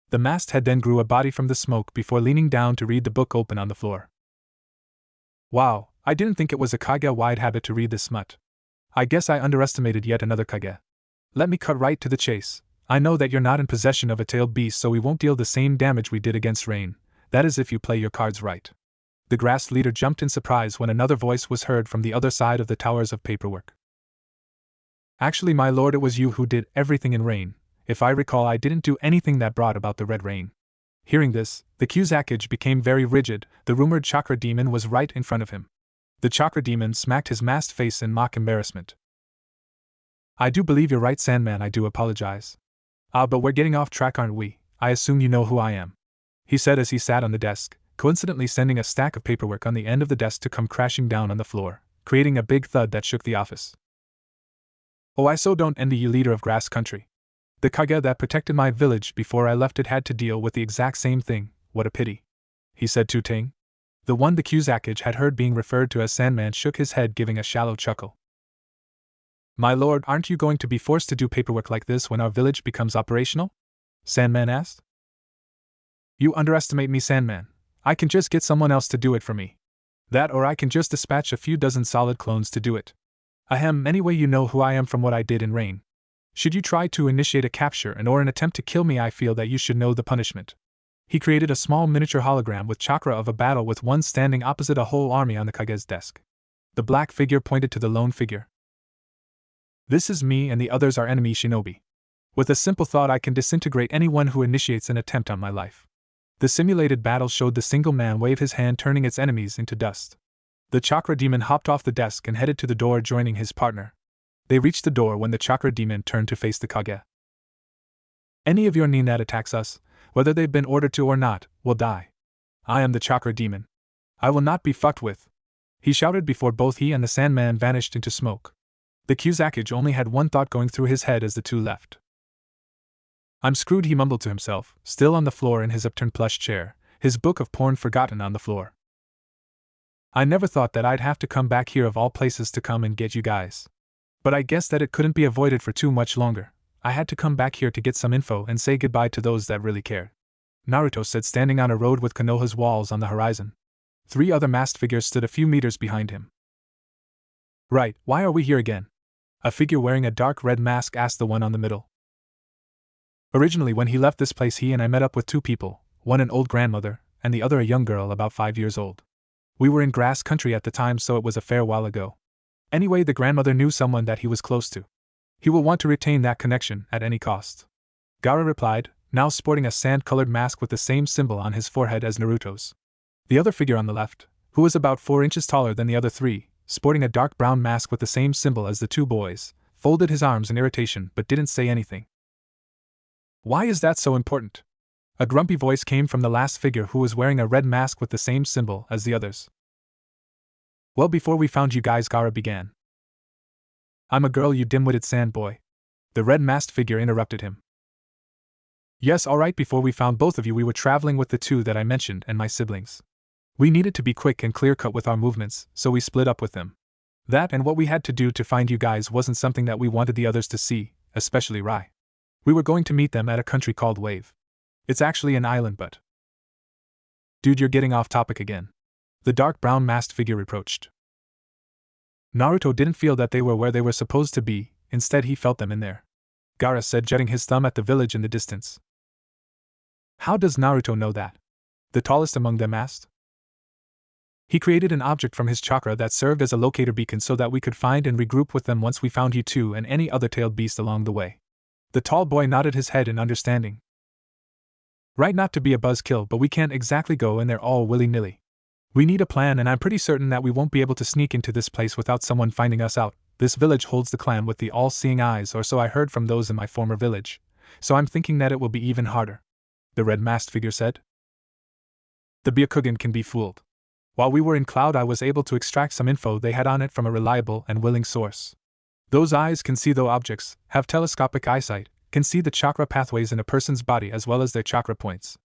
The masked head then grew a body from the smoke before leaning down to read the book open on the floor. Wow, I didn't think it was a Kage-wide habit to read this smut. I guess I underestimated yet another Kage. Let me cut right to the chase. I know that you're not in possession of a tailed beast, so we won't deal the same damage we did against Rain. That is if you play your cards right. The grass leader jumped in surprise when another voice was heard from the other side of the towers of paperwork. Actually, my lord, it was you who did everything in Rain. If I recall, I didn't do anything that brought about the red rain. Hearing this, the Kuzakage became very rigid. The rumored chakra demon was right in front of him. The chakra demon smacked his masked face in mock embarrassment. I do believe you're right, Sandman, I do apologize. But we're getting off track, aren't we? I assume you know who I am, he said as he sat on the desk, coincidentally sending a stack of paperwork on the end of the desk to come crashing down on the floor, creating a big thud that shook the office. Oh, I so don't envy you, leader of Grass Country. The Kage that protected my village before I left it had to deal with the exact same thing. What a pity, he said to Ting. The one the Kuzakage had heard being referred to as Sandman shook his head, giving a shallow chuckle. My lord, aren't you going to be forced to do paperwork like this when our village becomes operational? Sandman asked. You underestimate me, Sandman. I can just get someone else to do it for me. That, or I can just dispatch a few dozen solid clones to do it. Ahem, anyway, you know who I am from what I did in Rain. Should you try to initiate a capture or an attempt to kill me, I feel that you should know the punishment. He created a small miniature hologram with chakra of a battle with one standing opposite a whole army on the Kage's desk. The black figure pointed to the lone figure. This is me and the others are enemy shinobi. With a simple thought, I can disintegrate anyone who initiates an attempt on my life. The simulated battle showed the single man wave his hand, turning its enemies into dust. The chakra demon hopped off the desk and headed to the door, joining his partner. They reached the door when the chakra demon turned to face the Kage. Any of your nin that attacks us, whether they've been ordered to or not, will die. I am the chakra demon. I will not be fucked with, he shouted before both he and the Sandman vanished into smoke. The Kuzakage only had one thought going through his head as the two left. I'm screwed, he mumbled to himself, still on the floor in his upturned plush chair, his book of porn forgotten on the floor. I never thought that I'd have to come back here of all places to come and get you guys. But I guess that it couldn't be avoided for too much longer. I had to come back here to get some info and say goodbye to those that really cared. Naruto said, standing on a road with Konoha's walls on the horizon. 3 other masked figures stood a few meters behind him. Right, why are we here again? A figure wearing a dark red mask asked the one on the middle. Originally, when he left this place, he and I met up with 2 people, one an old grandmother, and the other a young girl about 5 years old. We were in Grass Country at the time, so it was a fair while ago. Anyway, the grandmother knew someone that he was close to. He will want to retain that connection at any cost. Gaara replied, now sporting a sand-colored mask with the same symbol on his forehead as Naruto's. The other figure on the left, who was about 4 inches taller than the other 3, sporting a dark brown mask with the same symbol as the 2 boys, folded his arms in irritation but didn't say anything. Why is that so important? A grumpy voice came from the last figure, who was wearing a red mask with the same symbol as the others. Well, before we found you guys, Gaara began. I'm a girl, you dim-witted sand boy. The red-masked figure interrupted him. Yes, alright, before we found both of you, we were traveling with the 2 that I mentioned and my siblings. We needed to be quick and clear-cut with our movements, so we split up with them. That and what we had to do to find you guys wasn't something that we wanted the others to see, especially Rai. We were going to meet them at a country called Wave. It's actually an island, but... Dude, you're getting off topic again. The dark brown masked figure reproached. Naruto didn't feel that they were where they were supposed to be, instead he felt them in there. Gaara said, jetting his thumb at the village in the distance. How does Naruto know that? The tallest among them asked. He created an object from his chakra that served as a locator beacon so that we could find and regroup with them once we found you 2 and any other tailed beast along the way. The tall boy nodded his head in understanding. Right, not to be a buzzkill, but we can't exactly go in there all willy-nilly. We need a plan, and I'm pretty certain that we won't be able to sneak into this place without someone finding us out. This village holds the clan with the all-seeing eyes, or so I heard from those in my former village. so I'm thinking that it will be even harder," the red-masked figure said. "The Byakugan can be fooled. While we were in Cloud, I was able to extract some info they had on it from a reliable and willing source. Those eyes can see those objects, have telescopic eyesight, can see the chakra pathways in a person's body as well as their chakra points.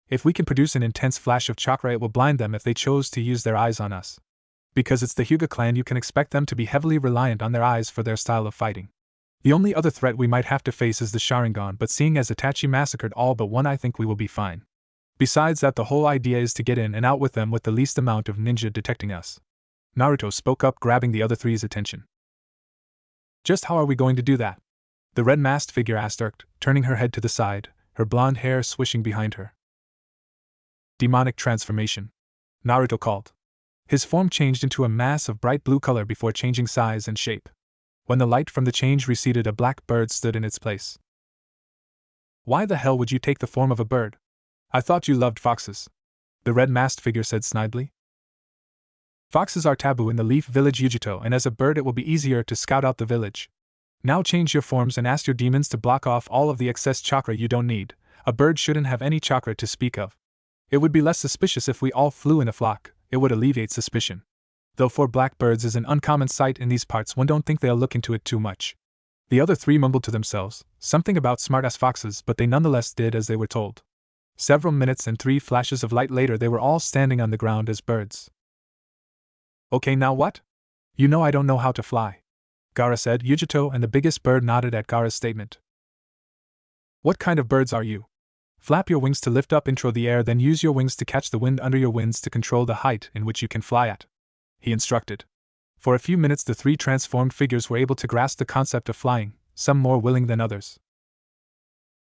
If we can produce an intense flash of chakra, it will blind them if they chose to use their eyes on us. Because it's the Hyuga clan, you can expect them to be heavily reliant on their eyes for their style of fighting. The only other threat we might have to face is the Sharingan, but seeing as Itachi massacred all but one, I think we will be fine. Besides that, the whole idea is to get in and out with them with the least amount of ninja detecting us." Naruto spoke up, grabbing the other three's attention. "Just how are we going to do that?" the red-masked figure asked, irked, turning her head to the side, her blonde hair swishing behind her. "Demonic transformation," Naruto called. His form changed into a mass of bright blue color before changing size and shape. When the light from the change receded, a black bird stood in its place. "Why the hell would you take the form of a bird? I thought you loved foxes," the red-masked figure said snidely. "Foxes are taboo in the Leaf Village Yujito, and as a bird it will be easier to scout out the village. Now change your forms and ask your demons to block off all of the excess chakra you don't need. A bird shouldn't have any chakra to speak of. It would be less suspicious if we all flew in a flock, it would alleviate suspicion. Though 4 black birds is an uncommon sight in these parts, one don't think they'll look into it too much." The other three mumbled to themselves, something about smart-ass foxes, but they nonetheless did as they were told. Several minutes and 3 flashes of light later, they were all standing on the ground as birds. "Okay, now what?" "You know I don't know how to fly," Gaara said. Yujito and the biggest bird nodded at Gaara's statement. "What kind of birds are you? Flap your wings to lift up into the air, then use your wings to catch the wind under your wings to control the height in which you can fly at," he instructed. For a few minutes the 3 transformed figures were able to grasp the concept of flying, some more willing than others.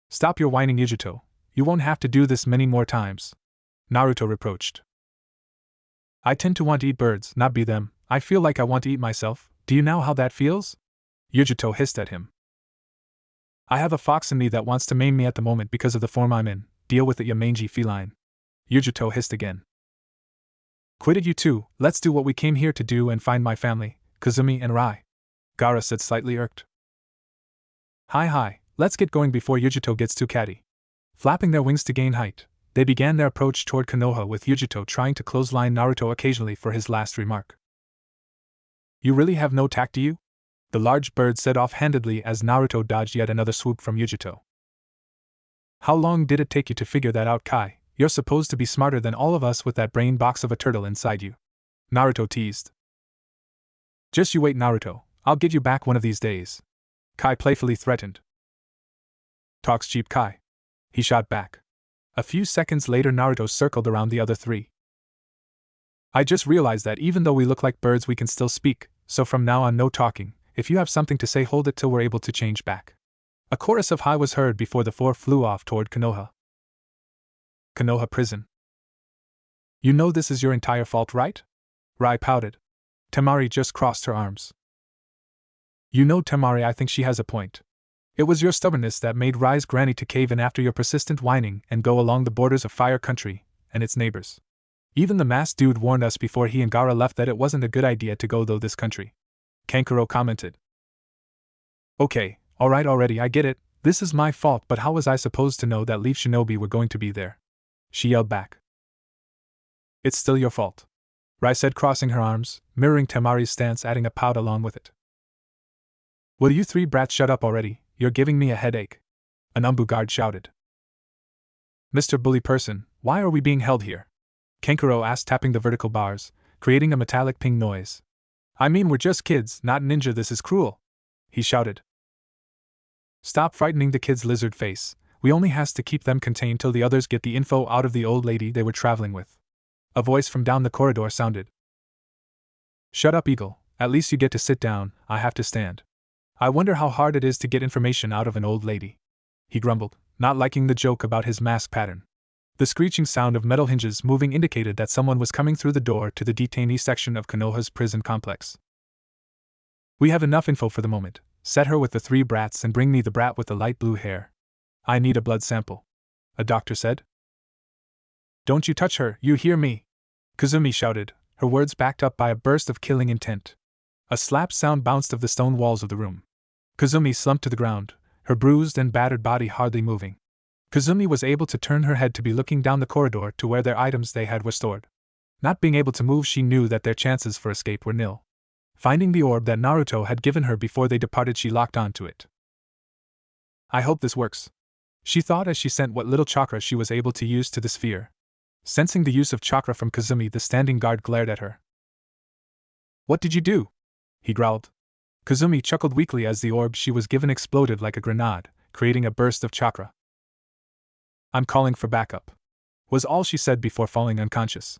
"Stop your whining, Yujito. You won't have to do this many more times," Naruto reproached. "I tend to want to eat birds, not be them. I feel like I want to eat myself. Do you know how that feels?" Yujito hissed at him. "I have a fox in me that wants to maim me at the moment because of the form I'm in. Deal with it, you mangy feline," Yujito hissed again. "Quit it, you two. Let's do what we came here to do and find my family, Kazumi and Rai," Gaara said, slightly irked. Hi, let's get going before Yujito gets too catty." Flapping their wings to gain height, they began their approach toward Konoha, with Yujito trying to clothesline Naruto occasionally for his last remark. "You really have no tact, do you?" the large bird said offhandedly as Naruto dodged yet another swoop from Yujito. "How long did it take you to figure that out, Kai? You're supposed to be smarter than all of us with that brain box of a turtle inside you," Naruto teased. "Just you wait, Naruto, I'll get you back one of these days," Kai playfully threatened. "Talks cheap, Kai," he shot back. A few seconds later Naruto circled around the other 3. "I just realized that even though we look like birds we can still speak, so from now on no talking. If you have something to say, hold it till we're able to change back." A chorus of "hi" was heard before the 4 flew off toward Konoha. Konoha prison. "You know this is your entire fault, right?" Rai pouted. Temari just crossed her arms. "You know, Temari, I think she has a point. It was your stubbornness that made Rai's granny to cave in after your persistent whining and go along the borders of Fire Country and its neighbors. Even the masked dude warned us before he and Gaara left that it wasn't a good idea to go through this country," Kankuro commented. "Okay, alright already, I get it. This is my fault, but how was I supposed to know that Leaf Shinobi were going to be there?" she yelled back. "It's still your fault," Rai said, crossing her arms, mirroring Temari's stance, adding a pout along with it. "Will you 3 brats shut up already? You're giving me a headache," an Umbu guard shouted. "Mr. Bully Person, why are we being held here?" Kankuro asked, tapping the vertical bars, creating a metallic ping noise. "I mean, we're just kids, not ninja, this is cruel," he shouted. "Stop frightening the kids, lizard face. We only has to keep them contained till the others get the info out of the old lady they were traveling with," a voice from down the corridor sounded. "Shut up, Eagle, at least you get to sit down, I have to stand. I wonder how hard it is to get information out of an old lady," he grumbled, not liking the joke about his mask pattern. The screeching sound of metal hinges moving indicated that someone was coming through the door to the detainee section of Konoha's prison complex. "We have enough info for the moment. Set her with the 3 brats and bring me the brat with the light blue hair. I need a blood sample," a doctor said. "Don't you touch her, you hear me?" Kazumi shouted, her words backed up by a burst of killing intent. A slap sound bounced off the stone walls of the room. Kazumi slumped to the ground, her bruised and battered body hardly moving. Kazumi was able to turn her head to be looking down the corridor to where their items they had were stored. Not being able to move, she knew that their chances for escape were nil. Finding the orb that Naruto had given her before they departed, she locked onto it. I hope this works, she thought as she sent what little chakra she was able to use to the sphere. Sensing the use of chakra from Kazumi, the standing guard glared at her. What did you do? He growled. Kazumi chuckled weakly as the orb she was given exploded like a grenade, creating a burst of chakra. I'm calling for backup, was all she said before falling unconscious.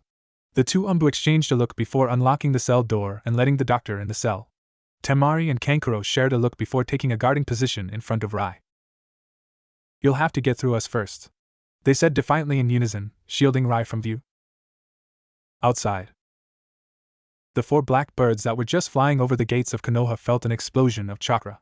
The two Umbu exchanged a look before unlocking the cell door and letting the doctor in the cell. Temari and Kankuro shared a look before taking a guarding position in front of Rai. You'll have to get through us first, they said defiantly in unison, shielding Rai from view. Outside, the 4 black birds that were just flying over the gates of Konoha felt an explosion of chakra.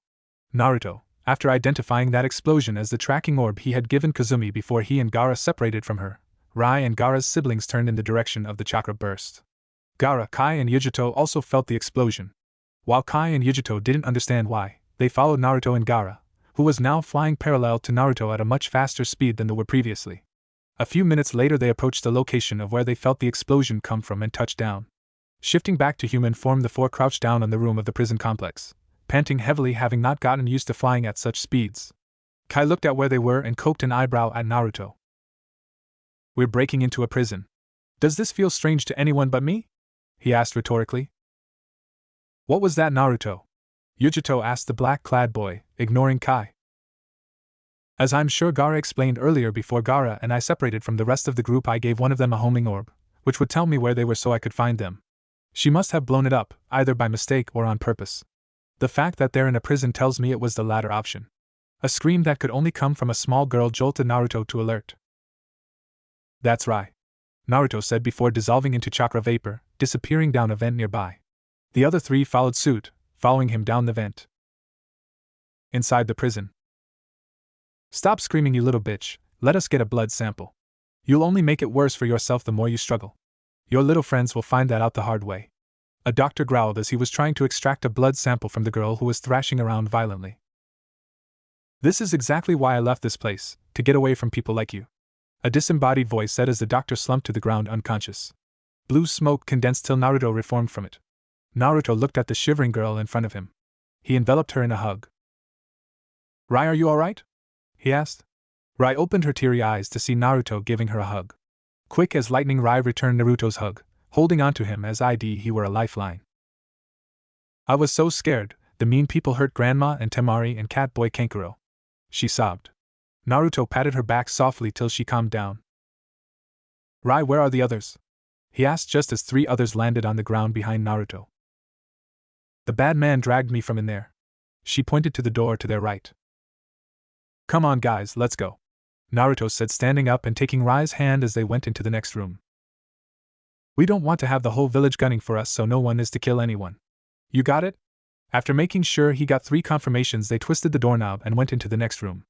Naruto, after identifying that explosion as the tracking orb he had given Kazumi before he and Gaara separated from her, Rai and Gaara's siblings turned in the direction of the chakra burst. Gaara, Kai, and Yujito also felt the explosion. While Kai and Yujito didn't understand why, they followed Naruto and Gaara, who was now flying parallel to Naruto at a much faster speed than they were previously. A few minutes later, they approached the location of where they felt the explosion come from and touched down. Shifting back to human form, the 4 crouched down on the room of the prison complex, panting heavily, having not gotten used to flying at such speeds. Kai looked at where they were and cocked an eyebrow at Naruto. We're breaking into a prison. Does this feel strange to anyone but me? He asked rhetorically. What was that, Naruto? Yujito asked the black-clad boy, ignoring Kai. As I'm sure Gaara explained earlier, before Gaara and I separated from the rest of the group, I gave one of them a homing orb, which would tell me where they were so I could find them. She must have blown it up, either by mistake or on purpose. The fact that they're in a prison tells me it was the latter option. A scream that could only come from a small girl jolted Naruto to alert. That's right, Naruto said before dissolving into chakra vapor, disappearing down a vent nearby. The other 3 followed suit, following him down the vent. Inside the prison. Stop screaming, you little bitch, let us get a blood sample. You'll only make it worse for yourself the more you struggle. Your little friends will find that out the hard way. A doctor growled as he was trying to extract a blood sample from the girl who was thrashing around violently. This is exactly why I left this place, to get away from people like you, a disembodied voice said as the doctor slumped to the ground unconscious. Blue smoke condensed till Naruto reformed from it. Naruto looked at the shivering girl in front of him. He enveloped her in a hug. Rai, are you alright? He asked. Rai opened her teary eyes to see Naruto giving her a hug. Quick as lightning, Rai returned Naruto's hug, holding onto him as he were a lifeline. I was so scared, the mean people hurt Grandma and Temari and Catboy Kankuro, she sobbed. Naruto patted her back softly till she calmed down. Rai, where are the others? He asked just as 3 others landed on the ground behind Naruto. The bad man dragged me from in there. She pointed to the door to their right. Come on guys, let's go, Naruto said, standing up and taking Rai's hand as they went into the next room. We don't want to have the whole village gunning for us, so no one is to kill anyone. You got it? After making sure he got 3 confirmations, they twisted the doorknob and went into the next room.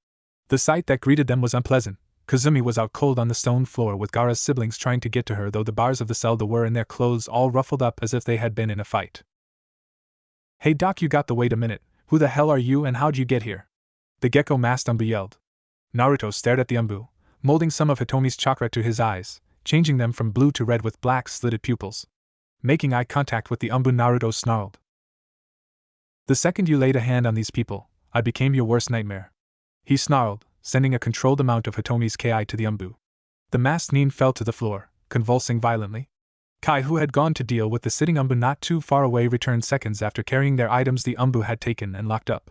The sight that greeted them was unpleasant. Kazumi was out cold on the stone floor with Gaara's siblings trying to get to her, though the bars of the cell were in their clothes, all ruffled up as if they had been in a fight. Hey Doc, you got to wait a minute. Who the hell are you and how'd you get here? The gecko-masked Umbu yelled. Naruto stared at the Umbu, molding some of Hitomi's chakra to his eyes, changing them from blue to red with black slitted pupils. Making eye contact with the Umbu, Naruto snarled. The second you laid a hand on these people, I became your worst nightmare. He snarled, sending a controlled amount of Hitomi's Ki to the Umbu. The masked Nin fell to the floor, convulsing violently. Kai, who had gone to deal with the sitting Umbu not too far away, returned seconds after carrying their items the Umbu had taken and locked up.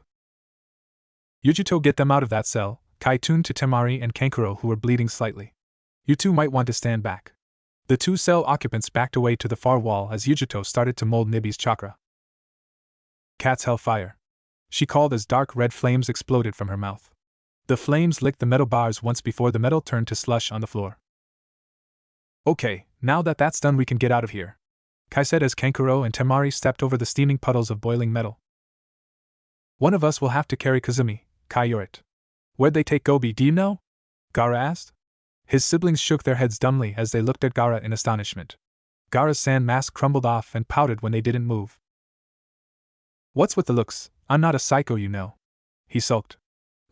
Yujito, get them out of that cell, Kai tuned to Temari and Kankuro, who were bleeding slightly. You two might want to stand back. The 2 cell occupants backed away to the far wall as Yujito started to mold Nibi's chakra. Cat's hellfire, she called as dark red flames exploded from her mouth. The flames licked the metal bars once before the metal turned to slush on the floor. Okay, now that that's done, we can get out of here, Kai said as Kankuro and Temari stepped over the steaming puddles of boiling metal. One of us will have to carry Kazumi, Kai, you're it. Where'd they take Gobi, do you know? Gaara asked. His siblings shook their heads dumbly as they looked at Gaara in astonishment. Gaara's sand mask crumbled off and pouted when they didn't move. What's with the looks? I'm not a psycho, you know, he sulked.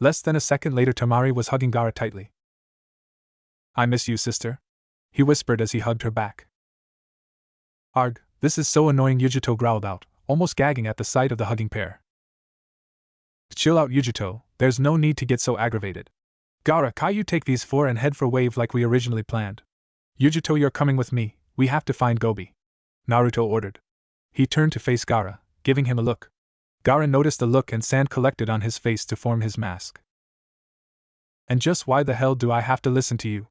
Less than a second later, Temari was hugging Gaara tightly. I miss you, sister, he whispered as he hugged her back. Arg, this is so annoying, Yujito growled out, almost gagging at the sight of the hugging pair. Chill out, Yujito, there's no need to get so aggravated. Gaara, Kai, you take these four and head for Wave like we originally planned. Yujito, you're coming with me, we have to find Gobi, Naruto ordered. He turned to face Gaara, giving him a look. Gaara noticed the look and sand collected on his face to form his mask. And just why the hell do I have to listen to you?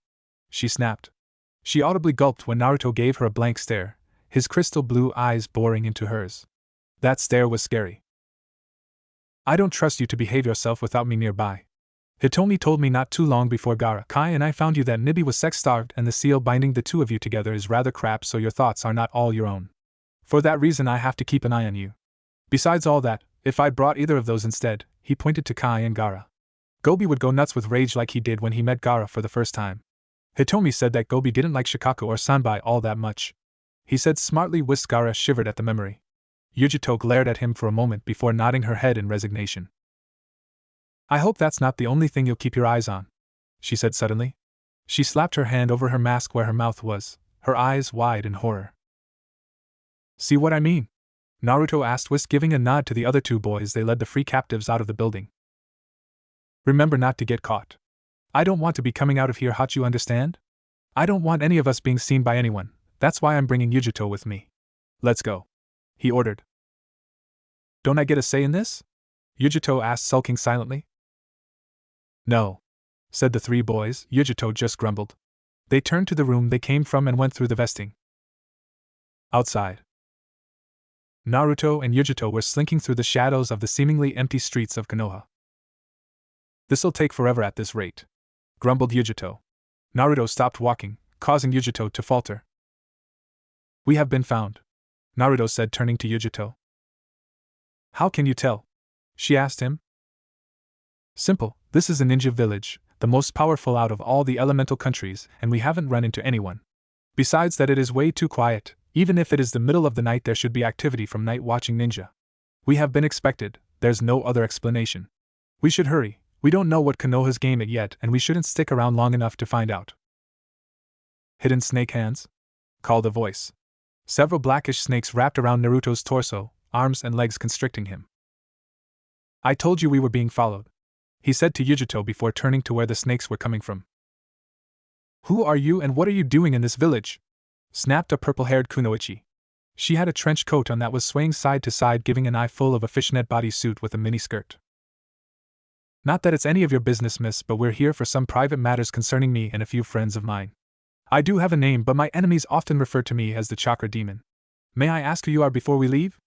She snapped. She audibly gulped when Naruto gave her a blank stare, his crystal blue eyes boring into hers. That stare was scary. I don't trust you to behave yourself without me nearby. Hitomi told me not too long before Gaara, Kai and I found you that Nibi was sex-starved and the seal binding the two of you together is rather crap, so your thoughts are not all your own. For that reason I have to keep an eye on you. Besides all that, if I'd brought either of those instead, he pointed to Kai and Gaara. Gobi would go nuts with rage like he did when he met Gaara for the first time. Hitomi said that Gobi didn't like Shikaku or Sanbai all that much. He said smartly, whilst Gaara shivered at the memory. Yujito glared at him for a moment before nodding her head in resignation. I hope that's not the only thing you'll keep your eyes on, she said suddenly. She slapped her hand over her mask where her mouth was, her eyes wide in horror. See what I mean? Naruto asked, whilst giving a nod to the other two boys. They led the free captives out of the building. Remember not to get caught. I don't want to be coming out of here hot, you understand? I don't want any of us being seen by anyone, that's why I'm bringing Yujito with me. Let's go, he ordered. Don't I get a say in this? Yujito asked, sulking silently. No, said the three boys. Yujito just grumbled. They turned to the room they came from and went through the vesting. Outside, Naruto and Yujito were slinking through the shadows of the seemingly empty streets of Konoha. This'll take forever at this rate, grumbled Yujito. Naruto stopped walking, causing Yujito to falter. We have been found, Naruto said, turning to Yujito. How can you tell? She asked him. Simple, this is a ninja village, the most powerful out of all the elemental countries, and we haven't run into anyone. Besides that, it is way too quiet. Even if it is the middle of the night, there should be activity from night watching ninja. We have been expected, there's no other explanation. We should hurry, we don't know what Konoha's game it yet, and we shouldn't stick around long enough to find out. Hidden snake hands? Called a voice. Several blackish snakes wrapped around Naruto's torso, arms and legs constricting him. I told you we were being followed, he said to Yujito before turning to where the snakes were coming from. Who are you and what are you doing in this village? Snapped a purple-haired kunoichi. She had a trench coat on that was swaying side to side, giving an eye full of a fishnet bodysuit with a mini-skirt. Not that it's any of your business, miss, but we're here for some private matters concerning me and a few friends of mine. I do have a name, but my enemies often refer to me as the Chakra Demon. May I ask who you are before we leave?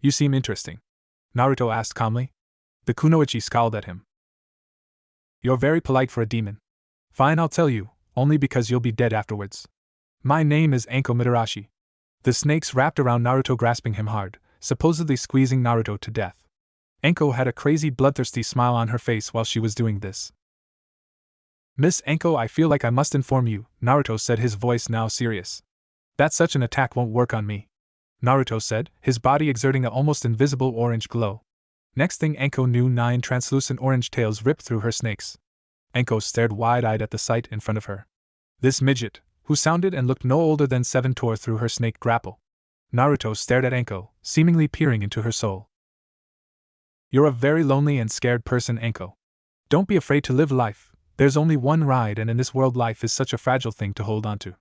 You seem interesting, Naruto asked calmly. The kunoichi scowled at him. You're very polite for a demon. Fine, I'll tell you, only because you'll be dead afterwards. My name is Anko Mitarashi. The snakes wrapped around Naruto, grasping him hard, supposedly squeezing Naruto to death. Anko had a crazy, bloodthirsty smile on her face while she was doing this. Miss Anko, I feel like I must inform you, Naruto said, his voice now serious. That such an attack won't work on me, Naruto said, his body exerting an almost invisible orange glow. Next thing Anko knew, 9 translucent orange tails ripped through her snakes. Anko stared wide-eyed at the sight in front of her. This midget, who sounded and looked no older than 7, tore through her snake grapple. Naruto stared at Anko, seemingly peering into her soul. You're a very lonely and scared person, Anko. Don't be afraid to live life. There's only one ride, and in this world life is such a fragile thing to hold on to.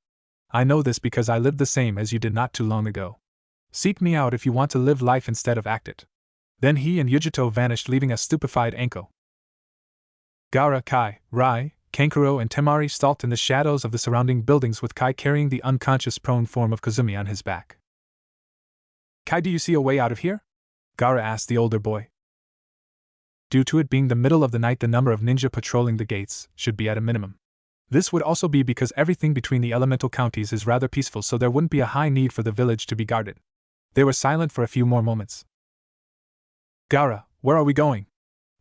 I know this because I lived the same as you did not too long ago. Seek me out if you want to live life instead of act it. Then he and Yujito vanished, leaving a stupefied Anko. Gaara, Kai, Rai, Kankuro and Temari stalked in the shadows of the surrounding buildings, with Kai carrying the unconscious prone form of Kazumi on his back. Kai, do you see a way out of here? Gaara asked the older boy. Due to it being the middle of the night, the number of ninja patrolling the gates should be at a minimum. This would also be because everything between the elemental counties is rather peaceful, so there wouldn't be a high need for the village to be guarded. They were silent for a few more moments. Gaara, where are we going?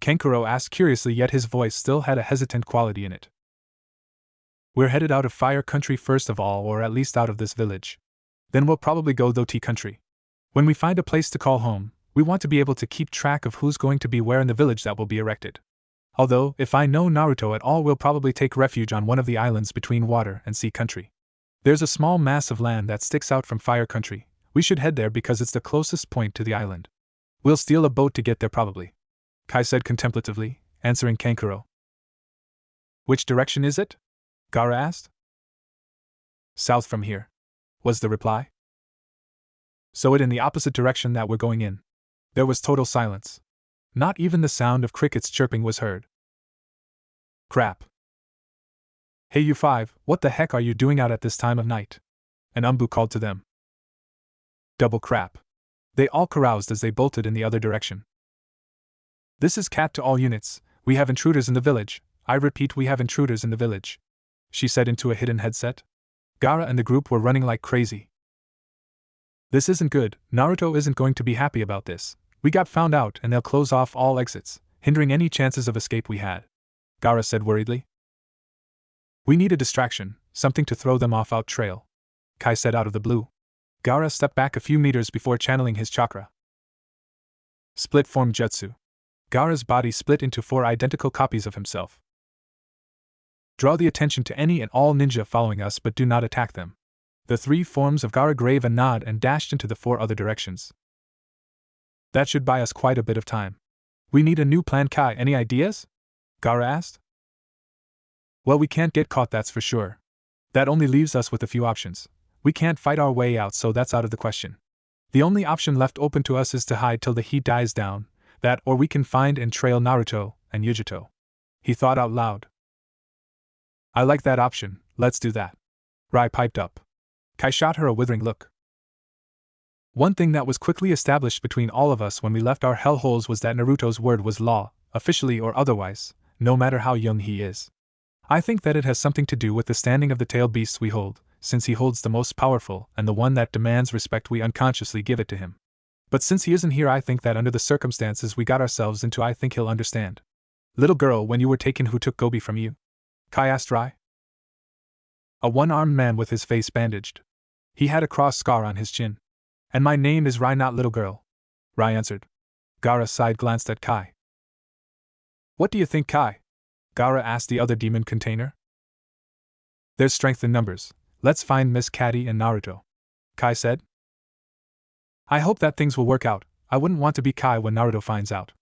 Kankuro asked curiously, yet his voice still had a hesitant quality in it. We're headed out of Fire Country first of all, or at least out of this village. Then we'll probably go to Tea Country. When we find a place to call home, we want to be able to keep track of who's going to be where in the village that will be erected. Although, if I know Naruto at all, we'll probably take refuge on one of the islands between water and sea country. There's a small mass of land that sticks out from fire country. We should head there because it's the closest point to the island. We'll steal a boat to get there probably, Kai said contemplatively, answering Kankuro. Which direction is it? Gaara asked. South from here, was the reply. So it in the opposite direction that we're going in. There was total silence. Not even the sound of crickets chirping was heard. Crap. Hey you five, what the heck are you doing out at this time of night? An Umbu called to them. Double crap. They all caroused as they bolted in the other direction. This is Cat to all units, we have intruders in the village. I repeat, we have intruders in the village, she said into a hidden headset. Gaara and the group were running like crazy. This isn't good, Naruto isn't going to be happy about this. We got found out and they'll close off all exits, hindering any chances of escape we had, Gaara said worriedly. We need a distraction, something to throw them off our trail, Kai said out of the blue. Gaara stepped back a few meters before channeling his chakra. Split form jutsu. Gaara's body split into 4 identical copies of himself. Draw the attention to any and all ninja following us, but do not attack them. The 3 forms of Gaara gave a nod and dashed into the 4 other directions. That should buy us quite a bit of time. We need a new plan, Kai. Any ideas? Gaara asked. Well, we can't get caught, that's for sure. That only leaves us with a few options. We can't fight our way out, so that's out of the question. The only option left open to us is to hide till the heat dies down, that or we can find and trail Naruto and Yujito. He thought out loud. I like that option, let's do that. Rai piped up. Kai shot her a withering look. One thing that was quickly established between all of us when we left our hellholes was that Naruto's word was law, officially or otherwise, no matter how young he is. I think that it has something to do with the standing of the tailed beasts we hold, since he holds the most powerful and the one that demands respect, we unconsciously give it to him. But since he isn't here, I think that under the circumstances we got ourselves into, I think he'll understand. Little girl, when you were taken, who took Gobi from you? Kai asked Rai. A one-armed man with his face bandaged. He had a cross scar on his chin. And my name is Rai, not little girl, Rai answered. Gaara side glanced at Kai. What do you think, Kai? Gaara asked the other demon container. There's strength in numbers. Let's find Miss Catty and Naruto, Kai said. I hope that things will work out. I wouldn't want to be Kai when Naruto finds out.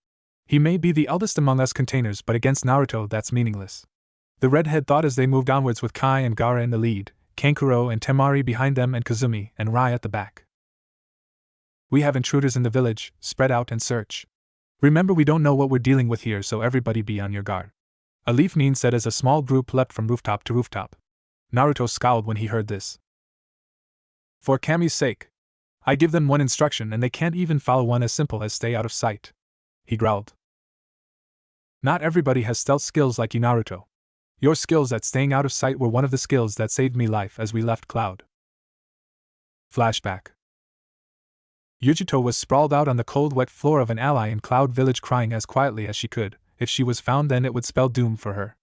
He may be the eldest among us containers, but against Naruto that's meaningless. The redhead thought as they moved onwards with Kai and Gaara in the lead, Kankuro and Temari behind them, and Kazumi and Rai at the back. We have intruders in the village, spread out and search. Remember, we don't know what we're dealing with here, so everybody be on your guard. A leaf nin said as a small group leapt from rooftop to rooftop. Naruto scowled when he heard this. For Kami's sake. I give them one instruction and they can't even follow one as simple as stay out of sight, he growled. Not everybody has stealth skills like you, Naruto. Your skills at staying out of sight were one of the skills that saved me life as we left Cloud. Flashback. Yujito was sprawled out on the cold, wet floor of an ally in Cloud Village, crying as quietly as she could. If she was found, then it would spell doom for her.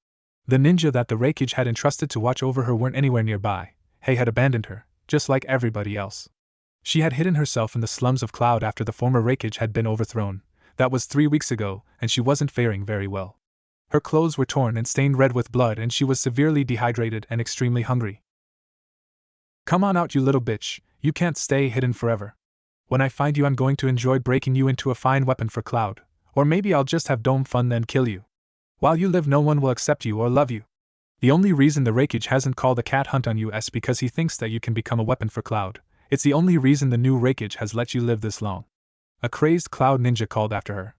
The ninja that the Reikage had entrusted to watch over her weren't anywhere nearby. Hei had abandoned her, just like everybody else. She had hidden herself in the slums of Cloud after the former Reikage had been overthrown. That was 3 weeks ago, and she wasn't faring very well. Her clothes were torn and stained red with blood, and she was severely dehydrated and extremely hungry. Come on out, you little bitch, you can't stay hidden forever. When I find you, I'm going to enjoy breaking you into a fine weapon for Cloud. Or maybe I'll just have dome fun then kill you. While you live, no one will accept you or love you. The only reason the Reikage hasn't called a cat hunt on you is because he thinks that you can become a weapon for Cloud. It's the only reason the new Reikage has let you live this long. A crazed Cloud ninja called after her.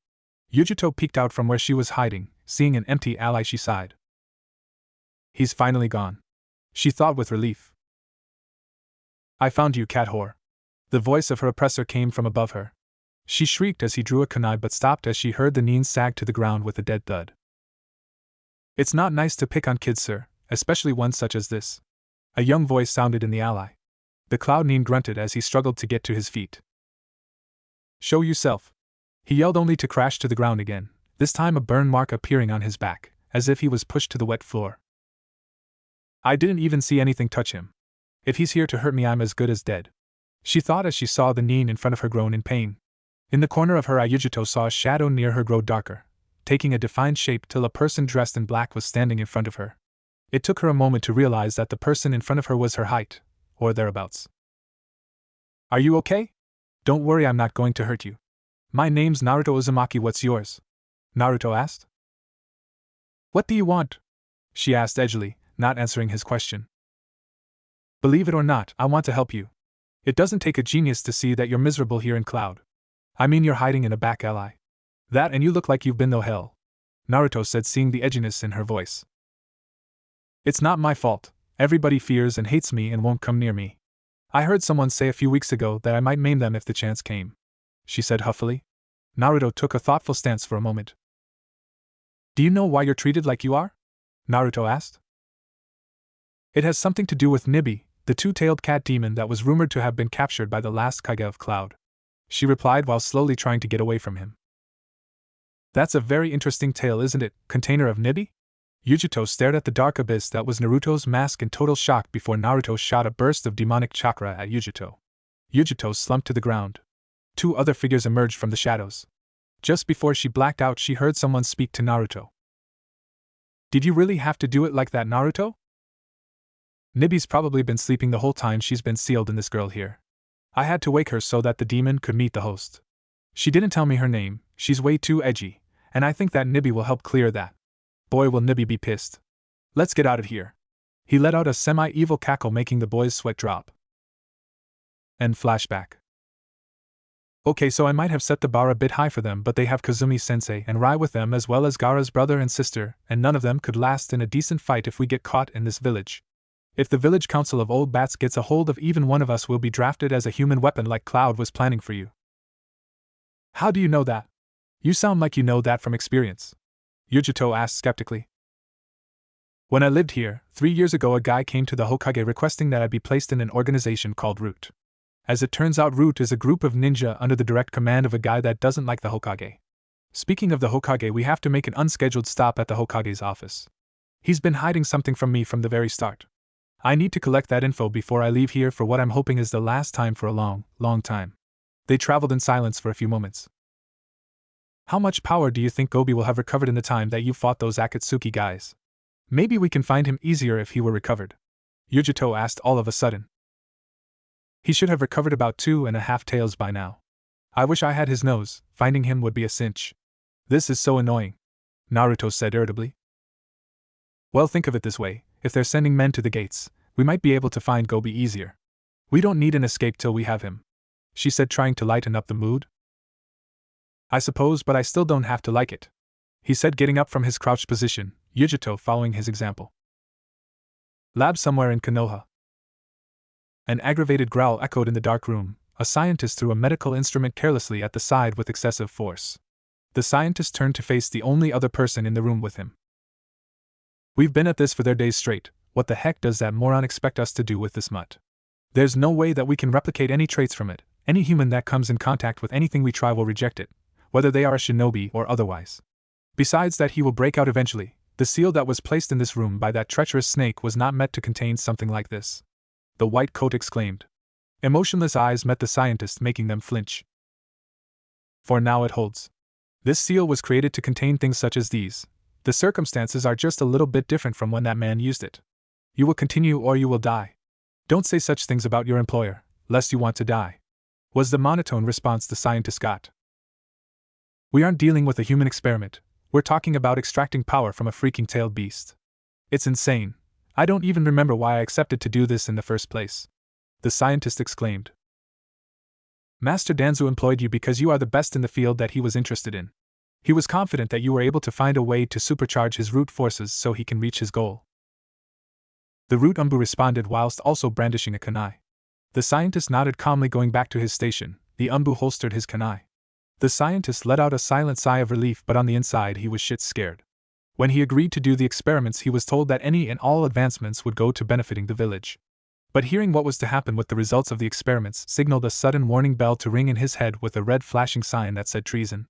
Yujito peeked out from where she was hiding. Seeing an empty ally, she sighed. He's finally gone, she thought with relief. I found you, cat whore. The voice of her oppressor came from above her. She shrieked as he drew a kunai, but stopped as she heard the nin sag to the ground with a dead thud. It's not nice to pick on kids, sir, especially one such as this. A young voice sounded in the ally. The Cloud nin grunted as he struggled to get to his feet. Show yourself, he yelled, only to crash to the ground again, this time a burn mark appearing on his back, as if he was pushed to the wet floor. I didn't even see anything touch him. If he's here to hurt me, I'm as good as dead, she thought as she saw the nin in front of her groan in pain. In the corner of her eye, Yujito saw a shadow near her grow darker. taking a defined shape till a person dressed in black was standing in front of her. It took her a moment to realize that the person in front of her was her height, or thereabouts. Are you okay? Don't worry, I'm not going to hurt you. My name's Naruto Uzumaki, what's yours? Naruto asked. What do you want? She asked edgily, not answering his question. Believe it or not, I want to help you. It doesn't take a genius to see that you're miserable here in Cloud. I mean, you're hiding in a back alley. That and you look like you've been no hell, Naruto said, seeing the edginess in her voice. It's not my fault. Everybody fears and hates me and won't come near me. I heard someone say a few weeks ago that I might maim them if the chance came, she said huffily. Naruto took a thoughtful stance for a moment. Do you know why you're treated like you are? Naruto asked. It has something to do with Nibi, the two-tailed cat demon that was rumored to have been captured by the last Kage of Cloud, she replied while slowly trying to get away from him. That's a very interesting tale, isn't it, container of Nibi? Yujito stared at the dark abyss that was Naruto's mask in total shock before Naruto shot a burst of demonic chakra at Yujito. Yujito slumped to the ground. Two other figures emerged from the shadows. Just before she blacked out, she heard someone speak to Naruto. Did you really have to do it like that, Naruto? Nibi's probably been sleeping the whole time she's been sealed in this girl here. I had to wake her so that the demon could meet the host. She didn't tell me her name, she's way too edgy, and I think that Nibi will help clear that. Boy, will Nibi be pissed. Let's get out of here. He let out a semi-evil cackle, making the boy's sweat drop. End flashback. Okay, so I might have set the bar a bit high for them, but they have Kazumi-sensei and Rai with them, as well as Gaara's brother and sister, and none of them could last in a decent fight if we get caught in this village. If the village council of old bats gets a hold of even one of us, we'll be drafted as a human weapon like Cloud was planning for you. How do you know that? You sound like you know that from experience, Yujito asked skeptically. When I lived here, 3 years ago, a guy came to the Hokage requesting that I be placed in an organization called Root. As it turns out, Root is a group of ninja under the direct command of a guy that doesn't like the Hokage. Speaking of the Hokage, we have to make an unscheduled stop at the Hokage's office. He's been hiding something from me from the very start. I need to collect that info before I leave here for what I'm hoping is the last time for a long, long time. They traveled in silence for a few moments. How much power do you think Gobi will have recovered in the time that you fought those Akatsuki guys? Maybe we can find him easier if he were recovered, Yujito asked all of a sudden. He should have recovered about 2.5 tails by now. I wish I had his nose, finding him would be a cinch. This is so annoying, Naruto said irritably. Well, think of it this way, if they're sending men to the gates, we might be able to find Gobi easier. We don't need an escape till we have him, she said, trying to lighten up the mood. I suppose, but I still don't have to like it, he said, getting up from his crouched position, Yujito following his example. Lab somewhere in Konoha. An aggravated growl echoed in the dark room. A scientist threw a medical instrument carelessly at the side with excessive force. The scientist turned to face the only other person in the room with him. We've been at this for their days straight. What the heck does that moron expect us to do with this mutt? There's no way that we can replicate any traits from it. Any human that comes in contact with anything we try will reject it, whether they are a shinobi or otherwise. Besides that, he will break out eventually. The seal that was placed in this room by that treacherous snake was not meant to contain something like this, the white coat exclaimed. Emotionless eyes met the scientist, making them flinch. For now it holds. This seal was created to contain things such as these. The circumstances are just a little bit different from when that man used it. You will continue or you will die. Don't say such things about your employer, lest you want to die, was the monotone response the scientist got. We aren't dealing with a human experiment. We're talking about extracting power from a freaking tailed beast. It's insane. I don't even remember why I accepted to do this in the first place, the scientist exclaimed. Master Danzo employed you because you are the best in the field that he was interested in. He was confident that you were able to find a way to supercharge his root forces so he can reach his goal. The root Umbu responded whilst also brandishing a kunai. The scientist nodded calmly, going back to his station. The Umbu holstered his kunai. The scientist let out a silent sigh of relief, but on the inside he was shit scared. When he agreed to do the experiments, he was told that any and all advancements would go to benefiting the village. But hearing what was to happen with the results of the experiments signaled a sudden warning bell to ring in his head with a red flashing sign that said treason.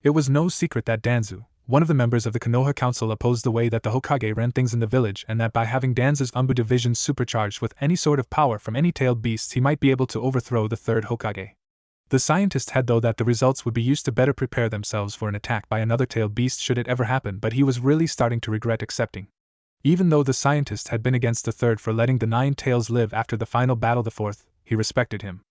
It was no secret that Danzu, one of the members of the Konoha Council, opposed the way that the Hokage ran things in the village, and that by having Danzu's Umbu division supercharged with any sort of power from any tailed beast, he might be able to overthrow the third Hokage. The scientist had thought that the results would be used to better prepare themselves for an attack by another tailed beast should it ever happen, but he was really starting to regret accepting. Even though the scientist had been against the third for letting the 9 tails live after the final battle, the fourth, he respected him.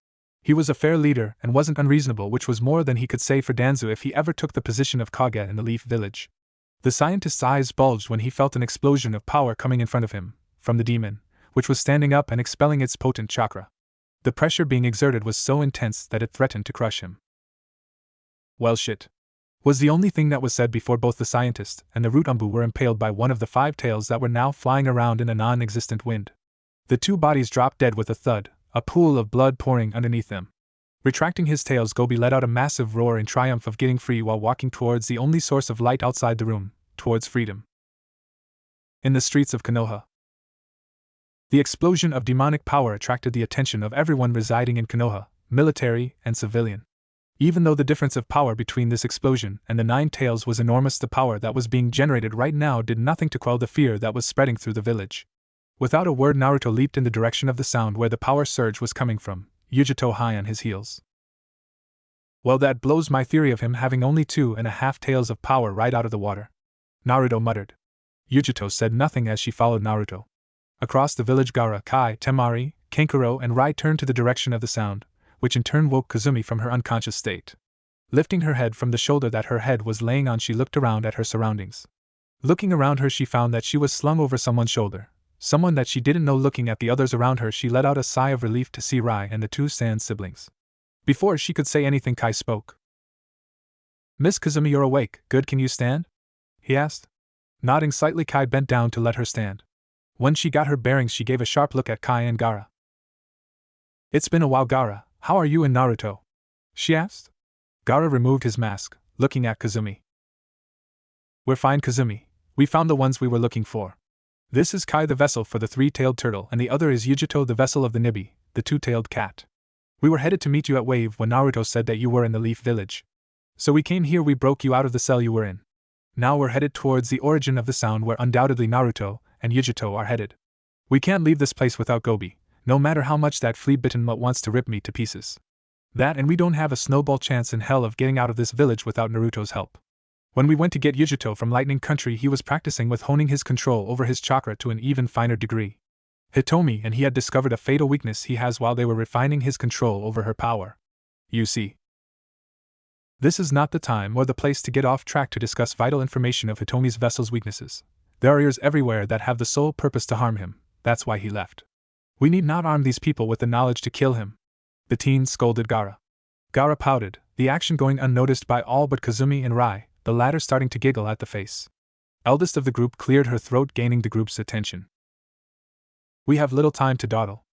He was a fair leader and wasn't unreasonable, which was more than he could say for Danzu if he ever took the position of Kage in the Leaf Village. The scientist's eyes bulged when he felt an explosion of power coming in front of him, from the demon, which was standing up and expelling its potent chakra. The pressure being exerted was so intense that it threatened to crush him. "Well, shit," was the only thing that was said before both the scientist and the Rutumbu were impaled by one of the 5 tails that were now flying around in a non-existent wind. The 2 bodies dropped dead with a thud, a pool of blood pouring underneath them. Retracting his tails, Gobi let out a massive roar in triumph of getting free while walking towards the only source of light outside the room, towards freedom. In the streets of Konoha, the explosion of demonic power attracted the attention of everyone residing in Konoha, military and civilian. Even though the difference of power between this explosion and the 9 tails was enormous, the power that was being generated right now did nothing to quell the fear that was spreading through the village. Without a word, Naruto leaped in the direction of the sound where the power surge was coming from, Yujito high on his heels. "Well, that blows my theory of him having only 2.5 tails of power right out of the water," Naruto muttered. Yujito said nothing as she followed Naruto. Across the village, Gaara, Kai, Temari, Kankuro, and Rai turned to the direction of the sound, which in turn woke Kazumi from her unconscious state. Lifting her head from the shoulder that her head was laying on, she looked around at her surroundings. Looking around her, she found that she was slung over someone's shoulder, someone that she didn't know. Looking at the others around her, she let out a sigh of relief to see Rai and the 2 Sand siblings. Before she could say anything, Kai spoke. "Miss Kazumi, you're awake. Good, can you stand?" he asked. Nodding slightly, Kai bent down to let her stand. When she got her bearings, she gave a sharp look at Kai and Gaara. "It's been a while, Gaara. How are you and Naruto?" she asked. Gaara removed his mask, looking at Kazumi. "We're fine, Kazumi. We found the ones we were looking for. This is Kai, the vessel for the 3-tailed turtle, and the other is Yujito, the vessel of the Nibi, the 2-tailed cat. We were headed to meet you at Wave when Naruto said that you were in the Leaf Village. So we came here, we broke you out of the cell you were in. Now we're headed towards the origin of the sound where undoubtedly Naruto and Yujito are headed. We can't leave this place without Gobi, no matter how much that flea-bitten mutt wants to rip me to pieces. That, and we don't have a snowball chance in hell of getting out of this village without Naruto's help. When we went to get Yujito from Lightning Country, he was practicing with honing his control over his chakra to an even finer degree. Hitomi and he had discovered a fatal weakness he has while they were refining his control over her power. You see, this is not the time or the place to get off track to discuss vital information of Hitomi's vessel's weaknesses. There are ears everywhere that have the sole purpose to harm him. That's why he left. We need not arm these people with the knowledge to kill him," the teen scolded Gaara. Gaara pouted, the action going unnoticed by all but Kazumi and Rai, the latter starting to giggle at the face. Eldest of the group cleared her throat, gaining the group's attention. "We have little time to dawdle.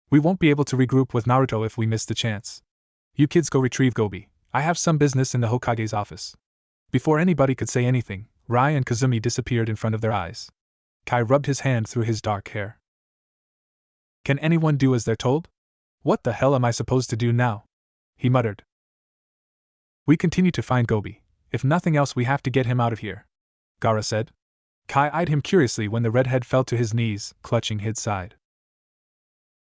We won't be able to regroup with Naruto if we miss the chance. You kids go retrieve Gobi. I have some business in the Hokage's office." Before anybody could say anything, Rai and Kazumi disappeared in front of their eyes. Kai rubbed his hand through his dark hair. "Can anyone do as they're told? What the hell am I supposed to do now?" he muttered. "We continue to find Gobi. If nothing else, we have to get him out of here," Gaara said. Kai eyed him curiously when the redhead fell to his knees, clutching his side.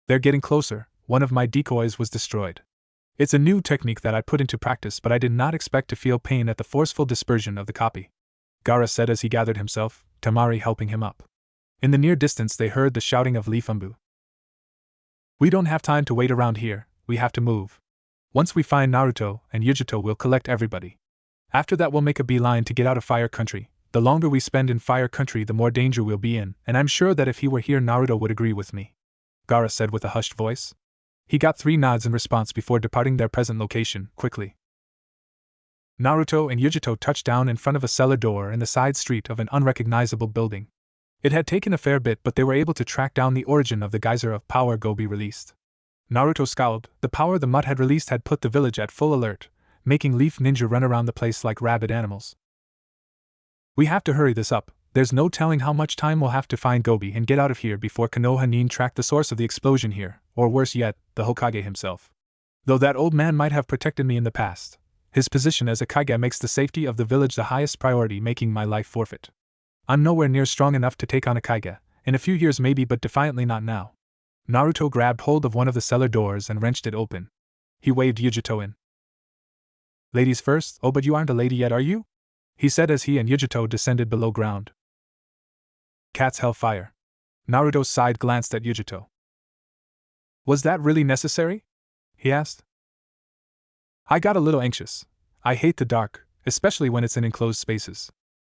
"They're getting closer. One of my decoys was destroyed. It's a new technique that I put into practice, but I did not expect to feel pain at the forceful dispersion of the copy," Gaara said as he gathered himself, Temari helping him up. In the near distance they heard the shouting of Leafumbu. "We don't have time to wait around here, we have to move. Once we find Naruto and Yujito, we'll collect everybody. After that we'll make a beeline to get out of Fire Country. The longer we spend in Fire Country, the more danger we'll be in, and I'm sure that if he were here Naruto would agree with me," Gaara said with a hushed voice. He got 3 nods in response before departing their present location, quickly. Naruto and Yujito touched down in front of a cellar door in the side street of an unrecognizable building. It had taken a fair bit, but they were able to track down the origin of the geyser of power Gobi released. Naruto scowled. The power the mutt had released had put the village at full alert, making Leaf Ninja run around the place like rabid animals. "We have to hurry this up. There's no telling how much time we'll have to find Gobi and get out of here before Konoha Nin track the source of the explosion here, or worse yet, the Hokage himself. Though that old man might have protected me in the past, his position as a Kage makes the safety of the village the highest priority, making my life forfeit. I'm nowhere near strong enough to take on a Kage, in a few years maybe, but defiantly not now." Naruto grabbed hold of one of the cellar doors and wrenched it open. He waved Yujito in. Ladies first, oh but you aren't a lady yet, are you? He said as he and Yujito descended below ground. Cat's hellfire. Naruto's side glanced at Yujito. Was that really necessary? He asked. I got a little anxious. I hate the dark, especially when it's in enclosed spaces,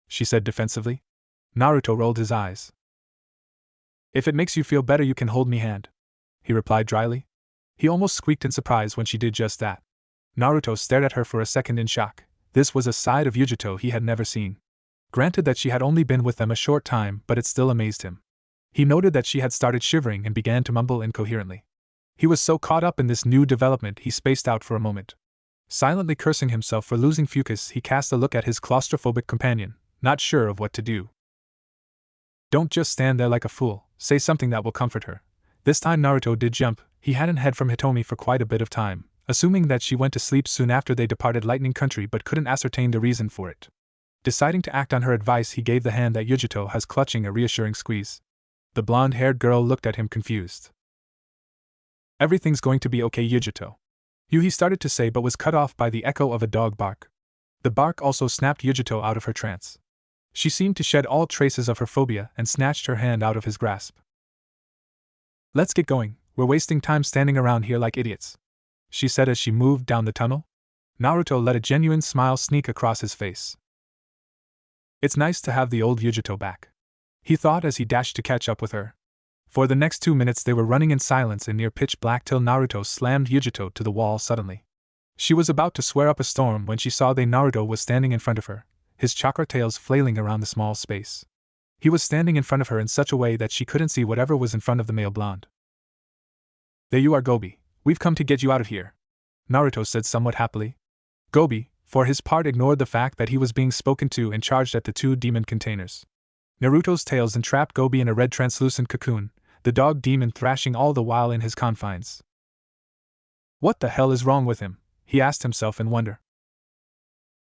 she said defensively. Naruto rolled his eyes. If it makes you feel better, you can hold me hand, he replied dryly. He almost squeaked in surprise when she did just that. Naruto stared at her for a second in shock. This was a side of Yujito he had never seen. Granted that she had only been with them a short time, but it still amazed him. He noted that she had started shivering and began to mumble incoherently. He was so caught up in this new development he spaced out for a moment. Silently cursing himself for losing focus, he cast a look at his claustrophobic companion, not sure of what to do. Don't just stand there like a fool, say something that will comfort her. This time Naruto did jump. He hadn't heard from Hitomi for quite a bit of time, assuming that she went to sleep soon after they departed Lightning Country but couldn't ascertain the reason for it. Deciding to act on her advice, he gave the hand that Yujito has clutching a reassuring squeeze. The blonde-haired girl looked at him confused. Everything's going to be okay, Yujito. He started to say but was cut off by the echo of a dog bark. The bark also snapped Yujito out of her trance. She seemed to shed all traces of her phobia and snatched her hand out of his grasp. Let's get going, we're wasting time standing around here like idiots, she said as she moved down the tunnel. Naruto let a genuine smile sneak across his face. It's nice to have the old Yujito back, he thought as he dashed to catch up with her. For the next 2 minutes they were running in silence in near pitch black till Naruto slammed Yujito to the wall suddenly. She was about to swear up a storm when she saw that Naruto was standing in front of her, his chakra tails flailing around the small space. He was standing in front of her in such a way that she couldn't see whatever was in front of the male blonde. There you are, Gobi. We've come to get you out of here, Naruto said somewhat happily. Gobi, for his part, ignored the fact that he was being spoken to and charged at the 2 demon containers. Naruto's tails entrapped Gobi in a red translucent cocoon, the dog demon thrashing all the while in his confines. What the hell is wrong with him? He asked himself in wonder.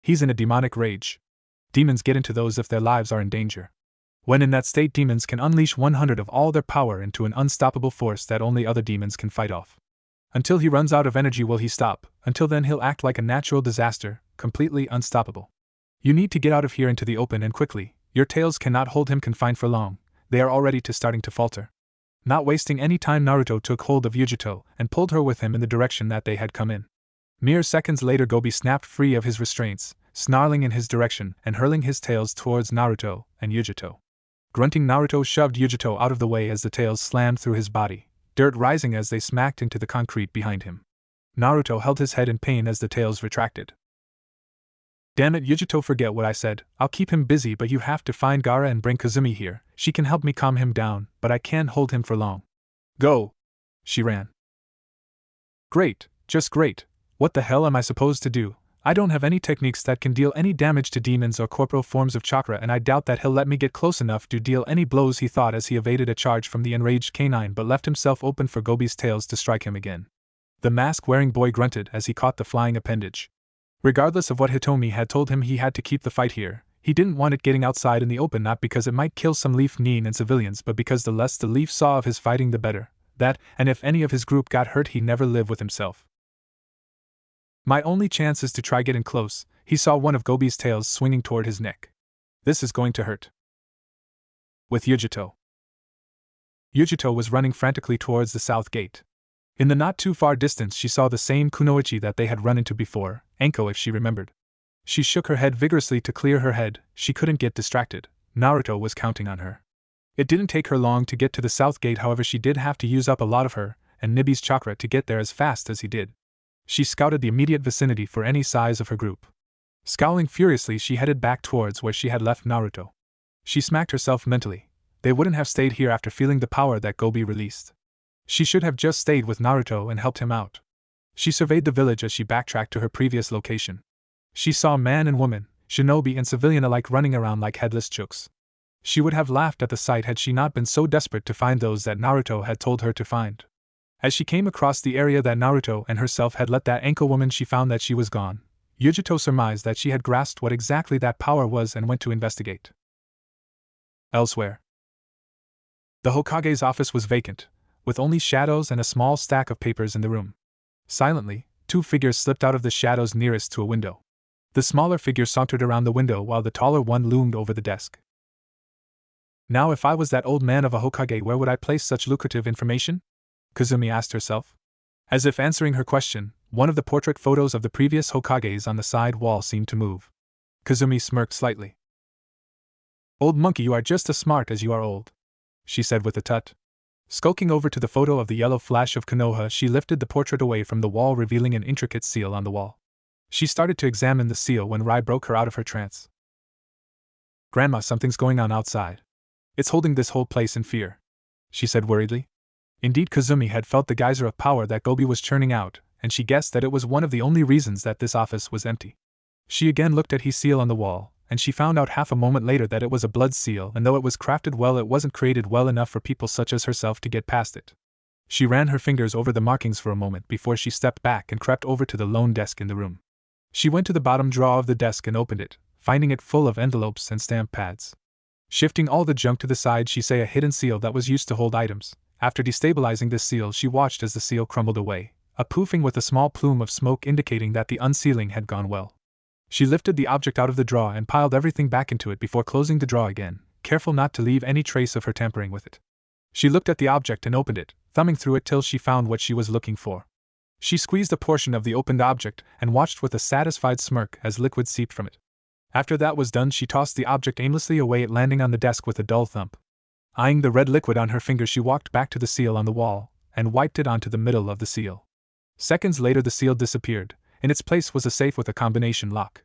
He's in a demonic rage. Demons get into those if their lives are in danger. When in that state, demons can unleash 100 of all their power into an unstoppable force that only other demons can fight off. Until he runs out of energy will he stop. Until then he'll act like a natural disaster, completely unstoppable. You need to get out of here into the open and quickly. Your tails cannot hold him confined for long. They are already starting to falter. Not wasting any time, Naruto took hold of Yujito and pulled her with him in the direction that they had come in. Mere seconds later Gobi snapped free of his restraints, snarling in his direction and hurling his tails towards Naruto and Yujito. Grunting, Naruto shoved Yujito out of the way as the tails slammed through his body, dirt rising as they smacked into the concrete behind him. Naruto held his head in pain as the tails retracted. Damn it, Yujito, forget what I said. I'll keep him busy, but you have to find Gaara and bring Kazumi here. She can help me calm him down, but I can't hold him for long. Go! She ran. Great, just great. What the hell am I supposed to do? I don't have any techniques that can deal any damage to demons or corporeal forms of chakra, and I doubt that he'll let me get close enough to deal any blows, he thought as he evaded a charge from the enraged canine but left himself open for Gobi's tails to strike him again. The mask-wearing boy grunted as he caught the flying appendage. Regardless of what Hitomi had told him, he had to keep the fight here. He didn't want it getting outside in the open, not because it might kill some Leaf Nin and civilians, but because the less the Leaf saw of his fighting the better. That, and if any of his group got hurt, he'd never live with himself. My only chance is to try getting close. He saw one of Gobi's tails swinging toward his neck. This is going to hurt. With Yujito. Yujito was running frantically towards the south gate. In the not too far distance she saw the same kunoichi that they had run into before, Anko if she remembered. She shook her head vigorously to clear her head. She couldn't get distracted. Naruto was counting on her. It didn't take her long to get to the south gate, however she did have to use up a lot of her and Nibi's chakra to get there as fast as he did. She scouted the immediate vicinity for any size of her group. Scowling furiously, she headed back towards where she had left Naruto. She smacked herself mentally. They wouldn't have stayed here after feeling the power that Gobi released. She should have just stayed with Naruto and helped him out. She surveyed the village as she backtracked to her previous location. She saw man and woman, shinobi and civilian alike, running around like headless chooks. She would have laughed at the sight had she not been so desperate to find those that Naruto had told her to find. As she came across the area that Naruto and herself had let that ankle woman, she found that she was gone. Yujito surmised that she had grasped what exactly that power was and went to investigate. Elsewhere. The Hokage's office was vacant, with only shadows and a small stack of papers in the room. Silently, two figures slipped out of the shadows nearest to a window. The smaller figure sauntered around the window while the taller one loomed over the desk. Now, if I was that old man of a Hokage, where would I place such lucrative information? Kazumi asked herself. As if answering her question, one of the portrait photos of the previous Hokages on the side wall seemed to move. Kazumi smirked slightly. Old monkey, you are just as smart as you are old, she said with a tut. Skulking over to the photo of the yellow flash of Konoha, she lifted the portrait away from the wall, revealing an intricate seal on the wall. She started to examine the seal when Rai broke her out of her trance. Grandma, something's going on outside. It's holding this whole place in fear, she said worriedly. Indeed, Kazumi had felt the geyser of power that Gobi was churning out, and she guessed that it was one of the only reasons that this office was empty. She again looked at his seal on the wall, and she found out half a moment later that it was a blood seal, and though it was crafted well, it wasn't created well enough for people such as herself to get past it. She ran her fingers over the markings for a moment before she stepped back and crept over to the lone desk in the room. She went to the bottom drawer of the desk and opened it, finding it full of envelopes and stamp pads. Shifting all the junk to the side, she saw a hidden seal that was used to hold items. After destabilizing this seal, she watched as the seal crumbled away, a poofing with a small plume of smoke indicating that the unsealing had gone well. She lifted the object out of the drawer and piled everything back into it before closing the drawer again, careful not to leave any trace of her tampering with it. She looked at the object and opened it, thumbing through it till she found what she was looking for. She squeezed a portion of the opened object and watched with a satisfied smirk as liquid seeped from it. After that was done, she tossed the object aimlessly away, it landing on the desk with a dull thump. Eyeing the red liquid on her finger, she walked back to the seal on the wall and wiped it onto the middle of the seal. Seconds later, the seal disappeared. In its place was a safe with a combination lock.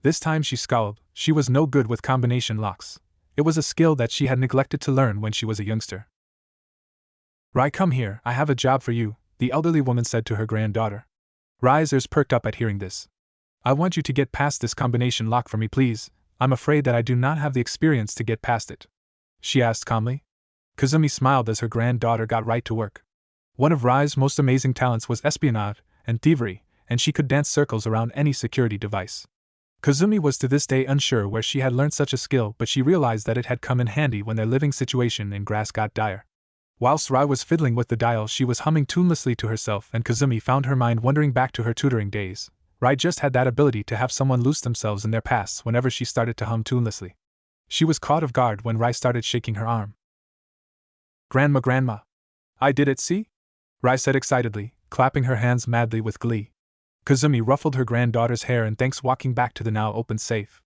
This time she scowled. She was no good with combination locks. It was a skill that she had neglected to learn when she was a youngster. Rai, come here, I have a job for you, the elderly woman said to her granddaughter. Rai's ears perked up at hearing this. I want you to get past this combination lock for me, please. I'm afraid that I do not have the experience to get past it, she asked calmly. Kazumi smiled as her granddaughter got right to work. One of Rai's most amazing talents was espionage and thievery, and she could dance circles around any security device. Kazumi was to this day unsure where she had learned such a skill, but she realized that it had come in handy when their living situation in grass got dire. Whilst Rai was fiddling with the dial, she was humming tunelessly to herself, and Kazumi found her mind wandering back to her tutoring days. Rai just had that ability to have someone lose themselves in their pasts whenever she started to hum tunelessly. She was caught off guard when Rai started shaking her arm. Grandma. I did it, see? Rai said excitedly, clapping her hands madly with glee. Kazumi ruffled her granddaughter's hair and thanked, walking back to the now open safe.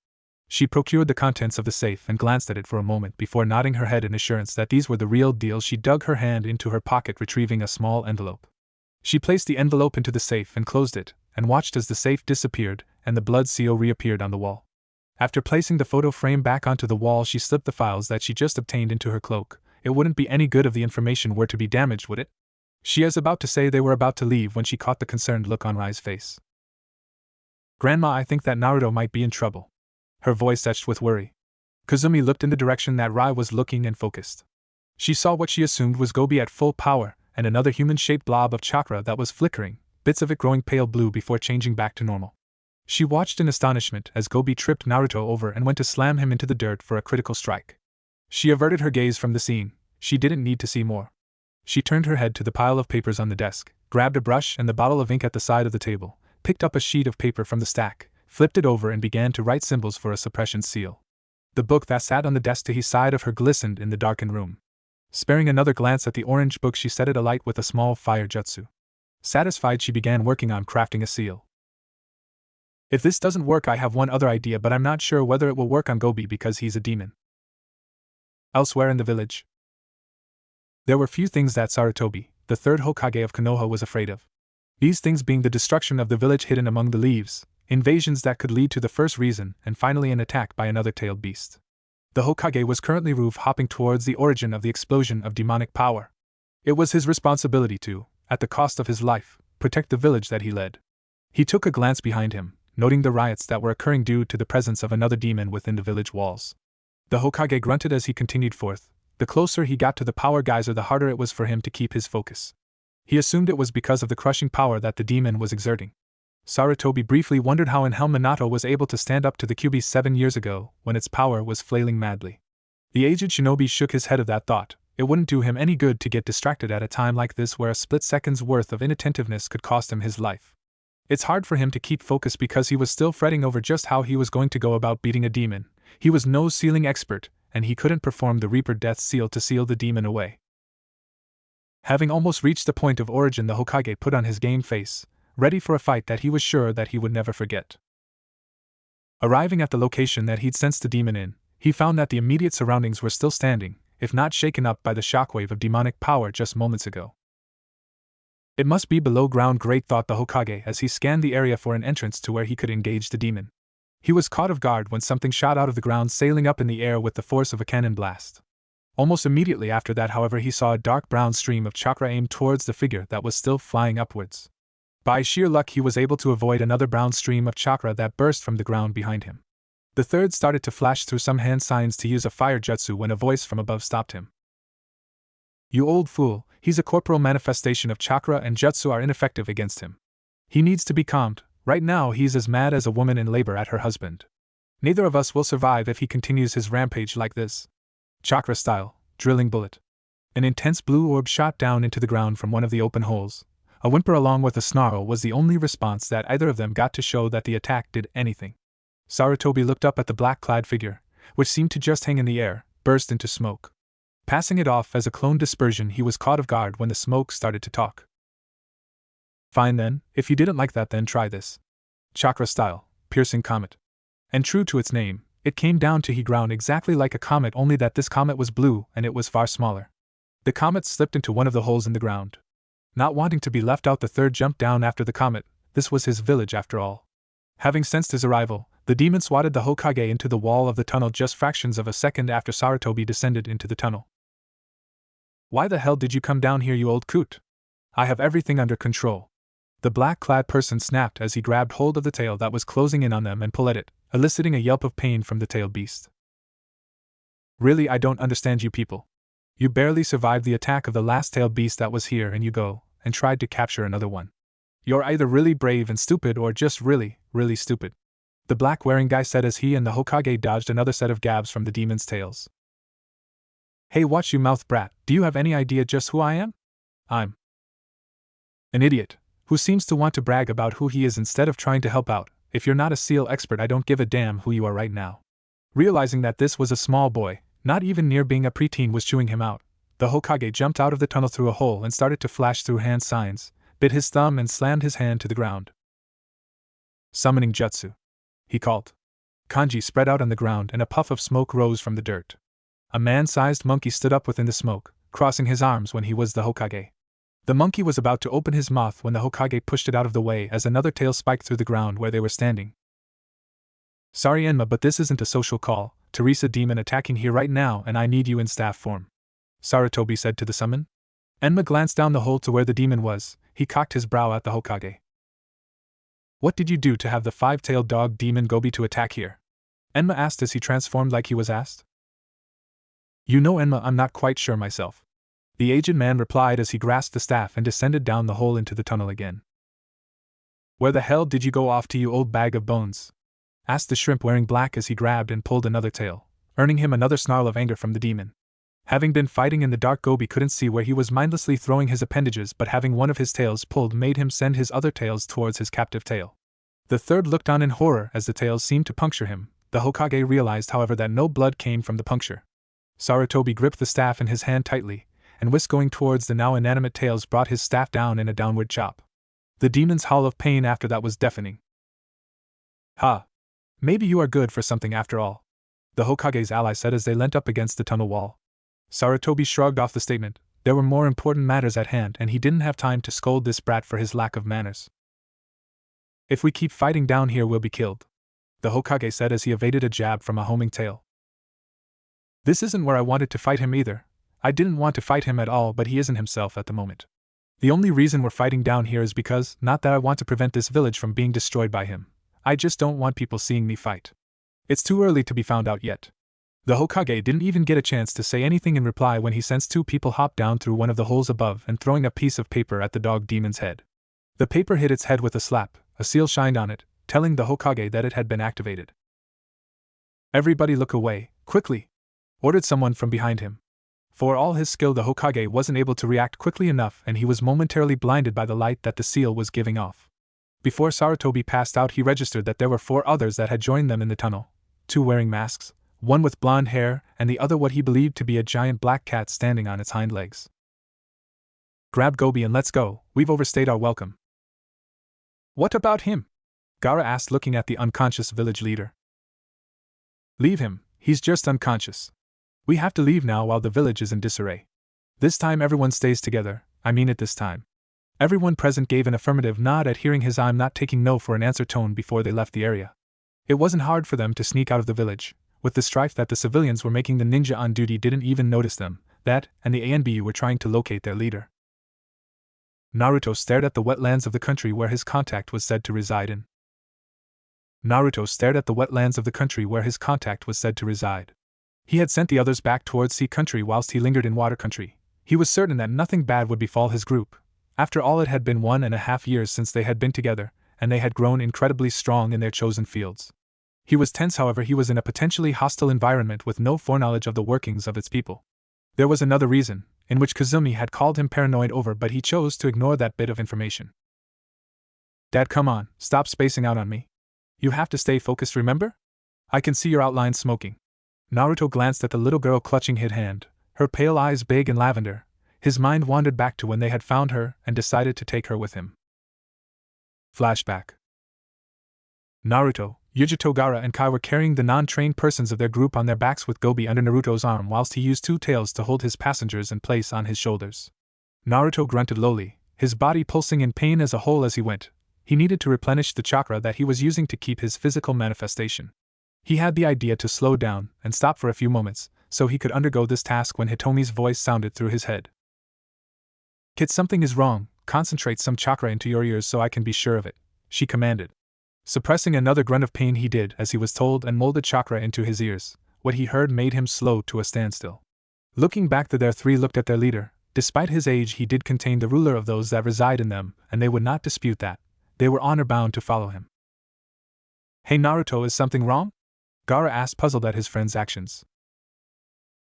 She procured the contents of the safe and glanced at it for a moment before nodding her head in assurance that these were the real deal. She dug her hand into her pocket, retrieving a small envelope. She placed the envelope into the safe and closed it, and watched as the safe disappeared and the blood seal reappeared on the wall. After placing the photo frame back onto the wall, she slipped the files that she just obtained into her cloak. It wouldn't be any good if the information were to be damaged, would it? She was about to say they were about to leave when she caught the concerned look on Rai's face. Grandma, I think that Naruto might be in trouble. Her voice etched with worry. Kazumi looked in the direction that Rai was looking and focused. She saw what she assumed was Gobi at full power, and another human-shaped blob of chakra that was flickering, bits of it growing pale blue before changing back to normal. She watched in astonishment as Gobi tripped Naruto over and went to slam him into the dirt for a critical strike. She averted her gaze from the scene. She didn't need to see more. She turned her head to the pile of papers on the desk, grabbed a brush and the bottle of ink at the side of the table, picked up a sheet of paper from the stack, flipped it over and began to write symbols for a suppression seal. The book that sat on the desk to his side of her glistened in the darkened room. Sparing another glance at the orange book, she set it alight with a small fire jutsu. Satisfied, she began working on crafting a seal. If this doesn't work, I have one other idea, but I'm not sure whether it will work on Gobi because he's a demon. Elsewhere in the village, there were few things that Sarutobi, the third Hokage of Konoha, was afraid of. These things being the destruction of the village hidden among the leaves, invasions that could lead to the first reason, and finally an attack by another tailed beast. The Hokage was currently roof-hopping towards the origin of the explosion of demonic power. It was his responsibility to, at the cost of his life, protect the village that he led. He took a glance behind him, noting the riots that were occurring due to the presence of another demon within the village walls. The Hokage grunted as he continued forth. The closer he got to the power geyser, the harder it was for him to keep his focus. He assumed it was because of the crushing power that the demon was exerting. Sarutobi briefly wondered how in hell Minato was able to stand up to the Kyuubi 7 years ago, when its power was flailing madly. The aged shinobi shook his head at that thought. It wouldn't do him any good to get distracted at a time like this where a split second's worth of inattentiveness could cost him his life. It's hard for him to keep focus because he was still fretting over just how he was going to go about beating a demon. He was no sealing expert, and he couldn't perform the Reaper Death Seal to seal the demon away. Having almost reached the point of origin, the Hokage put on his game face, ready for a fight that he was sure that he would never forget. Arriving at the location that he'd sensed the demon in, he found that the immediate surroundings were still standing, if not shaken up by the shockwave of demonic power just moments ago. It must be below ground, great, thought the Hokage as he scanned the area for an entrance to where he could engage the demon. He was caught off guard when something shot out of the ground, sailing up in the air with the force of a cannon blast. Almost immediately after that, however, he saw a dark brown stream of chakra aimed towards the figure that was still flying upwards. By sheer luck, he was able to avoid another brown stream of chakra that burst from the ground behind him. The third started to flash through some hand signs to use a fire jutsu when a voice from above stopped him. "You old fool, he's a corporal manifestation of chakra and jutsu are ineffective against him. He needs to be calmed. Right now he's as mad as a woman in labor at her husband. Neither of us will survive if he continues his rampage like this." Chakra style, drilling bullet. An intense blue orb shot down into the ground from one of the open holes. A whimper along with a snarl was the only response that either of them got to show that the attack did anything. Sarutobi looked up at the black-clad figure, which seemed to just hang in the air, burst into smoke. Passing it off as a clone dispersion, he was caught off guard when the smoke started to talk. "Fine then, if you didn't like that, then try this." Chakra style, piercing comet. And true to its name, it came down to he ground exactly like a comet, only that this comet was blue and it was far smaller. The comet slipped into one of the holes in the ground. Not wanting to be left out, the third jumped down after the comet. This was his village after all. Having sensed his arrival, the demon swatted the Hokage into the wall of the tunnel just fractions of a second after Sarutobi descended into the tunnel. "Why the hell did you come down here, you old coot? I have everything under control." The black-clad person snapped as he grabbed hold of the tail that was closing in on them and pulled at it, eliciting a yelp of pain from the tailed beast. "Really, I don't understand you people. You barely survived the attack of the last tailed beast that was here, and you go and tried to capture another one. You're either really brave and stupid or just really, really stupid," the black-wearing guy said as he and the Hokage dodged another set of gabs from the demon's tails. "Hey, watch you mouth, brat, do you have any idea just who I am? I'm an idiot who seems to want to brag about who he is instead of trying to help out. If you're not a seal expert, I don't give a damn who you are right now." Realizing that this was a small boy, not even near being a preteen, was chewing him out, the Hokage jumped out of the tunnel through a hole and started to flash through hand signs, bit his thumb and slammed his hand to the ground. "Summoning jutsu," he called. Kanji spread out on the ground and a puff of smoke rose from the dirt. A man-sized monkey stood up within the smoke, crossing his arms when he was the Hokage. The monkey was about to open his mouth when the Hokage pushed it out of the way as another tail spiked through the ground where they were standing. "Sorry, Enma, but this isn't a social call. Teresa demon attacking here right now, and I need you in staff form," Sarutobi said to the summon. Enma glanced down the hole to where the demon was. He cocked his brow at the Hokage. "What did you do to have the five-tailed dog demon Gobi to attack here?" Enma asked as he transformed like he was asked. "You know, Enma, I'm not quite sure myself," the aged man replied as he grasped the staff and descended down the hole into the tunnel again. "Where the hell did you go off to, you old bag of bones?" asked the shrimp wearing black as he grabbed and pulled another tail, earning him another snarl of anger from the demon. Having been fighting in the dark, Gobi couldn't see where he was mindlessly throwing his appendages, but having one of his tails pulled made him send his other tails towards his captive tail. The third looked on in horror as the tails seemed to puncture him. The Hokage realized, however, that no blood came from the puncture. Sarutobi gripped the staff in his hand tightly, and whisked going towards the now inanimate tails brought his staff down in a downward chop. The demon's howl of pain after that was deafening. "Ha! Maybe you are good for something after all," the Hokage's ally said as they leant up against the tunnel wall. Sarutobi shrugged off the statement. There were more important matters at hand and he didn't have time to scold this brat for his lack of manners. "If we keep fighting down here, we'll be killed," the Hokage said as he evaded a jab from a homing tail. "This isn't where I wanted to fight him either. I didn't want to fight him at all, but he isn't himself at the moment. The only reason we're fighting down here is because, not that I want to prevent this village from being destroyed by him. I just don't want people seeing me fight. It's too early to be found out yet." The Hokage didn't even get a chance to say anything in reply when he sensed two people hop down through one of the holes above and throwing a piece of paper at the dog demon's head. The paper hit its head with a slap, a seal shined on it, telling the Hokage that it had been activated. "Everybody look away, quickly!" ordered someone from behind him. For all his skill, the Hokage wasn't able to react quickly enough and he was momentarily blinded by the light that the seal was giving off. Before Sarutobi passed out, he registered that there were 4 others that had joined them in the tunnel, 2 wearing masks, one with blonde hair, and the other what he believed to be a giant black cat standing on its hind legs. Grab Gobi and let's go, we've overstayed our welcome. What about him? Gaara asked, looking at the unconscious village leader. Leave him, he's just unconscious. We have to leave now while the village is in disarray. This time everyone stays together, I mean it this time. Everyone present gave an affirmative nod at hearing his I'm not taking no for an answer tone before they left the area. It wasn't hard for them to sneak out of the village. With the strife that the civilians were making, the ninja on duty didn't even notice them, that, and the ANBU were trying to locate their leader. Naruto stared at the wetlands of the country where his contact was said to reside in. Naruto stared at the wetlands of the country where his contact was said to reside. He had sent the others back towards sea country whilst he lingered in water country. He was certain that nothing bad would befall his group. After all, it had been 1.5 years since they had been together, and they had grown incredibly strong in their chosen fields. He was tense, however. He was in a potentially hostile environment with no foreknowledge of the workings of its people. There was another reason, in which Kazumi had called him paranoid over, but he chose to ignore that bit of information. Dad, come on, stop spacing out on me. You have to stay focused, remember? I can see your outline smoking. Naruto glanced at the little girl clutching his hand, her pale eyes big and lavender. His mind wandered back to when they had found her and decided to take her with him. Flashback. Naruto, Yujito, Gaara, and Kai were carrying the non-trained persons of their group on their backs with Gobi under Naruto's arm whilst he used 2 tails to hold his passengers in place on his shoulders. Naruto grunted lowly, his body pulsing in pain as a whole as he went. He needed to replenish the chakra that he was using to keep his physical manifestation. He had the idea to slow down and stop for a few moments, so he could undergo this task when Hitomi's voice sounded through his head. Kid, something is wrong, concentrate some chakra into your ears so I can be sure of it, she commanded. Suppressing another grunt of pain, he did as he was told and molded chakra into his ears. What he heard made him slow to a standstill. Looking back, the 3 looked at their leader. Despite his age, he did contain the ruler of those that reside in them, and they would not dispute that. They were honor-bound to follow him. Hey Naruto, is something wrong? Gaara asked, puzzled at his friend's actions.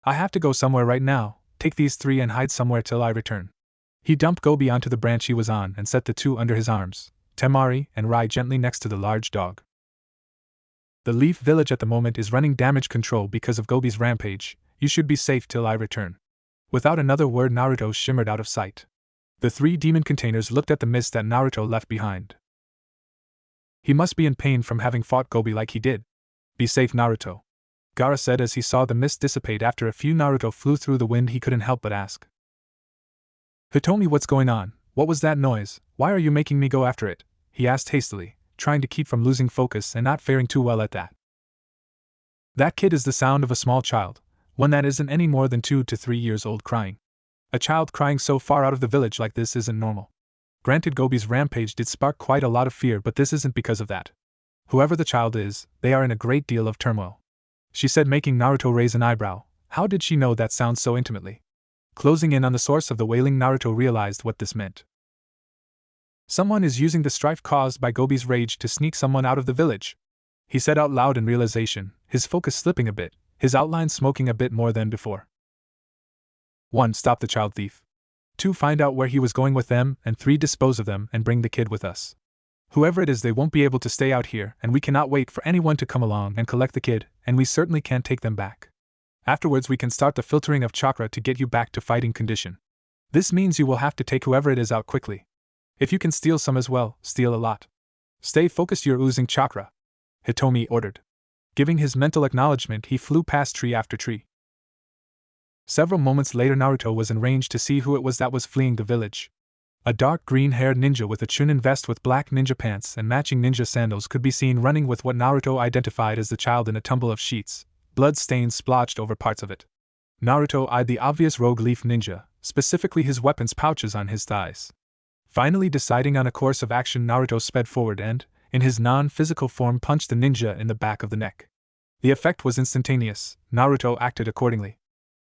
I have to go somewhere right now. Take these 3 and hide somewhere till I return. He dumped Gobi onto the branch he was on and set the 2 under his arms, Temari and Rai gently next to the large dog. The Leaf Village at the moment is running damage control because of Gobi's rampage. You should be safe till I return. Without another word, Naruto shimmered out of sight. The 3 demon containers looked at the mist that Naruto left behind. He must be in pain from having fought Gobi like he did. Be safe, Naruto, Gaara said as he saw the mist dissipate. After a few, Naruto flew through the wind. He couldn't help but ask. Hitomi, what's going on? What was that noise? Why are you making me go after it? He asked hastily, trying to keep from losing focus and not faring too well at that. That kid is the sound of a small child, one that isn't any more than 2 to 3 years old, crying. A child crying so far out of the village like this isn't normal. Granted, Gobi's rampage did spark quite a lot of fear, but this isn't because of that. Whoever the child is, they are in a great deal of turmoil, she said, making Naruto raise an eyebrow. How did she know that sound so intimately? Closing in on the source of the wailing, Naruto realized what this meant. Someone is using the strife caused by Gobi's rage to sneak someone out of the village, he said out loud in realization, his focus slipping a bit, his outline smoking a bit more than before. 1. Stop the child thief. 2. Find out where he was going with them, and 3. Dispose of them and bring the kid with us. Whoever it is, they won't be able to stay out here, and we cannot wait for anyone to come along and collect the kid, and we certainly can't take them back. Afterwards we can start the filtering of chakra to get you back to fighting condition. This means you will have to take whoever it is out quickly. If you can steal some as well, steal a lot. Stay focused, you're oozing chakra, Hitomi ordered. Giving his mental acknowledgement, he flew past tree after tree. Several moments later, Naruto was in range to see who it was that was fleeing the village. A dark green-haired ninja with a chunin vest with black ninja pants and matching ninja sandals could be seen running with what Naruto identified as the child in a tumble of sheets, blood stains splotched over parts of it. Naruto eyed the obvious rogue leaf ninja, specifically his weapons pouches on his thighs. Finally deciding on a course of action, Naruto sped forward and, in his non-physical form, punched the ninja in the back of the neck. The effect was instantaneous. Naruto acted accordingly.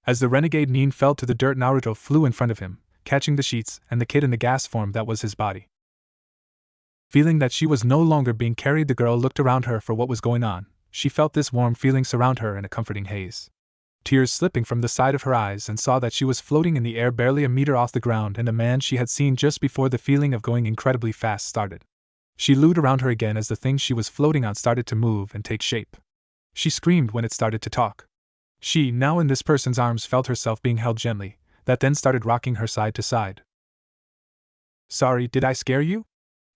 As the renegade nin fell to the dirt, Naruto flew in front of him, catching the sheets and the kid in the gas form that was his body. Feeling that she was no longer being carried, the girl looked around her for what was going on. She felt this warm feeling surround her in a comforting haze. Tears slipping from the side of her eyes, and saw that she was floating in the air barely a meter off the ground and the man she had seen just before. The feeling of going incredibly fast started. She looed around her again as the thing she was floating on started to move and take shape. She screamed when it started to talk. She, now in this person's arms, felt herself being held gently, that then started rocking her side to side. Sorry, did I scare you?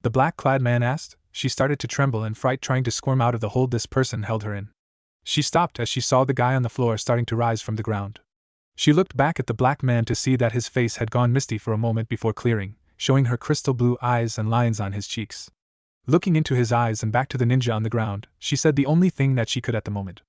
The black-clad man asked. She started to tremble in fright, trying to squirm out of the hold this person held her in. She stopped as she saw the guy on the floor starting to rise from the ground. She looked back at the black man to see that his face had gone misty for a moment before clearing, showing her crystal blue eyes and lines on his cheeks. Looking into his eyes and back to the ninja on the ground, she said the only thing that she could at the moment.